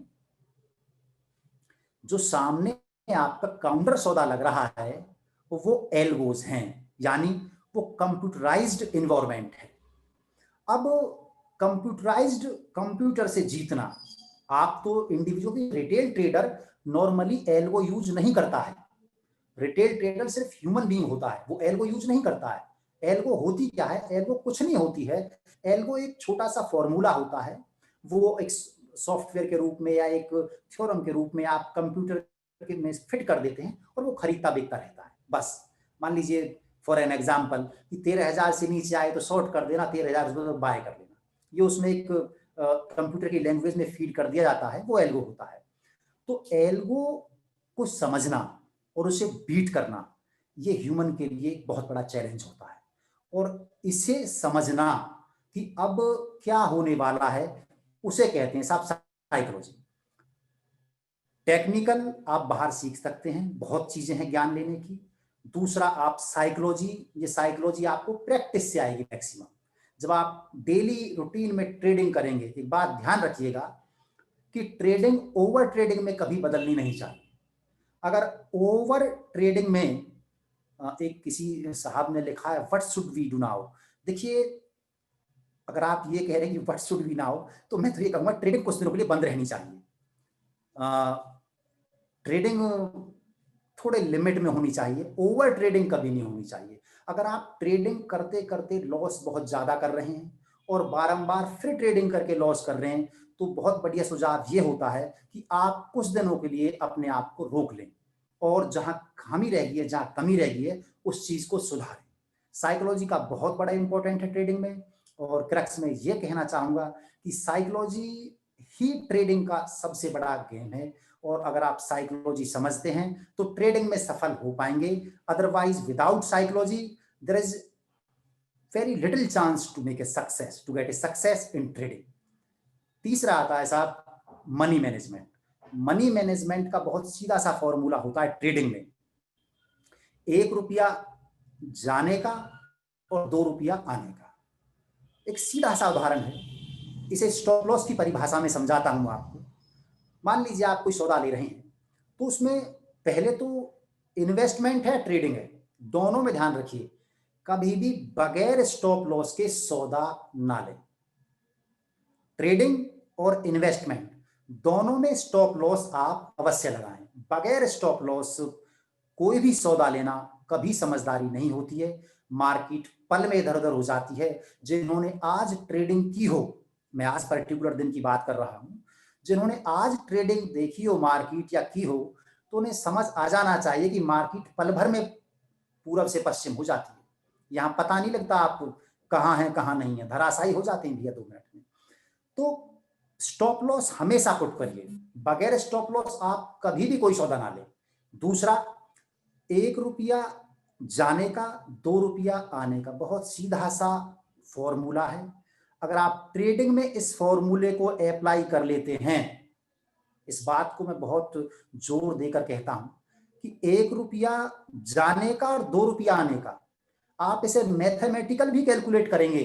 जो सामने आपका काउंटर सौदा लग रहा है वो एल्गोज हैं, यानी वो कंप्यूटराइज्ड इन्वायरमेंट है। अब कंप्यूटराइज्ड कंप्यूटर से जीतना, आप तो individual retail trader normally algo use नहीं करता है। रिटेल ट्रेडर सिर्फ ह्यूमन बीइंग होता है, वो एल्गो यूज नहीं करता है। एल्गो होती क्या है? एल्गो कुछ नहीं होती है। एल्गो एक छोटा सा फॉर्मूला होता है, वो एक सॉफ्टवेयर के रूप में या एक थ्योरम के रूप में आप कंप्यूटर में फिट कर देते हैं और वो खरीदता बिकता रहता है। बस मान लीजिए फॉर एन एग्जाम्पल कि 13,000 से नीचे आए तो शॉर्ट कर देना, 13,000 बाय कर लेना। ये उसमें एक कंप्यूटर की लैंग्वेज में फीड कर दिया जाता है, वो एल्गो होता है। तो एल्गो को समझना और उसे बीट करना, ये ह्यूमन के लिए बहुत बड़ा चैलेंज होता है। और इसे समझना कि अब क्या होने वाला है, उसे कहते हैं साहब साइकोलॉजी। टेक्निकल आप बाहर सीख सकते हैं, बहुत चीजें हैं ज्ञान लेने की। दूसरा आप साइकोलॉजी, ये साइकोलॉजी आपको प्रैक्टिस से आएगी मैक्सिमम। जब आप डेली रूटीन में ट्रेडिंग करेंगे, एक बात ध्यान रखिएगा कि ट्रेडिंग ओवर ट्रेडिंग में कभी बदलनी नहीं चाहिए। अगर ओवर ट्रेडिंग में, एक किसी साहब ने लिखा है what should we do now. देखिए, अगर आप ये कह रहे हैं कि व्हाट शुड वी नाउ, तो मैं तो ये कहूंगा ट्रेडिंग कुछ दिनों के लिए बंद रहनी चाहिए। ट्रेडिंग थोड़े लिमिट में होनी चाहिए, ओवर ट्रेडिंग कभी नहीं होनी चाहिए। अगर आप ट्रेडिंग करते करते लॉस बहुत ज्यादा कर रहे हैं और बारंबार फिर ट्रेडिंग करके लॉस कर रहे हैं, तो बहुत बढ़िया सुझाव ये होता है कि आप कुछ दिनों के लिए अपने आप को रोक लें और जहां खामी रह गई है, जहां कमी रह गई है, उस चीज को सुधारें। साइकोलॉजी का बहुत बड़ा इंपॉर्टेंट है ट्रेडिंग में। और क्रक्स में ये कहना चाहूंगा कि साइकोलॉजी ही ट्रेडिंग का सबसे बड़ा गेम है। और अगर आप साइकोलॉजी समझते हैं तो ट्रेडिंग में सफल हो पाएंगे। Otherwise without psychology there is very little chance to make a success, to get a success in trading. तीसरा आता है साहब मनी मैनेजमेंट। मनी मैनेजमेंट का बहुत सीधा सा फॉर्मूला होता है ट्रेडिंग में, 1 रुपया जाने का और 2 रुपया आने का। एक सीधा सा उदाहरण है, इसे स्टॉप लॉस की परिभाषा में समझाता हूं आपको। मान लीजिए आप कोई सौदा ले रहे हैं, तो उसमें पहले तो इन्वेस्टमेंट है, ट्रेडिंग है, दोनों में ध्यान रखिए, कभी भी बगैर स्टॉप लॉस के सौदा ना लें। ट्रेडिंग और इन्वेस्टमेंट दोनों में स्टॉप लॉस आप अवश्य लगाएं। बगैर स्टॉप लॉस कोई भी सौदा लेना कभी समझदारी नहीं होती है। मार्केट पल में इधर उधर हो जाती है। जिन्होंने आज ट्रेडिंग की हो, मैं आज पर्टिकुलर दिन की बात कर रहा हूं, जिन्होंने आज ट्रेडिंग देखी हो मार्केट या की हो, तो उन्हें समझ आ जाना चाहिए कि मार्केट पल भर में पूरब से पश्चिम हो जाती है। यहां पता नहीं लगता आप कहां हैं कहां नहीं है, धराशायी हो जाते हैं भैया 2 मिनट में। तो स्टॉप लॉस हमेशा पुट करिए, बगैर स्टॉप लॉस आप कभी भी कोई सौदा ना लें। दूसरा, 1 रुपया जाने का 2 रुपया आने का, बहुत सीधा सा फॉर्मूला है। अगर आप ट्रेडिंग में इस फॉर्मूले को अप्लाई कर लेते हैं, इस बात को मैं बहुत जोर देकर कहता हूं कि 1 रुपया जाने का और 2 रुपया आने का, आप इसे मैथमेटिकल भी कैलकुलेट करेंगे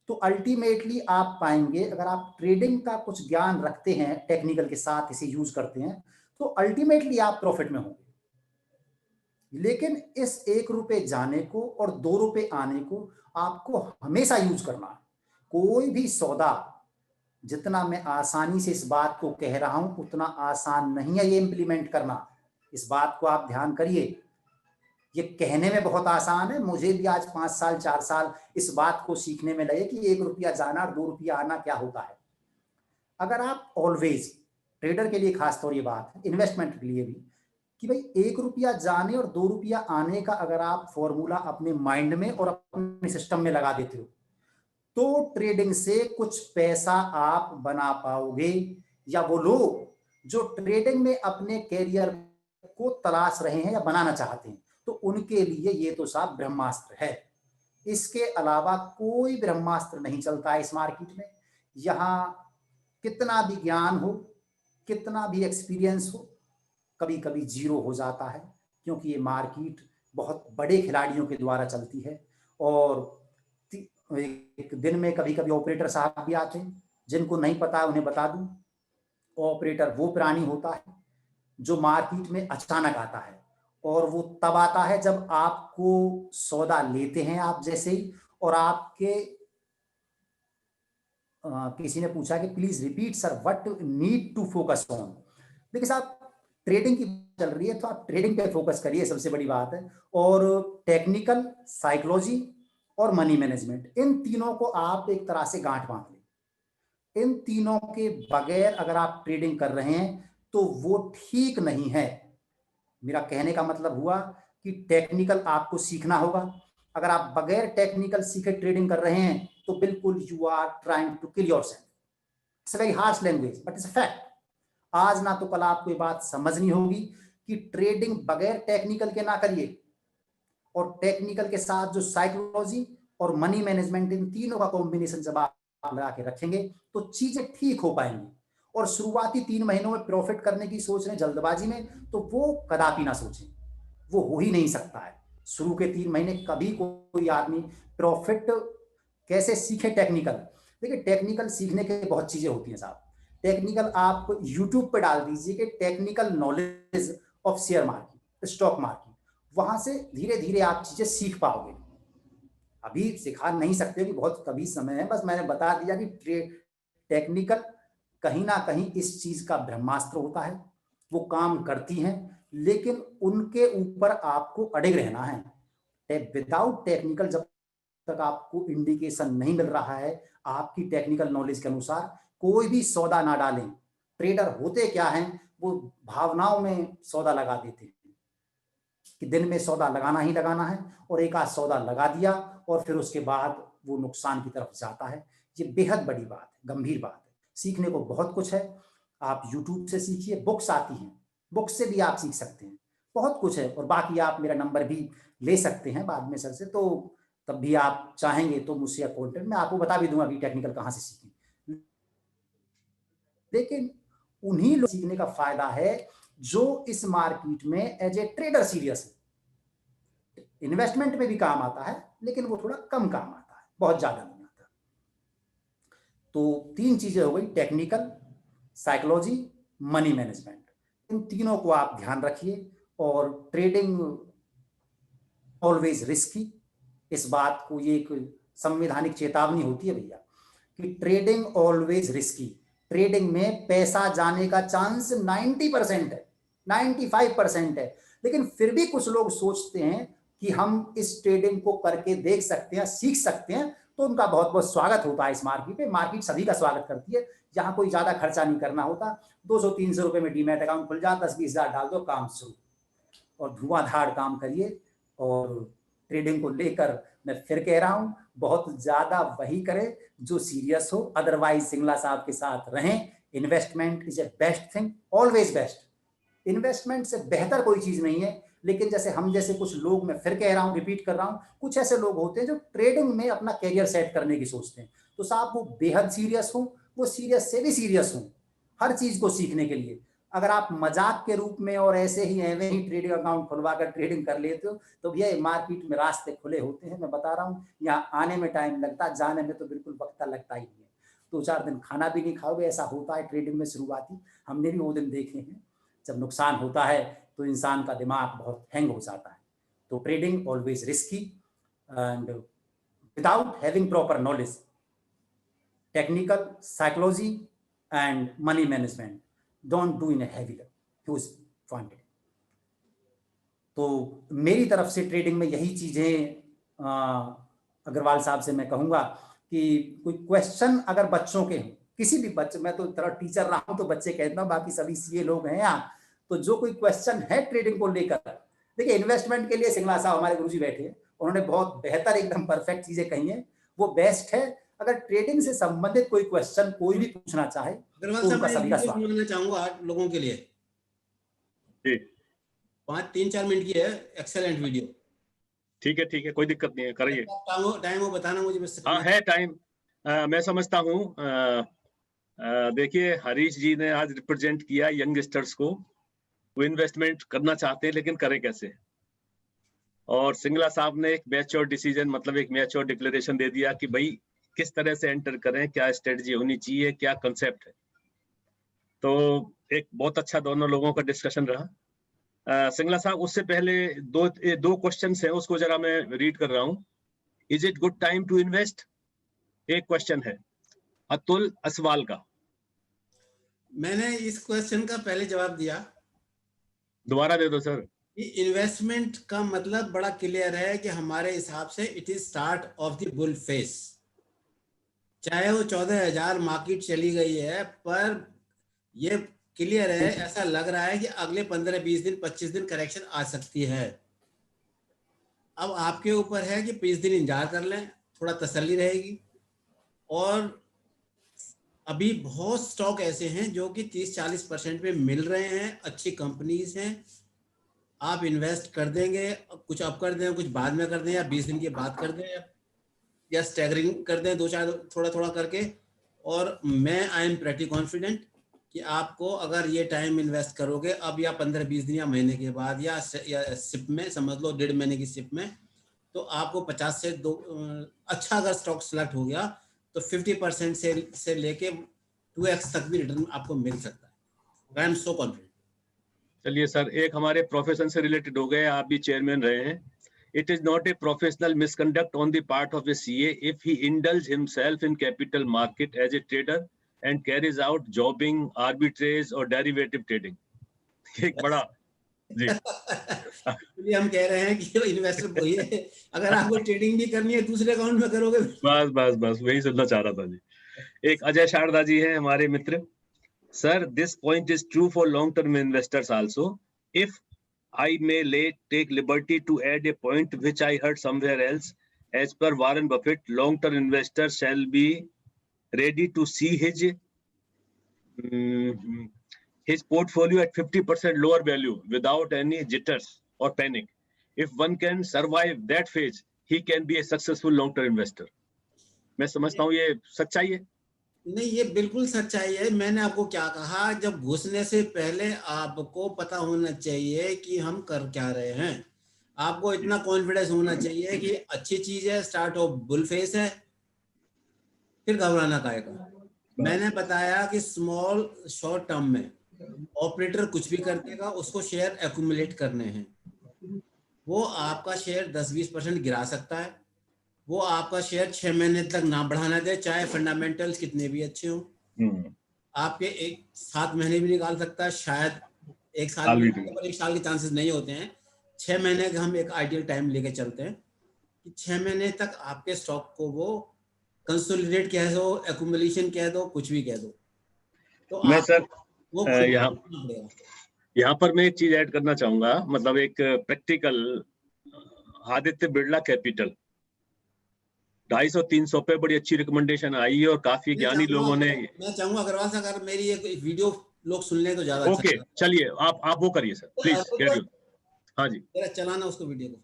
तो अल्टीमेटली आप पाएंगे, अगर आप ट्रेडिंग का कुछ ज्ञान रखते हैं, टेक्निकल के साथ इसे यूज करते हैं, तो अल्टीमेटली आप प्रॉफिट में होंगे। लेकिन इस 1 रुपए जाने को और 2 रुपए आने को आपको हमेशा यूज करना है। कोई भी सौदा, जितना मैं आसानी से इस बात को कह रहा हूं, उतना आसान नहीं है ये इंप्लीमेंट करना। इस बात को आप ध्यान करिए। ये कहने में बहुत आसान है, मुझे भी आज 5 साल 4 साल इस बात को सीखने में लगे कि 1 रुपया जाना और 2 रुपया आना क्या होता है। अगर आप ऑलवेज, ट्रेडर के लिए खासतौर ये बात है, इन्वेस्टमेंट के लिए भी, कि भाई 1 रुपया जाने और 2 रुपया आने का अगर आप फॉर्मूला अपने माइंड में और अपने सिस्टम में लगा देते हो, तो ट्रेडिंग से कुछ पैसा आप बना पाओगे। या वो लोग जो ट्रेडिंग में अपने कैरियर को तलाश रहे हैं या बनाना चाहते हैं, तो उनके लिए ये तो साहब ब्रह्मास्त्र है। इसके अलावा कोई ब्रह्मास्त्र नहीं चलता है इस मार्केट में। यहां कितना भी ज्ञान हो, कितना भी एक्सपीरियंस हो, कभी कभी जीरो हो जाता है, क्योंकि ये मार्केट बहुत बड़े खिलाड़ियों के द्वारा चलती है। और एक दिन में कभी कभी ऑपरेटर साहब भी आते हैं, जिनको नहीं पता है उन्हें बता दूं, ऑपरेटर वो प्राणी होता है जो मार्केट में अचानक आता है, और वो तब आता है जब आपको सौदा लेते हैं आप जैसे ही, और आपके किसी ने पूछा कि please repeat sir what need to focus on. देखिए साहब, ट्रेडिंग की चल रही है तो आप ट्रेडिंग पे फोकस करिए, सबसे बड़ी बात है। और टेक्निकल, साइकोलॉजी और मनी मैनेजमेंट, इन तीनों को आप एक तरह से गांठ बांध लें। इन तीनों के बगैर अगर आप ट्रेडिंग कर रहे हैं तो वो ठीक नहीं है। मेरा कहने का मतलब हुआ कि टेक्निकल आपको सीखना होगा। अगर आप बगैर टेक्निकल सीखे ट्रेडिंग कर रहे हैं तो बिल्कुल you are trying to kill yourself. It's a very harsh language but it's a fact. आज ना तो कल आपको ये बात समझनी होगी कि ट्रेडिंग बगैर टेक्निकल के ना करिए, और टेक्निकल के साथ जो साइकोलॉजी और मनी मैनेजमेंट, इन तीनों का कॉम्बिनेशन जब आप लगा के रखेंगे तो चीजें ठीक हो पाएंगी। और शुरुआती 3 महीनों में प्रॉफिट करने की सोच रहे जल्दबाजी में, तो वो कदापि ना सोचें, वो हो ही नहीं सकता है। शुरू के 3 महीने कभी कोई आदमी प्रॉफिट कैसे सीखे टेक्निकल। देखिए, टेक्निकल सीखने के बहुत चीजें होती हैं साहब। टेक्निकल आप यूट्यूब पे डाल दीजिए कि technical knowledge of share market, stock market, वहां से धीरे धीरे आप चीजें सीख पाओगे। अभी सिखा नहीं सकते कि बहुत कभी समय है, बस मैंने बता दिया कि टेक्निकल कहीं ना कहीं इस चीज का ब्रह्मास्त्र होता है। वो काम करती हैं, लेकिन उनके ऊपर आपको अड़िग रहना है। विदाउट टेक्निकल जब तक आपको इंडिकेशन नहीं मिल रहा है आपकी टेक्निकल नॉलेज के अनुसार, कोई भी सौदा ना डालें। ट्रेडर होते क्या हैं, वो भावनाओं में सौदा लगा देते हैं कि दिन में सौदा लगाना ही लगाना है, और एक आध सौदा लगा दिया और फिर उसके बाद वो नुकसान की तरफ जाता है। ये बेहद बड़ी बात है, गंभीर बात है। सीखने को बहुत कुछ है। आप YouTube से सीखिए, बुक्स आती हैं, बुक्स से भी आप सीख सकते हैं, बहुत कुछ है। और बाकी आप मेरा नंबर भी ले सकते हैं बाद में सर से, तो तब भी आप चाहेंगे तो मुझसे कॉन्टेक्ट, मैं आपको बता भी दूंगा कि टेक्निकल कहाँ से सीखें। लेकिन उन्हीं लोग सीखने का फायदा है जो इस मार्केट में एज ए ट्रेडर सीरियस है। इन्वेस्टमेंट में भी काम आता है लेकिन वो थोड़ा कम काम आता है, बहुत ज्यादा नहीं आता। तो 3 चीजें हो गई, टेक्निकल, साइकोलॉजी, मनी मैनेजमेंट। इन तीनों को आप ध्यान रखिए। और ट्रेडिंग ऑलवेज रिस्की, इस बात को, ये एक संवैधानिक चेतावनी होती है भैया कि ट्रेडिंग ऑलवेज रिस्की। ट्रेडिंग में पैसा जाने का चांस 90% है, 95% है, लेकिन फिर भी कुछ लोग सोचते हैं कि हम इस ट्रेडिंग को करके देख सकते हैं, सीख सकते हैं, तो उनका बहुत बहुत स्वागत होता है इस मार्केट पे। मार्केट सभी का स्वागत करती है, यहाँ कोई ज्यादा खर्चा नहीं करना होता। 200-300 रुपए में डीमैट अकाउंट खुल जाता, 10-20 हजार डाल दो, काम शुरू, और धुआंधार काम करिए। और ट्रेडिंग को लेकर मैं फिर कह रहा हूं, बहुत ज्यादा वही करें जो सीरियस हो, अदरवाइज सिंगला साहब के साथ रहें। Investment is a best thing, always best. Investment से बेहतर कोई चीज नहीं है। लेकिन जैसे हम जैसे कुछ लोग, मैं फिर कह रहा हूं, रिपीट कर रहा हूं, कुछ ऐसे लोग होते हैं जो ट्रेडिंग में अपना कैरियर सेट करने की सोचते हैं। तो साहब वो बेहद सीरियस हो, वो सीरियस से भी सीरियस हो हर चीज को सीखने के लिए। अगर आप मजाक के रूप में और ऐसे ही ट्रेडिंग अकाउंट खुलवा कर ट्रेडिंग कर लेते हो तो भैया मार्केट में रास्ते खुले होते हैं। मैं बता रहा हूँ, यहाँ आने में टाइम लगता, जाने में तो बिल्कुल वक्त लगता ही नहीं है। 2-4 दिन खाना भी नहीं खाओगे, ऐसा होता है ट्रेडिंग में शुरुआती। हमने भी वो दिन देखे हैं जब नुकसान होता है तो इंसान का दिमाग बहुत हैंग हो जाता है। तो trading always risky and without having proper knowledge, technical, psychology and money management, don't do in a heavy huge quantity. तो मेरी तरफ से ट्रेडिंग में यही चीजें अग्रवाल साहब से मैं कहूंगा कि कोई क्वेश्चन अगर बच्चों के, किसी भी बच्चे, मैं तो तरह टीचर रहा हूं तो बच्चे कहता हूं, बाकी सभी सीए लोग हैं यहाँ, तो जो कोई क्वेश्चन है ट्रेडिंग को लेकर, देखिए इन्वेस्टमेंट के लिए सिंगला साहब हमारे गुरुजी बैठे हैं, उन्होंने बहुत बेहतर एकदम परफेक्ट चीजें कही हैं, वो बेस्ट है। अगर ट्रेडिंग से संबंधित कोई क्वेश्चन कोई भी पूछना चाहे तो उनका सभी का स्वागत। मैं चाहूंगा लोगों के लिए, 3-4 मिनट की है, एक्सेलेंट वीडियो। ठीक है, कोई दिक्कत नहीं है, करिए। टाइम वो बताना मुझे बस। हाँ है टाइम, मैं समझता हूँ। देखिए हरीश जी ने आज रिप्रेजेंट किया यंगस्टर्स को, वो इन्वेस्टमेंट करना चाहते हैं लेकिन करें कैसे। और सिंगला साहब ने एक मैच्योर डिसीजन, मतलब एक मैच्योर डिक्लेरेशन दे दिया कि भाई किस तरह से एंटर करें, क्या स्ट्रेटजी होनी चाहिए, क्या कंसेप्ट है। तो एक बहुत अच्छा दोनों लोगों का डिस्कशन रहा। सिंगला साहब, उससे पहले दो क्वेश्चंस हैं, उसको जरा मैं रीड कर रहा हूँ। Is it good time to invest, एक क्वेश्चन है अतुल असवाल का। मैंने इस क्वेश्चन का पहले जवाब दिया, दोबारा दे दो सर। इन्वेस्टमेंट का मतलब बड़ा क्लियर है कि हमारे हिसाब से it is start of the bull face. चाहे वो 14,000 मार्केट चली गई है, पर ये क्लियर है, ऐसा लग रहा है कि अगले 15-20 दिन 25 दिन करेक्शन आ सकती है। अब आपके ऊपर है कि 20 दिन इंतजार कर लें, थोड़ा तसल्ली रहेगी। और अभी बहुत स्टॉक ऐसे हैं जो कि 30-40% पे मिल रहे हैं, अच्छी कंपनीज हैं, आप इन्वेस्ट कर देंगे, कुछ अब कर दें, कुछ बाद में कर दें, या 20 दिन के बाद कर दें, या स्टैगरिंग कर दें, 2-4 थोड़ा करके। और मैं आई एम प्रेटी कॉन्फिडेंट कि आपको अगर ये टाइम इन्वेस्ट करोगे अब, या 15-20 दिन या महीने के बाद, या सिप में समझ लो 1.5 महीने की सिप में, तो आपको 50 से 2 अच्छा अगर स्टॉक सेलेक्ट हो गया तो 50% से लेके 2x तक भी रिटर्न आपको मिल सकता है। I am so confident. चलिए सर, एक हमारे प्रोफेशन से रिलेटेड हो गए, आप भी चेयरमैन रहे हैं। It is not a professional misconduct on the part of a CA if he indulges himself in capital market as a trader and carries out jobbing, arbitrage or derivative trading. एक बड़ा जी। इसलिए हम कह रहे हैं कि इन्वेस्टर वही है, अगर आपको ट्रेडिंग भी करनी है दूसरे अकाउंट में करोगे। बस वही सुनना चाह रहा था जी। एक अजय शारदा जी हैं हमारे मित्र। Sir, this point is true for long-term investors also. If I may take liberty to add a point which I heard somewhere else. As per Warren Buffett, long-term investors shall be ready to see his portfolio at 50% lower value without any jitters or panic. If one can survive that phase, he can be a successful long-term investor. मैं समझता हूँ ये सच्चाई है। नहीं, ये बिल्कुल सच्चाई है। मैंने आपको क्या कहा, जब घुसने से पहले आपको पता होना चाहिए कि हम कर क्या रहे हैं। आपको इतना कॉन्फिडेंस होना चाहिए कि अच्छी चीज है, स्टार्ट ऑफ बुल फेस है, फिर घबराना काहे का। मैंने बताया कि स्मॉल शॉर्ट टर्म में ऑपरेटर कुछ भी कर देगा, उसको शेयर एक्यूमुलेट करने हैं। वो आपका शेयर 10-20% गिरा सकता है, वो आपका शेयर 6 महीने तक ना बढ़ाना दे, चाहे फंडामेंटल्स कितने भी अच्छे हों। आपके 7 महीने भी निकाल सकता है, शायद 1 साल भी, पर 1 साल के चांसेस नहीं होते हैं। 6 महीने का हम एक आइडियल टाइम लेके चलते हैं कि 6 महीने तक आपके स्टॉक को वो कंसोलिडेट कह दो, एक्यूमुलेशन कह दो, कुछ भी कह दो, तो मैं आप सर वो यहाँ पर मैं एक चीज ऐड करना चाहूंगा, मतलब एक प्रैक्टिकल। आदित्य बिरला कैपिटल 250-300 पे बड़ी अच्छी रिकमेंडेशन आई है और काफी ज्ञानी लोगों ने। मैं चाहूंगा अग्रवाल साहब, अगर मेरी एक वीडियो लोग सुन ले तो ज्यादा ओके, चलिए आप वो करिए सर, प्लीज कैरी ऑन। हाँ जी, जरा चलाना उसको वीडियो को।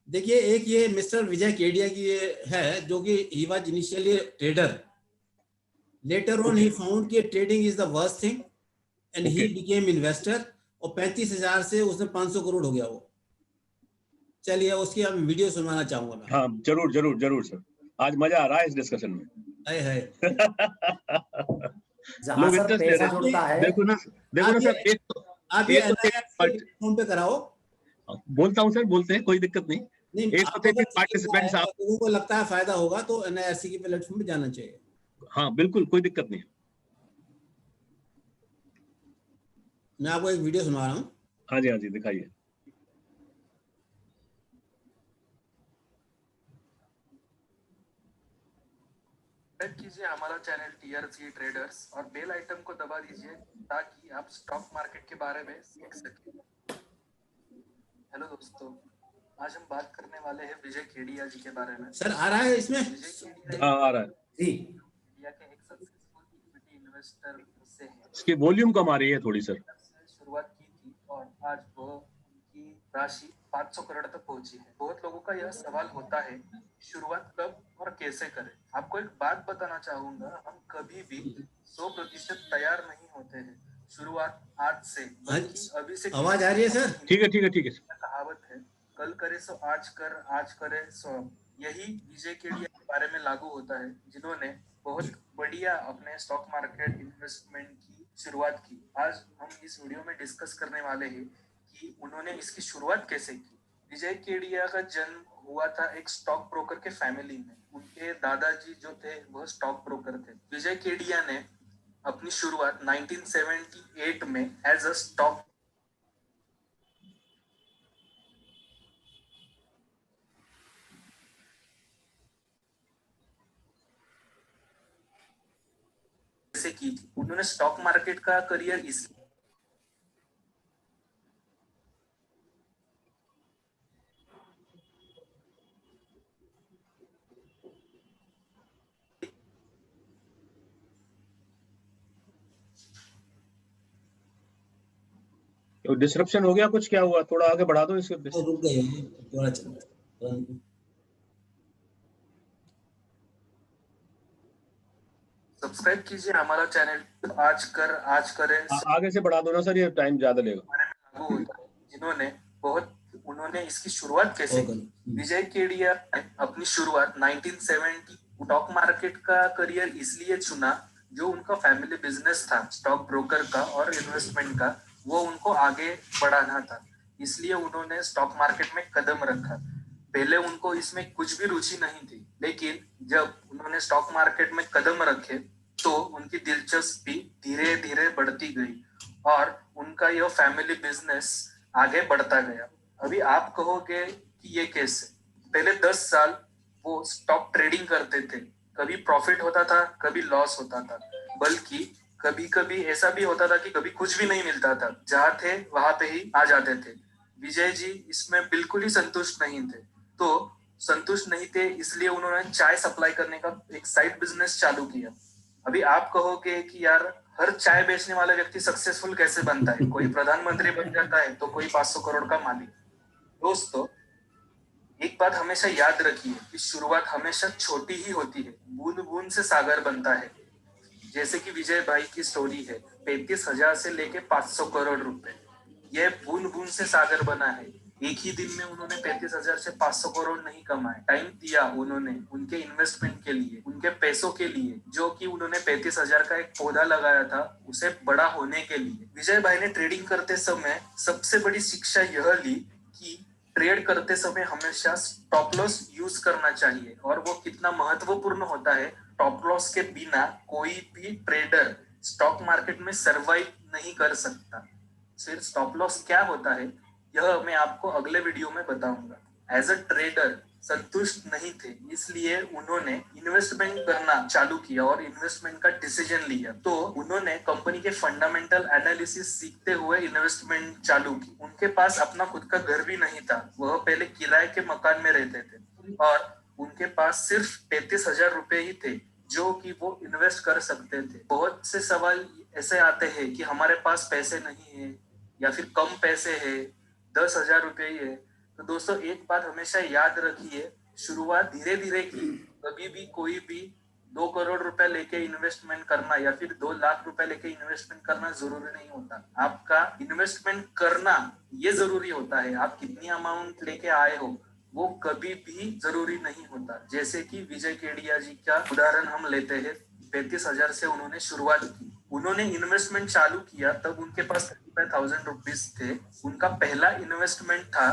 देखिए, एक ये मिस्टर विजय केडिया की ये है, जो कि he was initially trader, later on he found कि trading is the worst thing and he became investor, और 35,000 से उसने 500 करोड़ हो गया वो। चलिए उसकी अब वीडियो सुनवाना चाहूंगा मैं। हाँ जरूर जरूर जरूर सर, आज मजा आ रहा है इस डिस्कशन में। जहां लोग सर इंटरेस्ट ले पैसा रहे जुड़ता हैं। है, देखो ना सर, आप ये प्लेटफॉर्म पे कराओ। बोलता हूँ सर, बोलते हैं, कोई दिक्कत नहीं। नहीं, 133 पार्टिसिपेंट्स आप, लोगों को लगता है फायदा होगा तो NIRC के प्लेटफॉर्म पे जाना चाहिए। हाँ बिल्कुल, कोई दिक्कत नहीं। मैं आपको एक वीडियो सुना रहा हूँ। हाँ जी दिखाइए। कीजिए हमारा चैनल TRC ट्रेडर्स और बेल आइटम को दबा दीजिए ताकि आप स्टॉक मार्केट के बारे में सीख सकें। हेलो दोस्तों, आज हम बात करने वाले हैं विजय केडिया जी के बारे में। सर आ रहा है इसमें? विजय केडिया हाँ आ रहा है जी, इंडिया के एक सक्सेसफुल इक्विटी इन्वेस्टर से हैं। इसकी वॉल्यूम कम आ रही है थोड़ी सर। शुरुआत की थी और आज वो की राशि 500 करोड़ तक पहुंची है। बहुत लोगों का यह सवाल होता है, शुरुआत कब और कैसे करें। आपको एक बात बताना चाहूंगा, हम कभी भी 100% तैयार नहीं होते हैं। शुरुआत आज से, बल्कि अभी से। आवाज आ रही है सर? ठीक है। कहावत है, कल करे सो आज कर, आज करे सो अब। यही विजय केडिया के बारे में लागू होता है, जिन्होंने बहुत बढ़िया अपने स्टॉक मार्केट इन्वेस्टमेंट की शुरुआत की। आज हम इस वीडियो में डिस्कस करने वाले हैं कि उन्होंने इसकी शुरुआत कैसे की। विजय केडिया का जन्म हुआ था एक स्टॉक ब्रोकर के फैमिली में। उनके दादाजी जो थे वह स्टॉक ब्रोकर थे। विजय केडिया ने अपनी शुरुआत 1978 में एज अ स्टॉक से की थी। उन्होंने स्टॉक मार्केट का करियर इसलिए तो डिसरप्शन हो गया कुछ, क्या हुआ? थोड़ा आगे बढ़ा दो इसके। रुक गए, थोड़ा चला। सब्सक्राइब कीजिए हमारा चैनल आज करे आगे से बढ़ा दो ना सर, ये टाइम ज्यादा लेगा। लागू होता है, जिन्होंने उन्होंने इसकी शुरुआत कैसे की। विजय केडिया ने अपनी शुरुआत 1970 स्टॉक मार्केट का करियर इसलिए चुना, जो उनका फैमिली बिजनेस था स्टॉक ब्रोकर का और इन्वेस्टमेंट का, वो उनको आगे बढ़ाना था। इसलिए उन्होंने स्टॉक मार्केट में कदम रखा। पहले उनको इसमें कुछ भी रुचि नहीं थी, लेकिन जब उन्होंने स्टॉक मार्केट में कदम रखे तो उनकी दिलचस्पी धीरे धीरे बढ़ती गई और उनका यह फैमिली बिजनेस आगे बढ़ता गया। अभी आप कहोगे कि ये कैसे? पहले 10 साल वो स्टॉक ट्रेडिंग करते थे, कभी प्रॉफिट होता था, कभी लॉस होता था, बल्कि कभी कभी ऐसा भी होता था कि कभी कुछ भी नहीं मिलता था। जहाँ थे वहां पे ही आ जाते थे। विजय जी इसमें बिल्कुल ही संतुष्ट नहीं थे। तो संतुष्ट नहीं थे इसलिए उन्होंने चाय सप्लाई करने का एक साइड बिजनेस चालू किया। अभी आप कहोगे कि यार, हर चाय बेचने वाला व्यक्ति सक्सेसफुल कैसे बनता है? कोई प्रधानमंत्री बन जाता है तो कोई 500 करोड़ का मालिक। दोस्तों, एक बात हमेशा याद रखिए कि शुरुआत हमेशा छोटी ही होती है, बूंद बूंद से सागर बनता है। जैसे कि विजय भाई की स्टोरी है, 35,000 से लेके 500 करोड़ रुपए, यह बूंद बूंद से सागर बना है। एक ही दिन में उन्होंने 35,000 से 500 करोड़ नहीं कमाए, टाइम दिया उन्होंने उनके इन्वेस्टमेंट के लिए, उनके पैसों के लिए, जो कि उन्होंने 35,000 का एक पौधा लगाया था उसे बड़ा होने के लिए। विजय भाई ने ट्रेडिंग करते समय सबसे बड़ी शिक्षा यह ली कि ट्रेड करते समय हमेशा स्टॉप लॉस यूज करना चाहिए, और वो कितना महत्वपूर्ण होता है। स्टॉप लॉस के बिना कोई भी ट्रेडर स्टॉक मार्केट में सरवाइव नहीं कर सकता। फिर स्टॉप लॉस क्या होता है यह मैं आपको अगले वीडियो में बताऊंगा। एज अ ट्रेडर संतुष्ट नहीं थे, इसलिए उन्होंने इन्वेस्टमेंट करना चालू किया और इन्वेस्टमेंट का डिसीजन लिया। तो उन्होंने कंपनी के फंडामेंटल एनालिसिस सीखते हुए इन्वेस्टमेंट चालू की। उनके पास अपना खुद का घर भी नहीं था, वह पहले किराए के मकान में रहते थे और उनके पास सिर्फ 35,000 रुपए ही थे जो कि वो इन्वेस्ट कर सकते थे। बहुत से सवाल ऐसे आते हैं कि हमारे पास पैसे नहीं है या फिर कम पैसे है, 10,000 रुपए ही है। तो दोस्तों एक बात हमेशा याद रखिए, शुरुआत धीरे धीरे की। कभी भी कोई भी 2 करोड़ रुपए लेके इन्वेस्टमेंट करना या फिर 2 लाख रुपए लेके इन्वेस्टमेंट करना जरूरी नहीं होता। आपका इन्वेस्टमेंट करना ये जरूरी होता है, आप कितनी अमाउंट लेके आए हो वो कभी भी जरूरी नहीं होता। जैसे कि विजय केडिया जी का उदाहरण हम लेते हैं, 35,000 से उन्होंने शुरुआत की। उन्होंने इन्वेस्टमेंट चालू किया तब उनके पास 35,000 रुपीज थे। उनका पहला इन्वेस्टमेंट था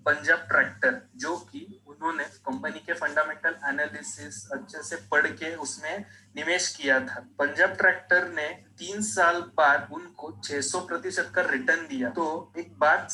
पंजाब ट्रैक्टर, जो कि उन्होंने कंपनी के फंडामेंटल एनालिसिस अच्छे से पढ़ के उसमें निवेश किया था। पंजाब ट्रैक्टर ने 3 साल बाद उनको 600% का रिटर्न दिया। तो एक बात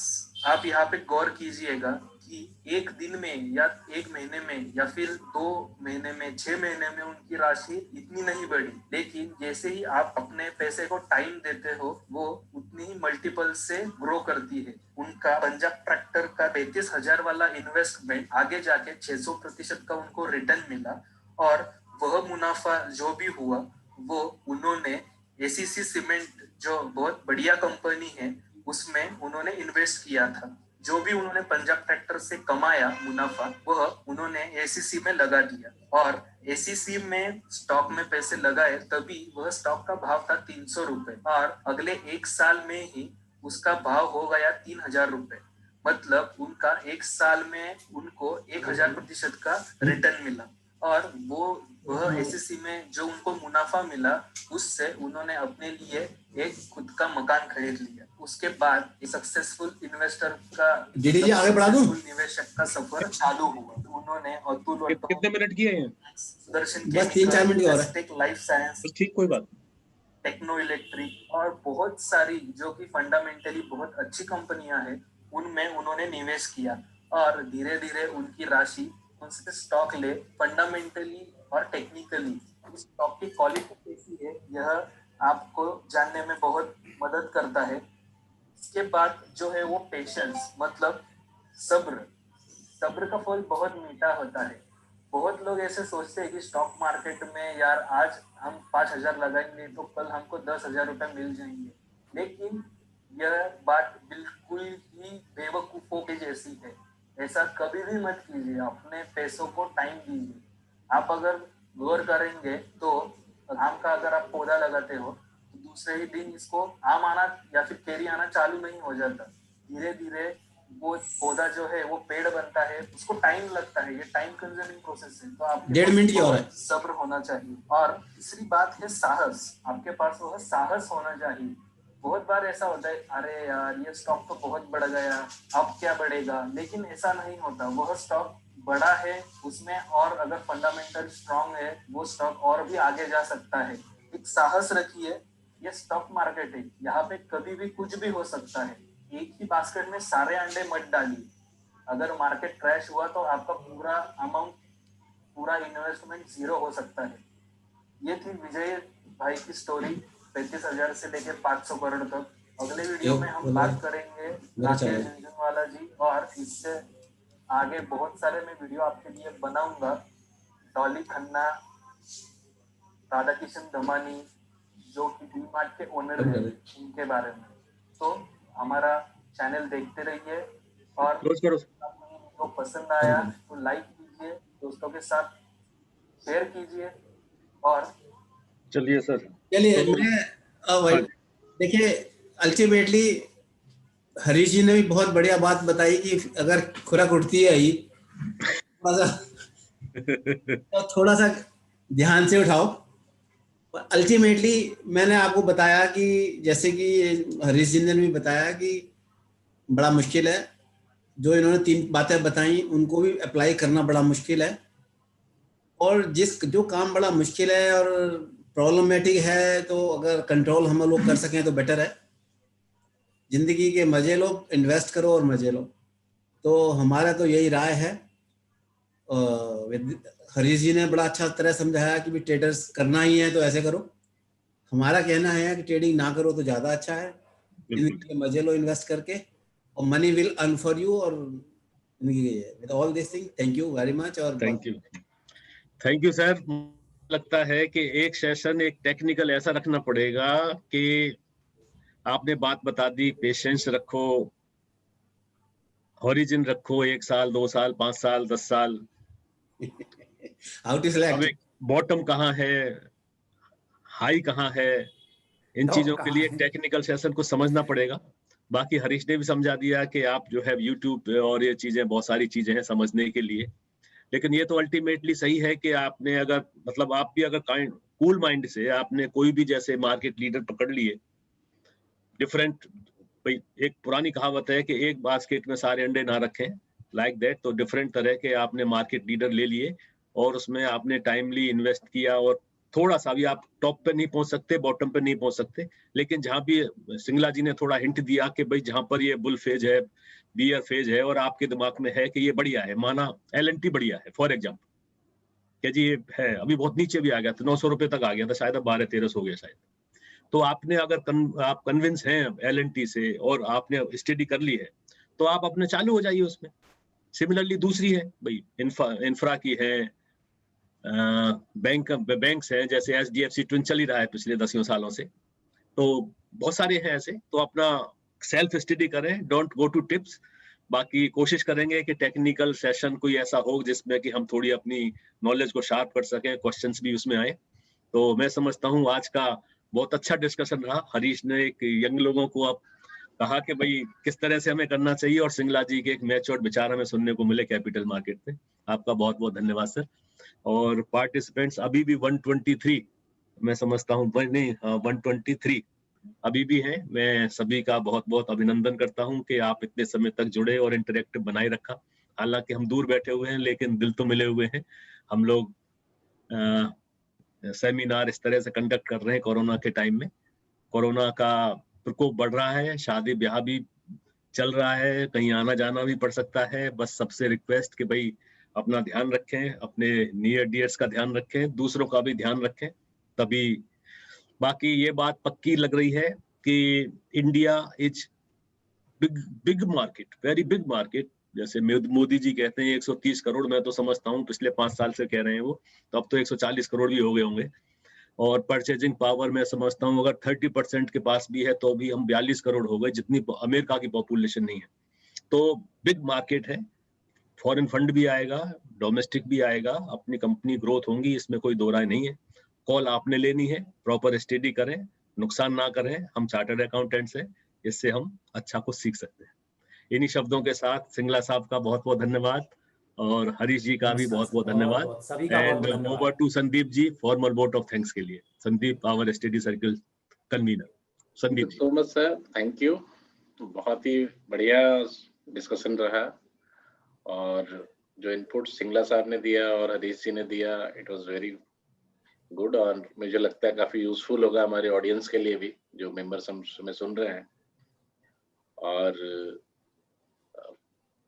आप यहाँ पे गौर कीजिएगा कि एक दिन में या एक महीने में या फिर 2 महीने में, 6 महीने में उनकी राशि इतनी नहीं बढ़ी, लेकिन जैसे ही आप अपने पैसे को टाइम देते हो वो उतनी ही मल्टीपल से ग्रो करती है। उनका पंजाब ट्रैक्टर का 35,000 वाला इन्वेस्टमेंट आगे जाके 600% का उनको रिटर्न मिला, और वह मुनाफा जो भी हुआ वो उन्होंने एसीसी सीमेंट जो बहुत बढ़िया कंपनी है उसमें उन्होंने इन्वेस्ट किया था। जो भी उन्होंने पंजाब ट्रैक्टर से कमाया मुनाफा वह उन्होंने एसीसी में लगा दिया, और एसीसी में स्टॉक में पैसे लगाए तभी वह स्टॉक का भाव था 300 रुपए, और अगले 1 साल में ही उसका भाव हो गया 3,000 रुपए। मतलब उनका 1 साल में उनको 1,000% का रिटर्न मिला, और वह एसीसी में जो उनको मुनाफा मिला उससे उन्होंने अपने लिए एक खुद का मकान खरीद लिया। उसके बाद सक्सेसफुल इन्वेस्टर का डीडी जी आगे बढ़ा दूं? निवेशक का सफर चालू हुआ। उन्होंने अतुल कितने मिनट किए हैं? सुदर्शन बस 3-4 मिनट और है। लाइफ साइंस, बस ठीक, कोई बात। टेक्नो इलेक्ट्रिक और बहुत सारी जो कि फंडामेंटली बहुत अच्छी कंपनियां हैं उनमें उन्होंने निवेश किया, और धीरे धीरे उनकी राशि उनसे स्टॉक ले। फंडामेंटली और टेक्निकली उस स्टॉक की क्वालिटी कैसी है यह आपको जानने में बहुत मदद करता है। इसके बाद जो है वो पेशेंस, मतलब सब्र का फल बहुत मीठा होता है। बहुत लोग ऐसे सोचते हैं कि स्टॉक मार्केट में यार आज हम 5,000 लगाएंगे तो कल हमको 10,000 रुपए मिल जाएंगे, लेकिन यह बात बिल्कुल ही बेवकूफों की जैसी है। ऐसा कभी भी मत कीजिए, अपने पैसों को टाइम दीजिए। आप अगर गौर करेंगे तो आम का अगर आप पौधा लगाते हो तो दूसरे ही दिन इसको आम आना या फिर केरी आना चालू नहीं हो जाता। धीरे धीरे वो पौधा जो है वो पेड़ बनता है, उसको टाइम लगता है, ये टाइम कंज्यूमिंग प्रोसेस है। तो आपके 1.5 मिनट की और है। सब्र होना चाहिए। और तीसरी बात है साहस, आपके पास वह साहस होना चाहिए। बहुत बार ऐसा होता है, अरे यार ये स्टॉक तो बहुत बढ़ गया, अब क्या बढ़ेगा, लेकिन ऐसा नहीं होता। वह स्टॉक बड़ा है, उसमें और अगर फंडामेंटल स्ट्रांग है वो स्टॉक और भी आगे जा सकता है। एक साहस रखिए, ये स्टॉक मार्केट है, यहाँ पे कभी भी कुछ भी हो सकता है। एक ही बास्केट में सारे अंडे मत डालिए। अगर मार्केट क्रैश हुआ तो आपका पूरा अमाउंट, पूरा इन्वेस्टमेंट जीरो हो सकता है। ये थी विजय भाई की स्टोरी, 35,000 से लेके 500 करोड़ तक। अगले वीडियो में हम बात करेंगे राकेश झुनझुनवाला जी, और इससे आगे बहुत सारे मैं वीडियो आपके लिए बनाऊंगा। डॉली खन्ना, राधा किशन धमानी जो कि डी मार्ट के ओनर हैं, उनके बारे में। तो हमारा चैनल देखते रहिए, और तो पसंद आया तो लाइक कीजिए, दोस्तों के साथ शेयर कीजिए। और चलिए सर, चलिए तो मैं देखिए अल्टीमेटली हरीश जी ने भी बहुत बढ़िया बात बताई कि अगर खुराक उठती है ही तो थोड़ा सा ध्यान से उठाओ। अल्टीमेटली मैंने आपको बताया कि जैसे कि हरीश जी ने भी बताया कि बड़ा मुश्किल है, जो इन्होंने 3 बातें बताई उनको भी अप्लाई करना बड़ा मुश्किल है, और जो काम बड़ा मुश्किल है और प्रॉब्लमेटिक है तो अगर कंट्रोल हम लोग कर सकें तो बेटर है। जिंदगी के मजे लो, इन्वेस्ट करो और मजे लो। तो हमारा तो यही राय है। हरीश जी ने बड़ा अच्छा तरह समझाया कि भी ट्रेडर्स करना ही है तो ऐसे करो। हमारा कहना है कि ट्रेडिंग ना करो तो ज्यादा अच्छा है। जिंदगी के मजे लो इन्वेस्ट करके, और money will earn for you. और with all this thing, thank you very much. और थैंक यू सर। लगता है कि एक सेशन एक टेक्निकल ऐसा रखना पड़ेगा कि आपने बात बता दी, पेशेंस रखो, हॉरिजन रखो, 1 साल 2 साल 5 साल 10 साल, हाउ टू सेलेक्ट, बॉटम कहाँ है, हाई कहाँ है, इन चीजों के लिए टेक्निकल सेशन को समझना पड़ेगा। बाकी हरीश ने भी समझा दिया कि आप जो है यूट्यूब और ये चीजें, बहुत सारी चीजें हैं समझने के लिए। लेकिन ये तो अल्टीमेटली सही है कि आपने अगर मतलब आप भी अगर कूल माइंड से आपने कोई भी जैसे मार्केट लीडर पकड़ लिए डिफरेंट, भाई एक पुरानी कहावत है कि एक बास्केट में सारे अंडे ना रखें, लाइक दैट। तो डिफरेंट तरह के आपने मार्केट लीडर ले लिए और उसमें आपने टाइमली इन्वेस्ट किया, और थोड़ा सा भी आप टॉप पे नहीं पहुंच सकते, बॉटम पे नहीं पहुंच सकते, लेकिन जहां भी सिंगला जी ने थोड़ा हिंट दिया कि भाई जहां पर ये बुल फेज है, बियर फेज है, और आपके दिमाग में है कि ये बढ़िया है, माना LNT बढ़िया है फॉर एग्जाम्पल, क्या जी ये है अभी बहुत नीचे भी आ गया था, 900 रुपए तक आ गया था, शायद अब 1200-1300 हो गया शायद। तो आपने अगर आप कन्विंस हैं LNT से और आपने स्टडी कर ली है तो आप अपने चालू हो जाइए उसमें। सिमिलरली दूसरी है भाई इंफ्रा की है, बैंक्स हैं जैसे HDFC ट्विन चल ही रहा है पिछले 10 सालों से, तो बहुत सारे हैं ऐसे। तो अपना सेल्फ स्टडी करें, डोंट गो टू टिप्स। बाकी कोशिश करेंगे कि टेक्निकल सेशन कोई ऐसा हो जिसमें कि हम थोड़ी अपनी नॉलेज को शार्प कर सकें, क्वेश्चंस भी उसमें आए। तो मैं समझता हूँ आज का बहुत अच्छा डिस्कशन रहा। हरीश ने एक यंग लोगों को अब कहा कि भाई किस तरह से हमें करना चाहिए, और सिंगला जी के एक मैच्योर्ड विचार हमें सुनने को मिले कैपिटल मार्केट में। आपका बहुत बहुत धन्यवाद सर। और पार्टिसिपेंट्स अभी भी 123 मैं समझता हूँ, नहीं 123 अभी भी हैं। मैं सभी का बहुत बहुत अभिनंदन करता हूँ कि आप इतने समय तक जुड़े और इंटरेक्टिव बनाए रखा। हालांकि हम दूर बैठे हुए हैं लेकिन दिल तो मिले हुए हैं। हम लोग सेमिनार इस तरह से कंडक्ट कर रहे हैं कोरोना के टाइम में। कोरोना का प्रकोप बढ़ रहा है, शादी ब्याह भी चल रहा है, कहीं आना जाना भी पड़ सकता है। बस सबसे रिक्वेस्ट कि भाई अपना ध्यान रखें, अपने नियर डियर्स का ध्यान रखें, दूसरों का भी ध्यान रखें, तभी। बाकी ये बात पक्की लग रही है कि India is big market, very big market. जैसे मोदी जी कहते हैं 130 करोड़, मैं तो समझता हूँ पिछले 5 साल से कह रहे हैं वो, तो अब तो 140 करोड़ भी हो गए होंगे। और परचेजिंग पावर मैं समझता हूँ अगर 30% के पास भी है तो भी हम 42 करोड़ हो गए, जितनी अमेरिका की पॉपुलेशन नहीं है। तो बिग मार्केट है, फॉरेन फंड भी आएगा, डोमेस्टिक भी आएगा, अपनी कंपनी ग्रोथ होंगी, इसमें कोई दो राय नहीं है। कॉल आपने लेनी है, प्रॉपर स्टडी करें, नुकसान ना करें। हम चार्टर्ड अकाउंटेंट्स हैं, इससे हम अच्छा कुछ सीख सकते हैं। इन्हीं शब्दों के साथ सिंगला साहब का बहुत बहुत धन्यवाद और हरीश जी का भी बहुत बहुत धन्यवाद। And over to Sandeep ji formal vote of thanks के लिए। Sandeep, our study circle convener. Sandeep ji. So much sir, thank you. बहुत ही बढ़िया डिस्कशन रहा, और जो इनपुट सिंगला साहब ने दिया और हरीश जी ने दिया, इट वाज वेरी गुड, और मुझे लगता है काफी यूजफुल होगा हमारे ऑडियंस के लिए भी, जो मेंबर्स हमें सुन रहे हैं। और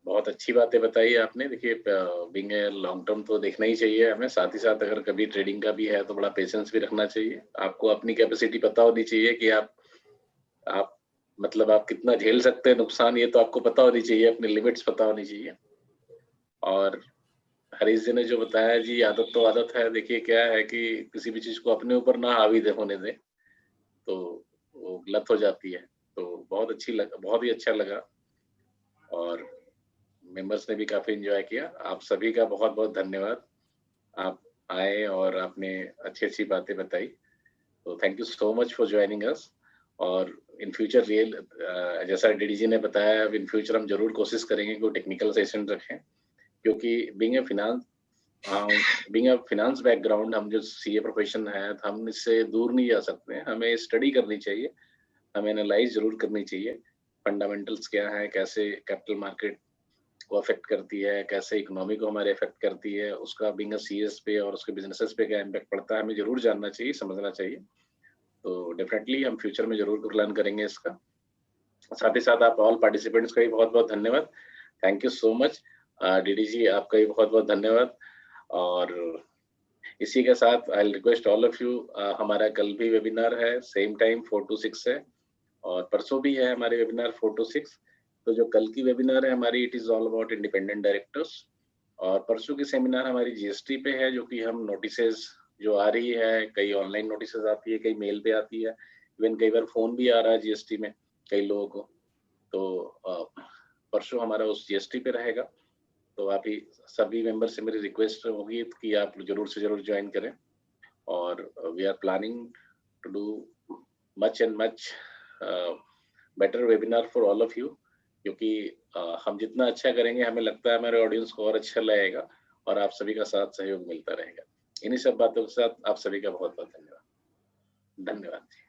बहुत अच्छी बातें बताई आपने। देखिए बीइंग ए लॉन्ग टर्म तो देखना ही चाहिए हमें, साथ ही साथ अगर कभी ट्रेडिंग का भी है तो बड़ा पेशेंस भी रखना चाहिए। आपको अपनी कैपेसिटी पता होनी चाहिए कि आप मतलब आप कितना झेल सकते हैं नुकसान, ये तो आपको पता होनी चाहिए, अपनी लिमिट्स पता होनी चाहिए। और हरीश जी ने जो बताया जी, आदत तो आदत है। देखिए क्या है कि किसी भी चीज को अपने ऊपर ना हावी होने दें तो वो गलत हो जाती है। तो बहुत ही अच्छा लगा। और मेंबर्स ने भी काफी एंजॉय किया। आप सभी का बहुत बहुत धन्यवाद, आप आए और आपने अच्छी अच्छी बातें बताई। तो thank you so much for joining us. और इन फ्यूचर रियल जैसा डीडी जी ने बताया, इन फ्यूचर हम जरूर कोशिश करेंगे कि टेक्निकल सेशन रखें, क्योंकि बीइंग अ फिनांस बैकग्राउंड, हम जो सीए प्रोफेशन है, तो हम इससे दूर नहीं जा सकते हैं। हमें स्टडी करनी चाहिए, हमें एनालाइज जरूर करनी चाहिए, फंडामेंटल्स क्या है, कैसे कैपिटल मार्केट को अफेक्ट करती है, कैसे इकोनॉमी को हमारे अफेक्ट करती है, उसका बीइंग अ सीएस पे और उसके बिजनेसेस पे क्या इम्पैक्ट पड़ता है, हमें जरूर जानना चाहिए, समझना चाहिए। तो डेफिनेटली हम फ्यूचर में जरूर लर्न करेंगे इसका। साथ ही साथ आप ऑल पार्टिसिपेंट्स का भी बहुत बहुत धन्यवाद, thank you so much. DD ji आपका भी बहुत बहुत धन्यवाद। और इसी के साथ I request all of you, हमारा कल भी वेबिनार है, सेम टाइम 4 to 6 है, और परसों भी है हमारे वेबिनार 4 to 6। तो जो कल की वेबिनार है हमारी, it is all about independent directors, और परसों की सेमिनार हमारी जीएसटी पे है, जो कि हम नोटिसेस जो आ रही है, कई ऑनलाइन नोटिसेस आती है, कई मेल पे आती है, इवन कई बार फोन भी आ रहा है जीएसटी में कई लोगों को। तो परसों हमारा उस जीएसटी पे रहेगा। तो आप ही सभी मेंबर से मेरी रिक्वेस्ट होगी कि आप जरूर से जरूर ज्वाइन करें, और we are planning to do much and much better webinar for all of you, क्योंकि हम जितना अच्छा करेंगे, हमें लगता है हमारे ऑडियंस को और अच्छा लगेगा, और आप सभी का साथ सहयोग मिलता रहेगा। इन्हीं सब बातों के साथ आप सभी का बहुत बहुत धन्यवाद। धन्यवाद जी।